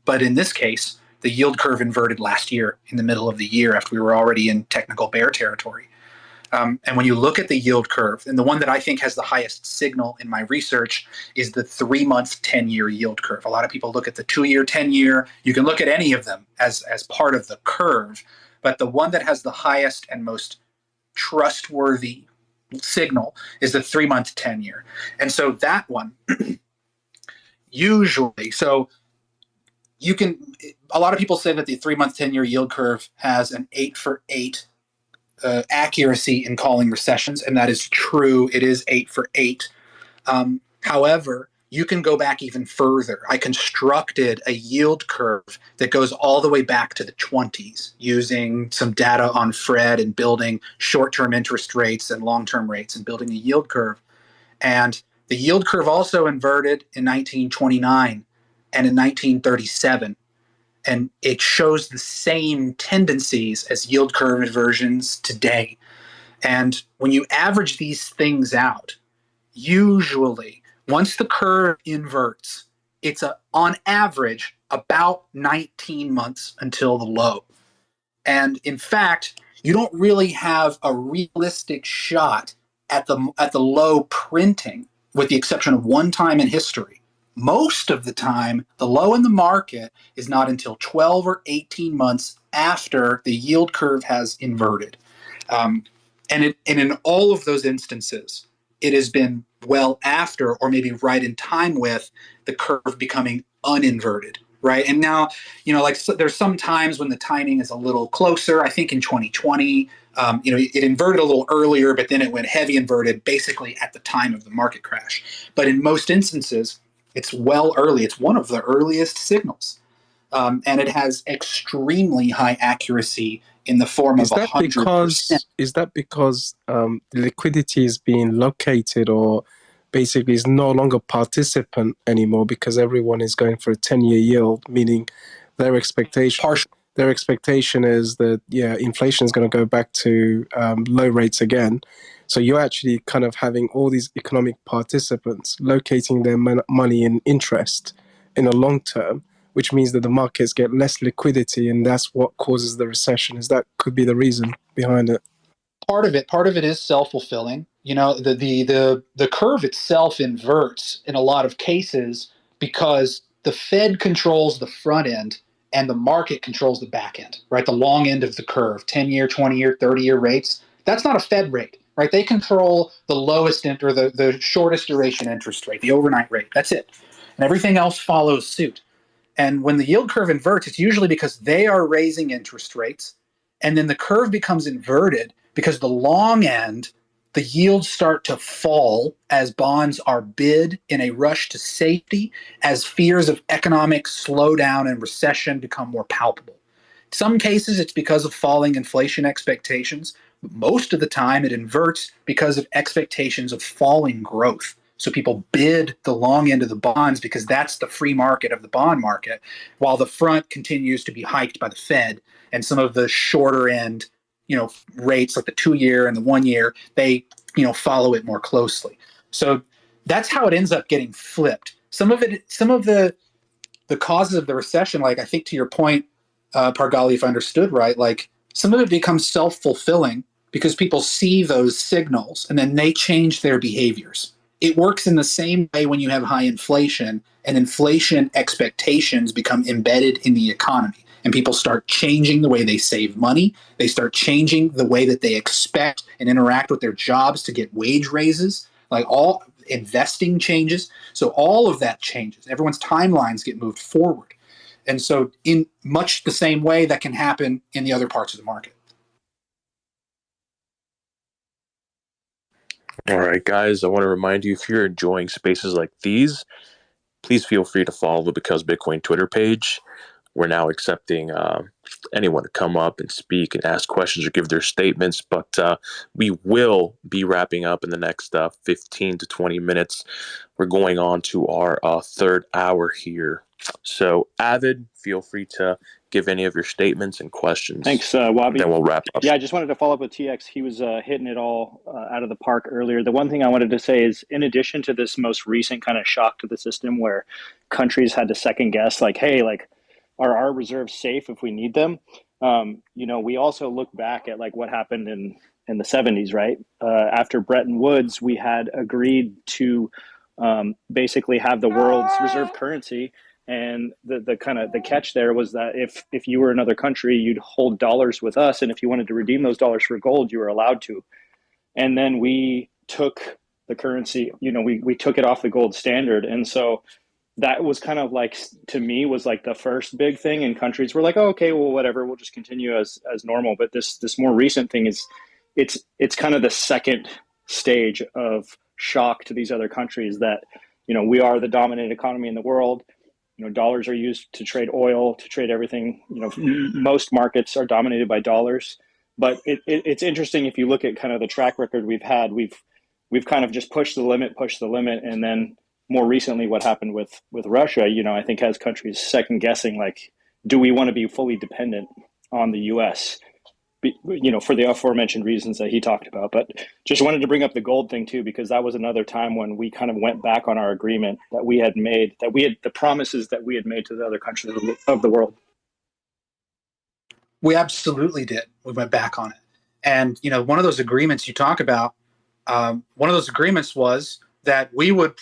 But in this case, the yield curve inverted last year in the middle of the year after we were already in technical bear territory. And when you look at the yield curve, and the one that I think has the highest signal in my research is the 3-month 10-year yield curve. A lot of people look at the 2-year, 10-year. You can look at any of them as part of the curve, but the one that has the highest and most trustworthy signal is the 3-month 10-year. And so that one, usually, a lot of people say that the 3-month 10-year yield curve has an 8-for-8 accuracy in calling recessions, and that is true. It is 8-for-8. However, you can go back even further. I constructed a yield curve that goes all the way back to the 20s using some data on Fred and building short-term interest rates and long-term rates and building a yield curve. And the yield curve also inverted in 1929 and in 1937. And it shows the same tendencies as yield curve inversions today. And when you average these things out, usually once the curve inverts, it's on average about 19 months until the low. And in fact, you don't really have a realistic shot at the low printing, with the exception of one time in history. Most of the time, the low in the market is not until 12 or 18 months after the yield curve has inverted. And in all of those instances, it has been well after, or maybe right in time with, the curve becoming uninverted, right? And now, there's some times when the timing is a little closer. I think in 2020, it inverted a little earlier, but then it went heavy inverted basically at the time of the market crash. But in most instances, it's well early. It's one of the earliest signals. And it has extremely high accuracy in the form of 100%. Is that because liquidity is being located, or basically is no longer participant anymore because everyone is going for a 10-year yield, meaning their expectation is that, inflation is going to go back to low rates again. So you're actually kind of having all these economic participants locating their money in interest in the long term, which means that the markets get less liquidity, and that's what causes the recession. That could be the reason behind it? Part of it is self-fulfilling. The curve itself inverts in a lot of cases because the Fed controls the front end and the market controls the back end, right? The long end of the curve, 10-year, 20-year, 30-year rates. That's not a Fed rate, right? They control the lowest or the shortest duration interest rate, the overnight rate. That's it. And everything else follows suit. And when the yield curve inverts, it's usually because they are raising interest rates. And then the curve becomes inverted because the long end, the yields start to fall as bonds are bid in a rush to safety, as fears of economic slowdown and recession become more palpable. In some cases, it's because of falling inflation expectations. Most of the time, it inverts because of expectations of falling growth. So people bid the long end of the bonds because that's the free market of the bond market, while the front continues to be hiked by the Fed, and some of the shorter end, rates like the 2-year and the 1-year, they, follow it more closely. So that's how it ends up getting flipped. Some of the causes of the recession, like I think to your point, Pargali, if I understood right, like some of it becomes self-fulfilling because people see those signals and then they change their behaviors. It works in the same way when you have high inflation and inflation expectations become embedded in the economy and people start changing the way they save money. They start changing the way that they expect and interact with their jobs to get wage raises, like all investing changes. So all of that changes. Everyone's timelines get moved forward. And so in much the same way that can happen in the other parts of the market. All right, guys, I want to remind you, if you're enjoying spaces like these, please feel free to follow the Because Bitcoin Twitter page. We're now accepting anyone to come up and speak and ask questions or give their statements, but we will be wrapping up in the next 15 to 20 minutes. We're going on to our third hour here. So, Avid, feel free to give any of your statements and questions. Thanks, Wabi. Then we'll wrap up. Yeah, I just wanted to follow up with TX. He was hitting it all out of the park earlier. The one thing I wanted to say is, in addition to this most recent kind of shock to the system where countries had to second guess, like, hey, like, are our reserves safe if we need them? We also look back at like what happened in the 70s, right? After Bretton Woods, we had agreed to basically have the world's reserve currency. And the kind of the catch there was that if you were another country, you'd hold dollars with us. And if you wanted to redeem those dollars for gold, you were allowed to. And then we took the currency, we took it off the gold standard. And so that was kind of like, to me, was like the first big thing. And countries were like, oh, okay, well, whatever, we'll just continue as normal. But this more recent thing is it's kind of the second stage of shock to these other countries that, we are the dominant economy in the world. Dollars are used to trade oil, to trade everything. Most markets are dominated by dollars. But it's interesting if you look at kind of the track record we've had. We've kind of just pushed the limit, and then more recently, what happened with Russia, I think has countries second guessing, like, do we want to be fully dependent on the U.S.? For the aforementioned reasons that he talked about. But just wanted to bring up the gold thing too, because that was another time when we kind of went back on our agreement that we had made, the promises that we had made to the other countries of the world. We absolutely did. We went back on it. And, one of those agreements you talk about, one of those agreements was that we would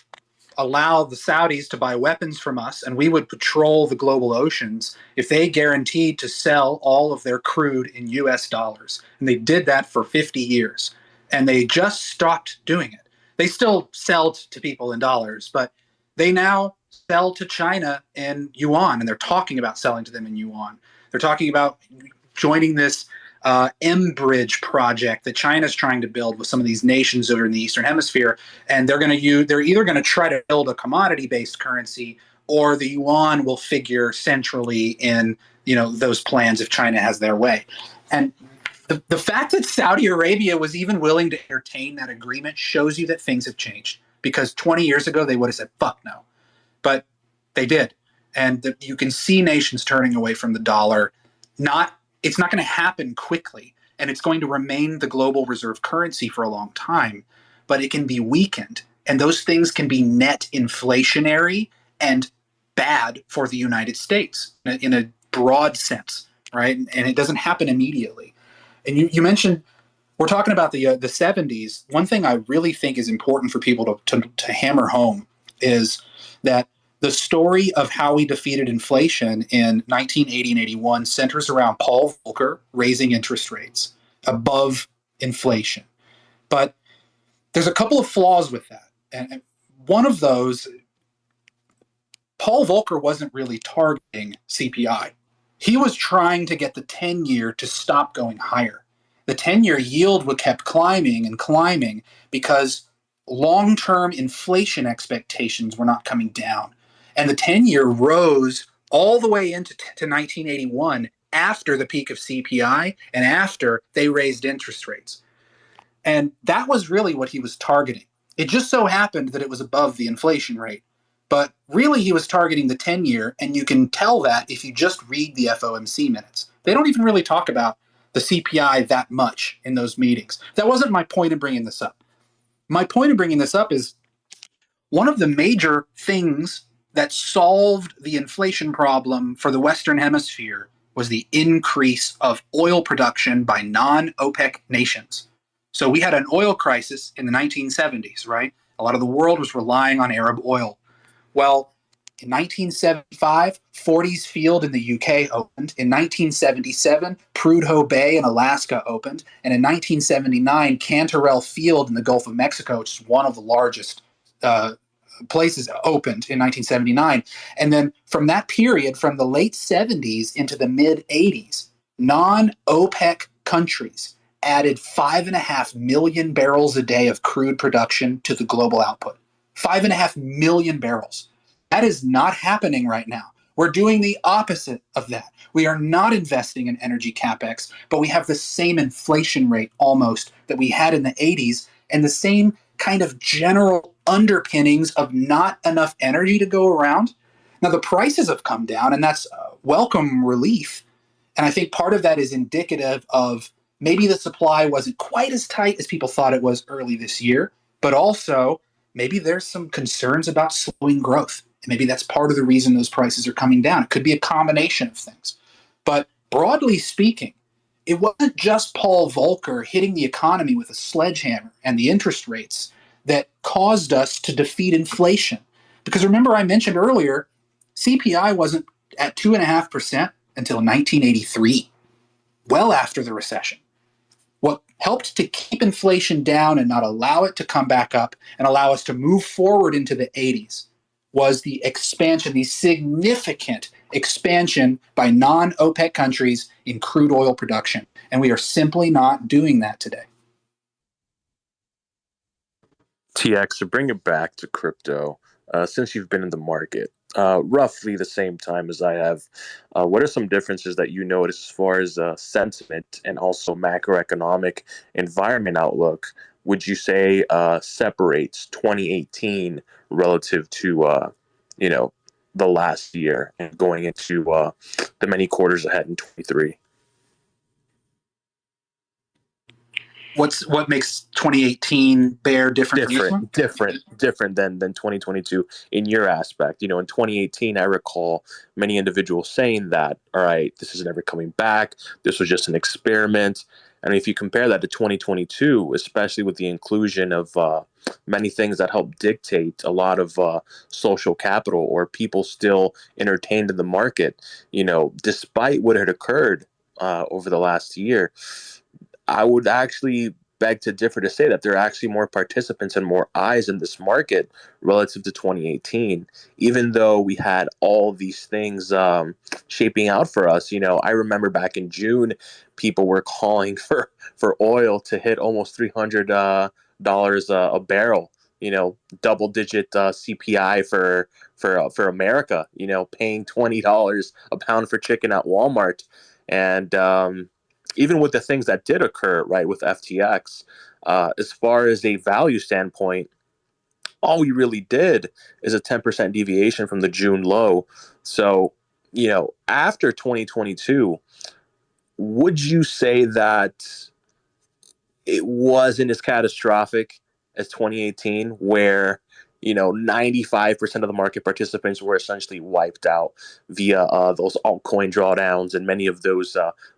allow the Saudis to buy weapons from us, and we would patrol the global oceans if they guaranteed to sell all of their crude in US dollars. And they did that for 50 years. And they just stopped doing it. They still sell to people in dollars, but they now sell to China in yuan, and they're talking about selling to them in yuan. They're talking about joining this M-Bridge project that China's trying to build with some of these nations over in the Eastern Hemisphere, and they're either going to try to build a commodity-based currency, or the yuan will figure centrally in those plans if China has their way. And the fact that Saudi Arabia was even willing to entertain that agreement shows you that things have changed. Because 20 years ago they would have said fuck no, but they did, and you can see nations turning away from the dollar. It's not going to happen quickly, and it's going to remain the global reserve currency for a long time, but it can be weakened. And those things can be net inflationary and bad for the United States in a broad sense, right? And it doesn't happen immediately. And you mentioned we're talking about the 70s. One thing I really think is important for people to hammer home is that the story of how we defeated inflation in 1980 and 81 centers around Paul Volcker raising interest rates above inflation. But there's a couple of flaws with that. And one of those, Paul Volcker wasn't really targeting CPI. He was trying to get the 10-year to stop going higher. The 10-year yield would kept climbing and climbing because long-term inflation expectations were not coming down. And the 10-year rose all the way into to 1981 after the peak of CPI and after they raised interest rates. And that was really what he was targeting. It just so happened that it was above the inflation rate. But really, he was targeting the 10-year, and you can tell that if you just read the FOMC minutes. They don't even really talk about the CPI that much in those meetings. That wasn't my point in bringing this up. My point in bringing this up is one of the major things that solved the inflation problem for the Western Hemisphere was the increase of oil production by non-OPEC nations. So we had an oil crisis in the 1970s, right? A lot of the world was relying on Arab oil. Well, in 1975, Forties Field in the UK opened. In 1977, Prudhoe Bay in Alaska opened. And in 1979, Cantarell Field in the Gulf of Mexico, which is one of the largest places, opened in 1979. And then from that period, from the late 70s into the mid 80s, non-OPEC countries added 5.5 million barrels a day of crude production to the global output. 5.5 million barrels. That is not happening right now. We're doing the opposite of that. We are not investing in energy capex, but we have the same inflation rate almost that we had in the 80s and the same kind of general underpinnings of not enough energy to go around. Now, the prices have come down, and that's welcome relief. And I think part of that is indicative of maybe the supply wasn't quite as tight as people thought it was early this year, but also maybe there's some concerns about slowing growth. And maybe that's part of the reason those prices are coming down. It could be a combination of things. But broadly speaking, it wasn't just Paul Volcker hitting the economy with a sledgehammer and the interest rates that caused us to defeat inflation. Because remember, I mentioned earlier, CPI wasn't at 2.5% until 1983, well after the recession. What helped to keep inflation down and not allow it to come back up and allow us to move forward into the 80s was the expansion, the significant expansion by non-OPEC countries in crude oil production. And we are simply not doing that today. TX, to bring it back to crypto, since you've been in the market, roughly the same time as I have, what are some differences that you notice as far as sentiment and also macroeconomic environment outlook would you say separates 2018 relative to, the last year and going into the many quarters ahead in 23? What makes 2018 bear different than 2022 in your aspect? In 2018, I recall many individuals saying that, all right, this is never coming back. This was just an experiment. And if you compare that to 2022, especially with the inclusion of many things that help dictate a lot of social capital or people still entertained in the market, despite what had occurred over the last year, I would actually beg to differ to say that there are actually more participants and more eyes in this market relative to 2018, even though we had all these things shaping out for us. I remember back in June, people were calling for oil to hit almost $300 a barrel. Double-digit CPI for America. Paying $20 a pound for chicken at Walmart, and even with the things that did occur, right, with FTX, as far as a value standpoint, all we really did is a 10% deviation from the June low. So, after 2022, would you say that it wasn't as catastrophic as 2018, where 95% of the market participants were essentially wiped out via those altcoin drawdowns and many of those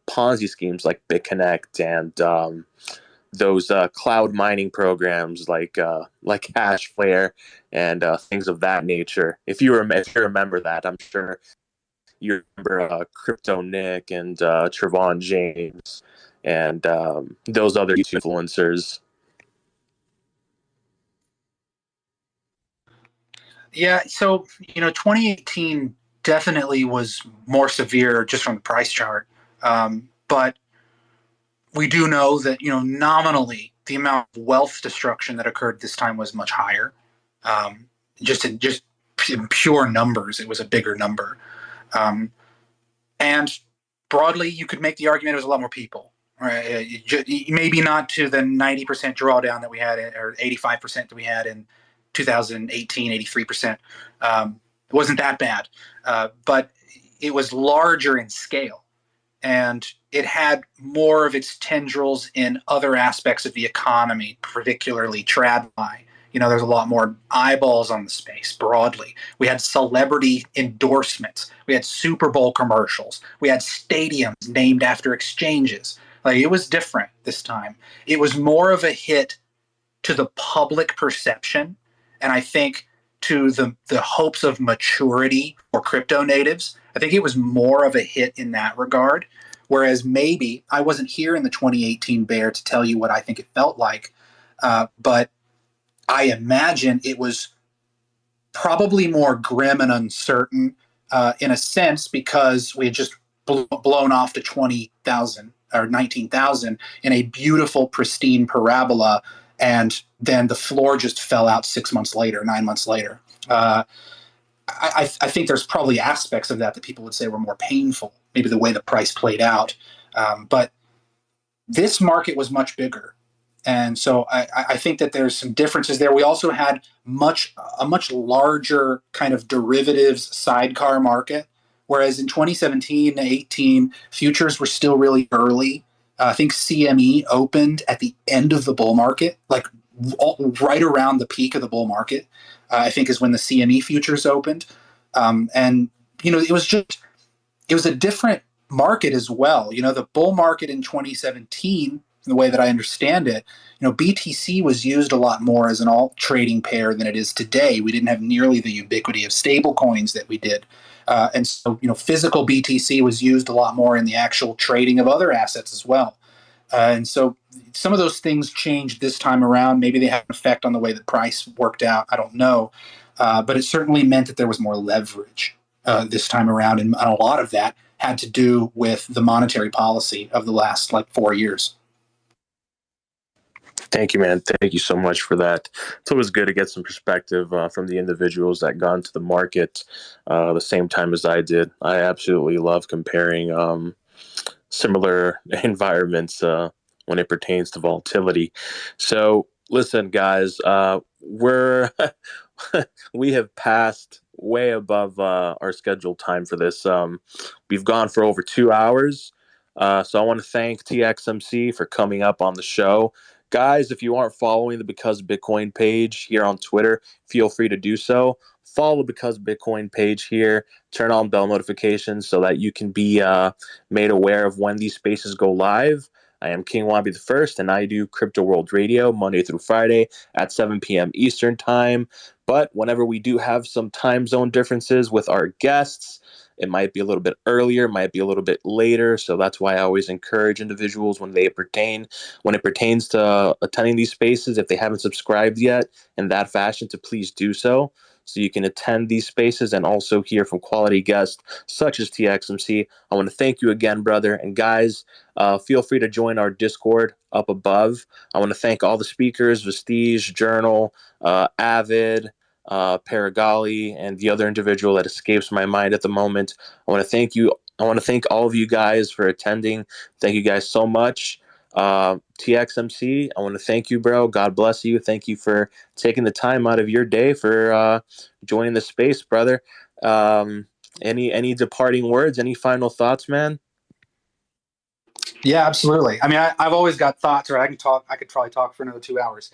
Ponzi schemes like BitConnect and those cloud mining programs like Hashflare and things of that nature. If you remember that, I'm sure you remember Crypto Nick and Trevon James and those other YouTube influencers. Yeah, so 2018 definitely was more severe just from the price chart, but we do know that nominally the amount of wealth destruction that occurred this time was much higher. In pure numbers, it was a bigger number, and broadly, you could make the argument it was a lot more people. Right? Maybe not to the 90% drawdown that we had, or 85% that we had in 2018, 83%. It wasn't that bad, but it was larger in scale, and it had more of its tendrils in other aspects of the economy, particularly TradFi. There's a lot more eyeballs on the space broadly. We had celebrity endorsements. We had Super Bowl commercials. We had stadiums named after exchanges. Like, it was different this time. It was more of a hit to the public perception, and I think to the hopes of maturity for crypto natives. I think it was more of a hit in that regard. Whereas maybe I wasn't here in the 2018 bear to tell you what I think it felt like, but I imagine it was probably more grim and uncertain in a sense because we had just blown off to 20,000 or 19,000 in a beautiful, pristine parabola, and then the floor just fell out 6 months later, 9 months later. I think there's probably aspects of that people would say were more painful, maybe the way the price played out. But this market was much bigger. And so I think that there's some differences there. We also had a much larger kind of derivatives sidecar market, whereas in 2017 and 18, futures were still really early. I think CME opened at the end of the bull market, like right around the peak of the bull market, I think is when the CME futures opened. And, it was a different market as well. The bull market in 2017, the way that I understand it, BTC was used a lot more as an alt trading pair than it is today. We didn't have nearly the ubiquity of stable coins that we did. And so, physical BTC was used a lot more in the actual trading of other assets as well. And so some of those things changed this time around. Maybe they had an effect on the way the price worked out. I don't know. But it certainly meant that there was more leverage this time around. And a lot of that had to do with the monetary policy of the last 4 years. Thank you, man. Thank you so much for that. It's always good to get some perspective from the individuals that got into the market the same time as I did. I absolutely love comparing similar environments when it pertains to volatility. So, listen, guys, we have passed way above our scheduled time for this. We've gone for over 2 hours. So I want to thank TXMC for coming up on the show. Guys, if you aren't following the Because Bitcoin page here on Twitter, feel free to do so. Follow Because Bitcoin page here. Turn on bell notifications so that you can be made aware of when these spaces go live. I am King Wabi the First, and I do Crypto World Radio Monday through Friday at 7 p.m. Eastern Time. But whenever we do have some time zone differences with our guests, it might be a little bit earlier, might be a little bit later. So that's why I always encourage individuals when it pertains to attending these spaces, if they haven't subscribed yet in that fashion, to please do so you can attend these spaces and also hear from quality guests such as TXMC. I want to thank you again, brother. And guys, feel free to join our Discord up above. I want to thank all the speakers, Vestige, Journal, Avid, Paragali, and the other individual that escapes my mind at the moment. I want to thank you. I want to thank all of you guys for attending. Thank you guys so much. TXMC, I want to thank you, bro. God bless you. Thank you for taking the time out of your day for joining the space, brother. Any departing words? Any final thoughts, man? Yeah, absolutely. I mean, I've always got thoughts, or I could probably talk for another 2 hours.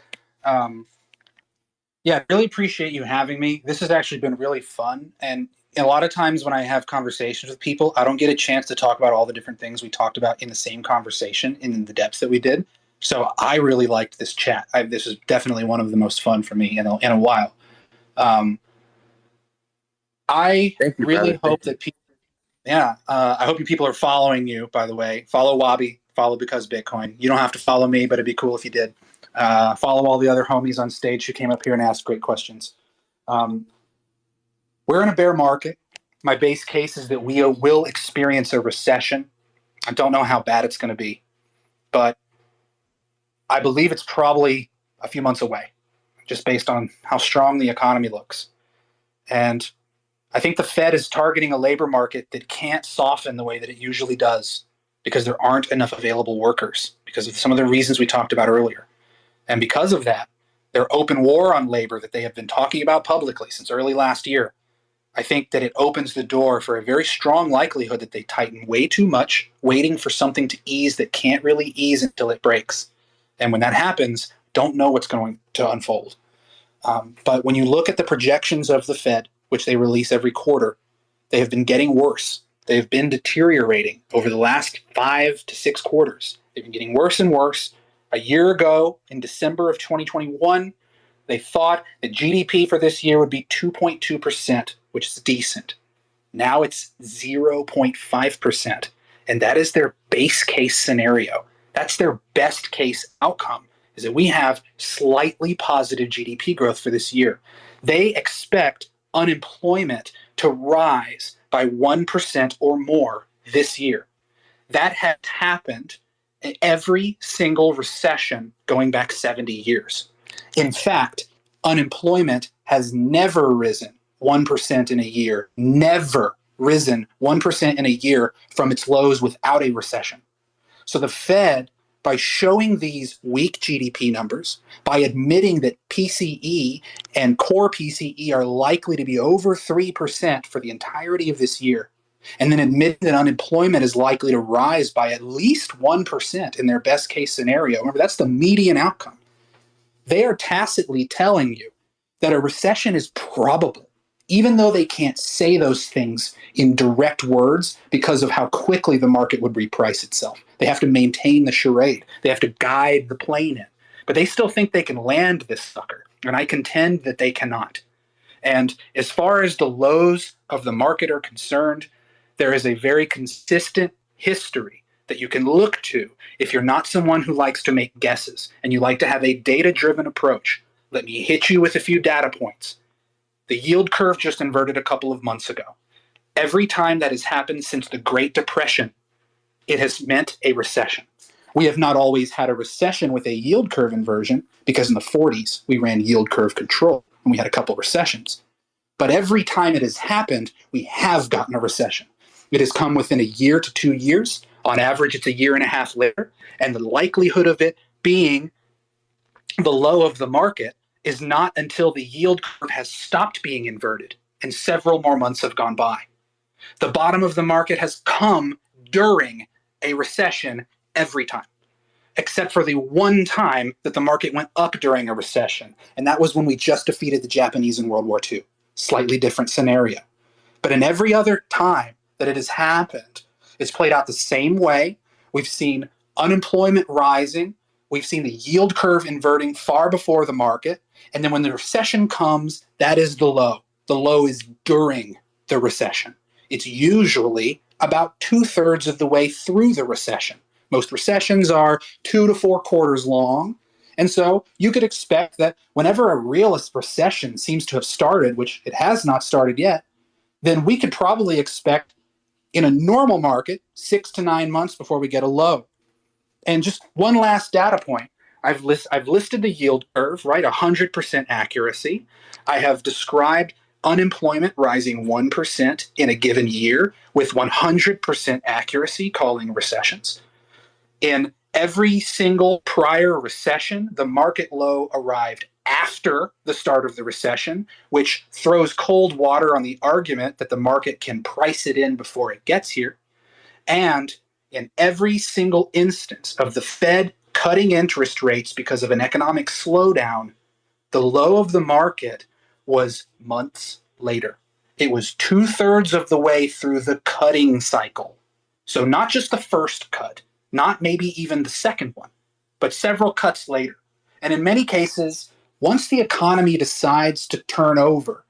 Yeah, really appreciate you having me. This has actually been really fun. And a lot of times when I have conversations with people, I don't get a chance to talk about all the different things we talked about in the same conversation in the depth that we did. So I really liked this chat. This is definitely one of the most fun for me in a while. I Thank you, really brother. hope Thank you. that people, I hope you people are following you, by the way. Follow Wabi, follow Because Bitcoin. You don't have to follow me, but it'd be cool if you did. Follow all the other homies on stage who came up here and asked great questions. We're in a bear market. My base case is that we will experience a recession. I don't know how bad it's going to be, but I believe it's probably a few months away, just based on how strong the economy looks. And I think the Fed is targeting a labor market that can't soften the way that it usually does because there aren't enough available workers because of some of the reasons we talked about earlier. And because of that, their open war on labor that they have been talking about publicly since early last year, I think that it opens the door for a very strong likelihood that they tighten way too much, waiting for something to ease that can't really ease until it breaks. And when that happens, don't know what's going to unfold. But when you look at the projections of the Fed, which they release every quarter, they have been getting worse. They have been deteriorating over the last 5 to 6 quarters. They've been getting worse and worse. A year ago, in December of 2021, they thought that GDP for this year would be 2.2%, which is decent. Now it's 0.5%. And that is their base case scenario. That's their best case outcome, is that we have slightly positive GDP growth for this year. They expect unemployment to rise by 1% or more this year. That has happened in every single recession going back 70 years. In fact, unemployment has never risen 1% in a year, never risen 1% in a year from its lows without a recession. So the Fed, by showing these weak GDP numbers, by admitting that PCE and core PCE are likely to be over 3% for the entirety of this year, and then admitting that unemployment is likely to rise by at least 1% in their best case scenario. Remember, that's the median outcome. They are tacitly telling you that a recession is probable, even though they can't say those things in direct words because of how quickly the market would reprice itself. They have to maintain the charade. They have to guide the plane in. But they still think they can land this sucker, and I contend that they cannot. And as far as the lows of the market are concerned, there is a very consistent history that you can look to if you're not someone who likes to make guesses and you like to have a data-driven approach. Let me hit you with a few data points. The yield curve just inverted a couple of months ago. Every time that has happened since the Great Depression, it has meant a recession. We have not always had a recession with a yield curve inversion because in the 40s we ran yield curve control and we had a couple recessions. But every time it has happened, we have gotten a recession. It has come within a year to 2 years. On average, it's a year and a half later. And the likelihood of it being the low of the market is not until the yield curve has stopped being inverted and several more months have gone by. The bottom of the market has come during a recession every time, except for the one time that the market went up during a recession. And that was when we just defeated the Japanese in World War II. Slightly different scenario. But in every other time that it has happened, it's played out the same way. We've seen unemployment rising. We've seen the yield curve inverting far before the market. And then when the recession comes, that is the low. The low is during the recession. It's usually about 2/3 of the way through the recession. Most recessions are 2 to 4 quarters long. And so you could expect that whenever a real recession seems to have started, which it has not started yet, then we could probably expect in a normal market 6 to 9 months before we get a low. And just one last data point. I've listed the yield curve, right? 100% accuracy. I have described unemployment rising 1% in a given year with 100% accuracy, calling recessions. In every single prior recession, the market low arrived after the start of the recession, which throws cold water on the argument that the market can price it in before it gets here. And in every single instance of the Fed cutting interest rates because of an economic slowdown, the low of the market was months later. It was 2/3 of the way through the cutting cycle. So not just the first cut, not maybe even the second one, but several cuts later. And in many cases, once the economy decides to turn over,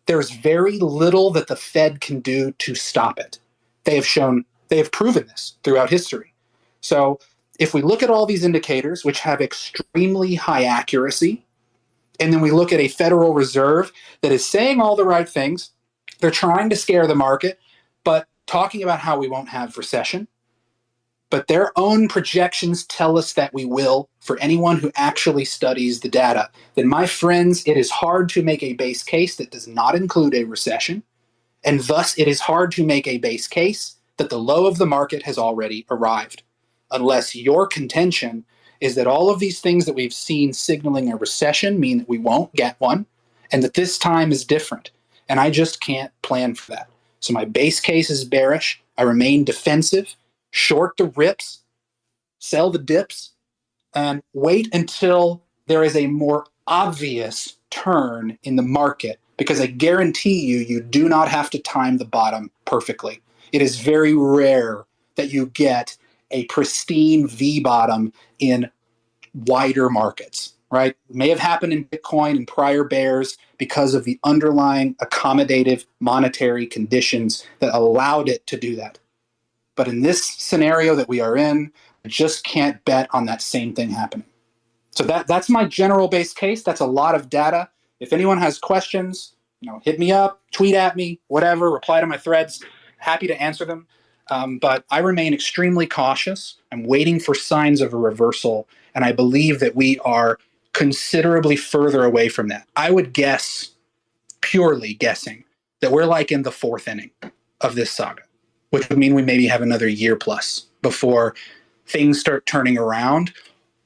there's very little that the Fed can do to stop it. They have proven this throughout history. So if we look at all these indicators, which have extremely high accuracy, and then we look at a Federal Reserve that is saying all the right things, they're trying to scare the market, but talking about how we won't have recession. But their own projections tell us that we will, for anyone who actually studies the data. Then, my friends, it is hard to make a base case that does not include a recession, and thus it is hard to make a base case that the low of the market has already arrived. Unless your contention is that all of these things that we've seen signaling a recession mean that we won't get one, and that this time is different. And I just can't plan for that. So my base case is bearish. I remain defensive, short the rips, sell the dips, and wait until there is a more obvious turn in the market, because I guarantee you, you do not have to time the bottom perfectly. It is very rare that you get a pristine V bottom in wider markets, right? It may have happened in Bitcoin and prior bears because of the underlying accommodative monetary conditions that allowed it to do that. But in this scenario that we are in, I just can't bet on that same thing happening. So that's my general base case. That's a lot of data. If anyone has questions, hit me up, tweet at me, whatever, reply to my threads. Happy to answer them. But I remain extremely cautious. I'm waiting for signs of a reversal, and I believe that we are considerably further away from that. I would guess, purely guessing, that we're like in the fourth inning of this saga, which would mean we maybe have another year plus before things start turning around,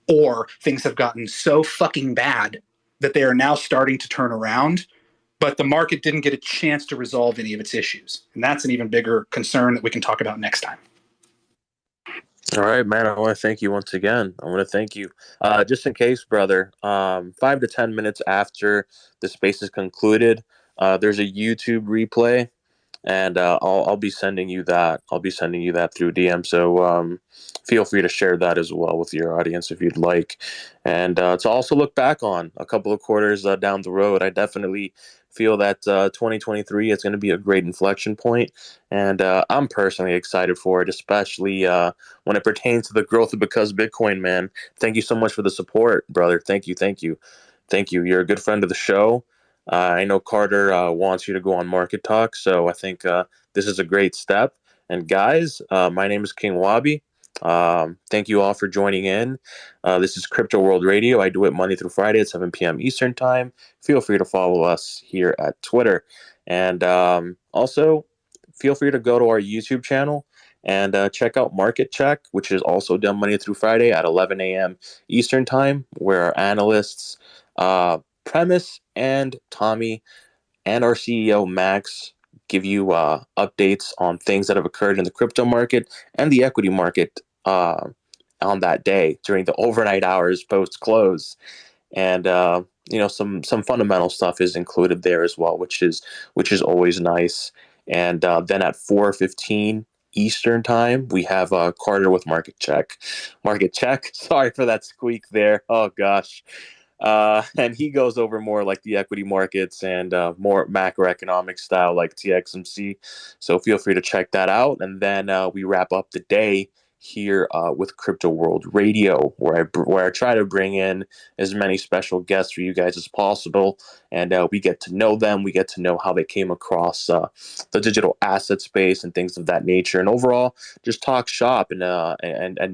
or things have gotten so fucking bad that they are now starting to turn around, but the market didn't get a chance to resolve any of its issues. And that's an even bigger concern that we can talk about next time. All right, man. I want to thank you once again. I want to thank you. Just in case, brother, 5 to 10 minutes after the space is concluded, there's a YouTube replay, and I'll be sending you that. I'll be sending you that through DM. So feel free to share that as well with your audience if you'd like, and to also look back on a couple of quarters down the road. I definitely feel that 2023 is going to be a great inflection point, and I'm personally excited for it, especially when it pertains to the growth of Because Bitcoin, man. Thank you so much for the support, brother. Thank you. You're a good friend of the show. I know Carter wants you to go on Market Talk, so I think this is a great step. And guys, my name is King Wabi. Thank you all for joining in. This is Crypto World Radio. I do it Monday through Friday at 7 p.m. Eastern Time. Feel free to follow us here at Twitter. And also, feel free to go to our YouTube channel and check out Market Check, which is also done Monday through Friday at 11 a.m. Eastern Time, where our analysts, Premise and Tommy, and our CEO, Max, give you updates on things that have occurred in the crypto market and the equity market on that day during the overnight hours post-close. And some fundamental stuff is included there as well, which is always nice. And then at 4:15 Eastern Time, we have Carter with Market Check. Sorry for that squeak there. Oh gosh. And he goes over more like the equity markets and more macroeconomic style like TXMC. So feel free to check that out. And then we wrap up the day here with Crypto World Radio, where I try to bring in as many special guests for you guys as possible, and we get to know them. We get to know how they came across the digital asset space and things of that nature, and overall just talk shop and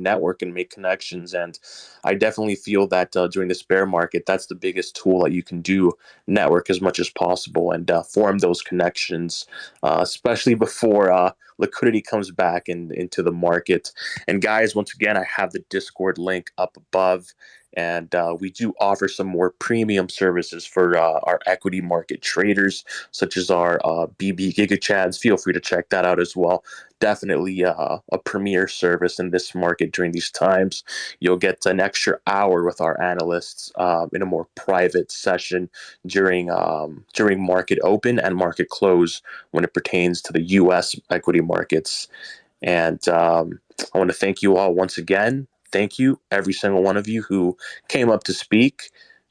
network and make connections. And I definitely feel that during this bear market, that's the biggest tool that you can do: network as much as possible and form those connections, especially before liquidity comes back into the market. And guys, once again, I have the Discord link up above, and we do offer some more premium services for our equity market traders, such as our BB GigaChads. Feel free to check that out as well. Definitely a premier service in this market during these times. You'll get an extra hour with our analysts in a more private session during market open and market close when it pertains to the U.S. equity markets. And I want to thank you all once again thank you, every single one of you who came up to speak,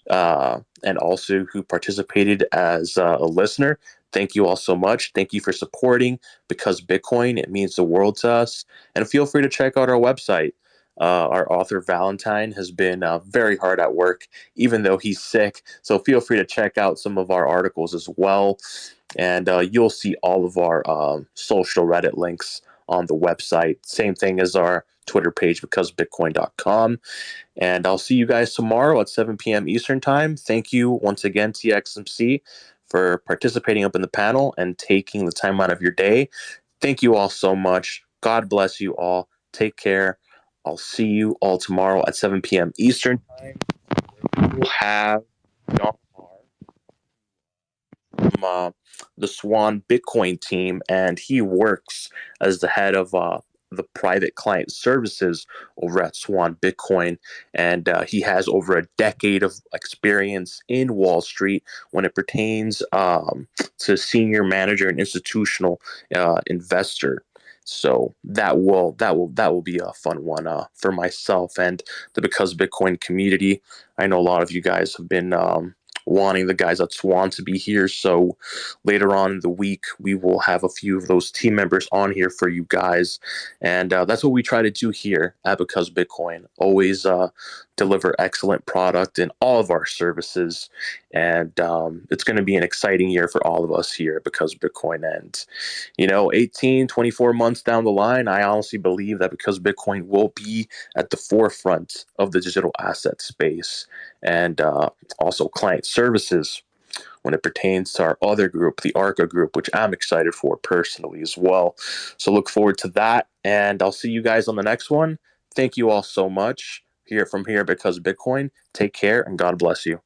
and also who participated as a listener. Thank you all so much. Thank you for supporting Because Bitcoin. It means the world to us. And feel free to check out our website. Our author Valentine has been very hard at work, even though he's sick. So feel free to check out some of our articles as well. And you'll see all of our social Reddit links on the website. Same thing as our Twitter page, becausebitcoin.com. And I'll see you guys tomorrow at 7 p.m. Eastern Time. Thank you once again, TXMC, for participating up in the panel and taking the time out of your day. Thank you all so much. God bless you all. Take care. I'll see you all tomorrow at 7 p.m. Eastern Time. We'll have John from the Swan Bitcoin team, and he works as the head of the private client services over at Swan Bitcoin. And he has over a decade of experience in Wall Street when it pertains to senior manager and institutional investor. So that will be a fun one for myself and the Because Bitcoin community. I know a lot of you guys have been wanting the guys at Swan to be here. So later on in the week, we will have a few of those team members on here for you guys. And that's what we try to do here at Because Bitcoin. Always deliver excellent product in all of our services. And it's going to be an exciting year for all of us here at Because Bitcoin. And, 18, 24 months down the line, I honestly believe that Because Bitcoin will be at the forefront of the digital asset space and also client services when it pertains to our other group, the ARCA group, which I'm excited for personally as well. So look forward to that, and I'll see you guys on the next one. Thank you all so much. Here Because Bitcoin. Take care, and God bless you.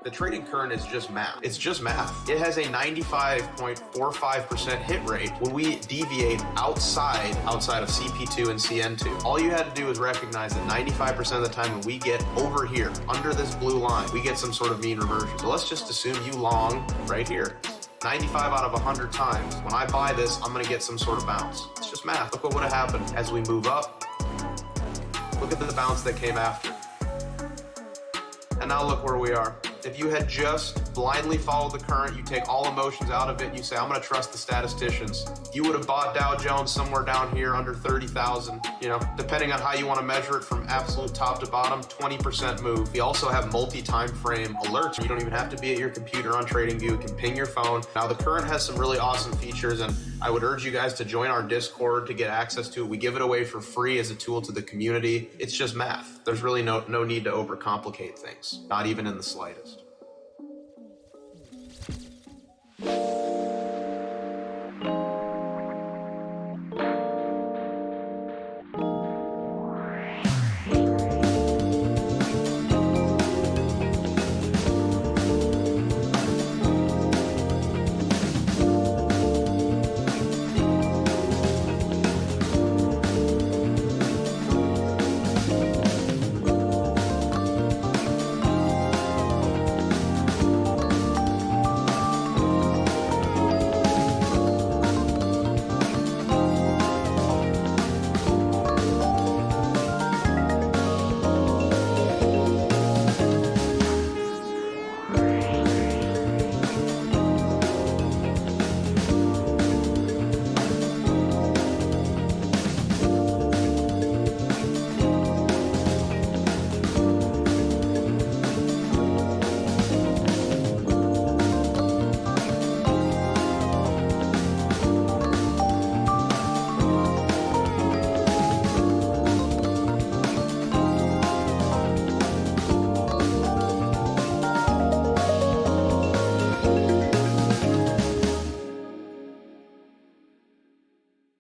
The trading current is just math. It's just math. It has a 95.45% hit rate when we deviate outside of CP2 and CN2. All you had to do is recognize that 95% of the time when we get over here, under this blue line, we get some sort of mean reversion. So let's just assume you long right here. 95 out of 100 times, when I buy this, I'm gonna get some sort of bounce. It's just math. Look what would have happened as we move up. Look at the bounce that came after. And now look where we are. If you had just blindly followed the current, you take all emotions out of it, and you say, I'm going to trust the statisticians. You would have bought Dow Jones somewhere down here under 30,000, depending on how you want to measure it from absolute top to bottom, 20% move. We also have multi-time frame alerts. You don't even have to be at your computer on TradingView. You can ping your phone. Now, the current has some really awesome features, and I would urge you guys to join our Discord to get access to it. We give it away for free as a tool to the community. It's just math. There's really no need to overcomplicate things, not even in the slightest.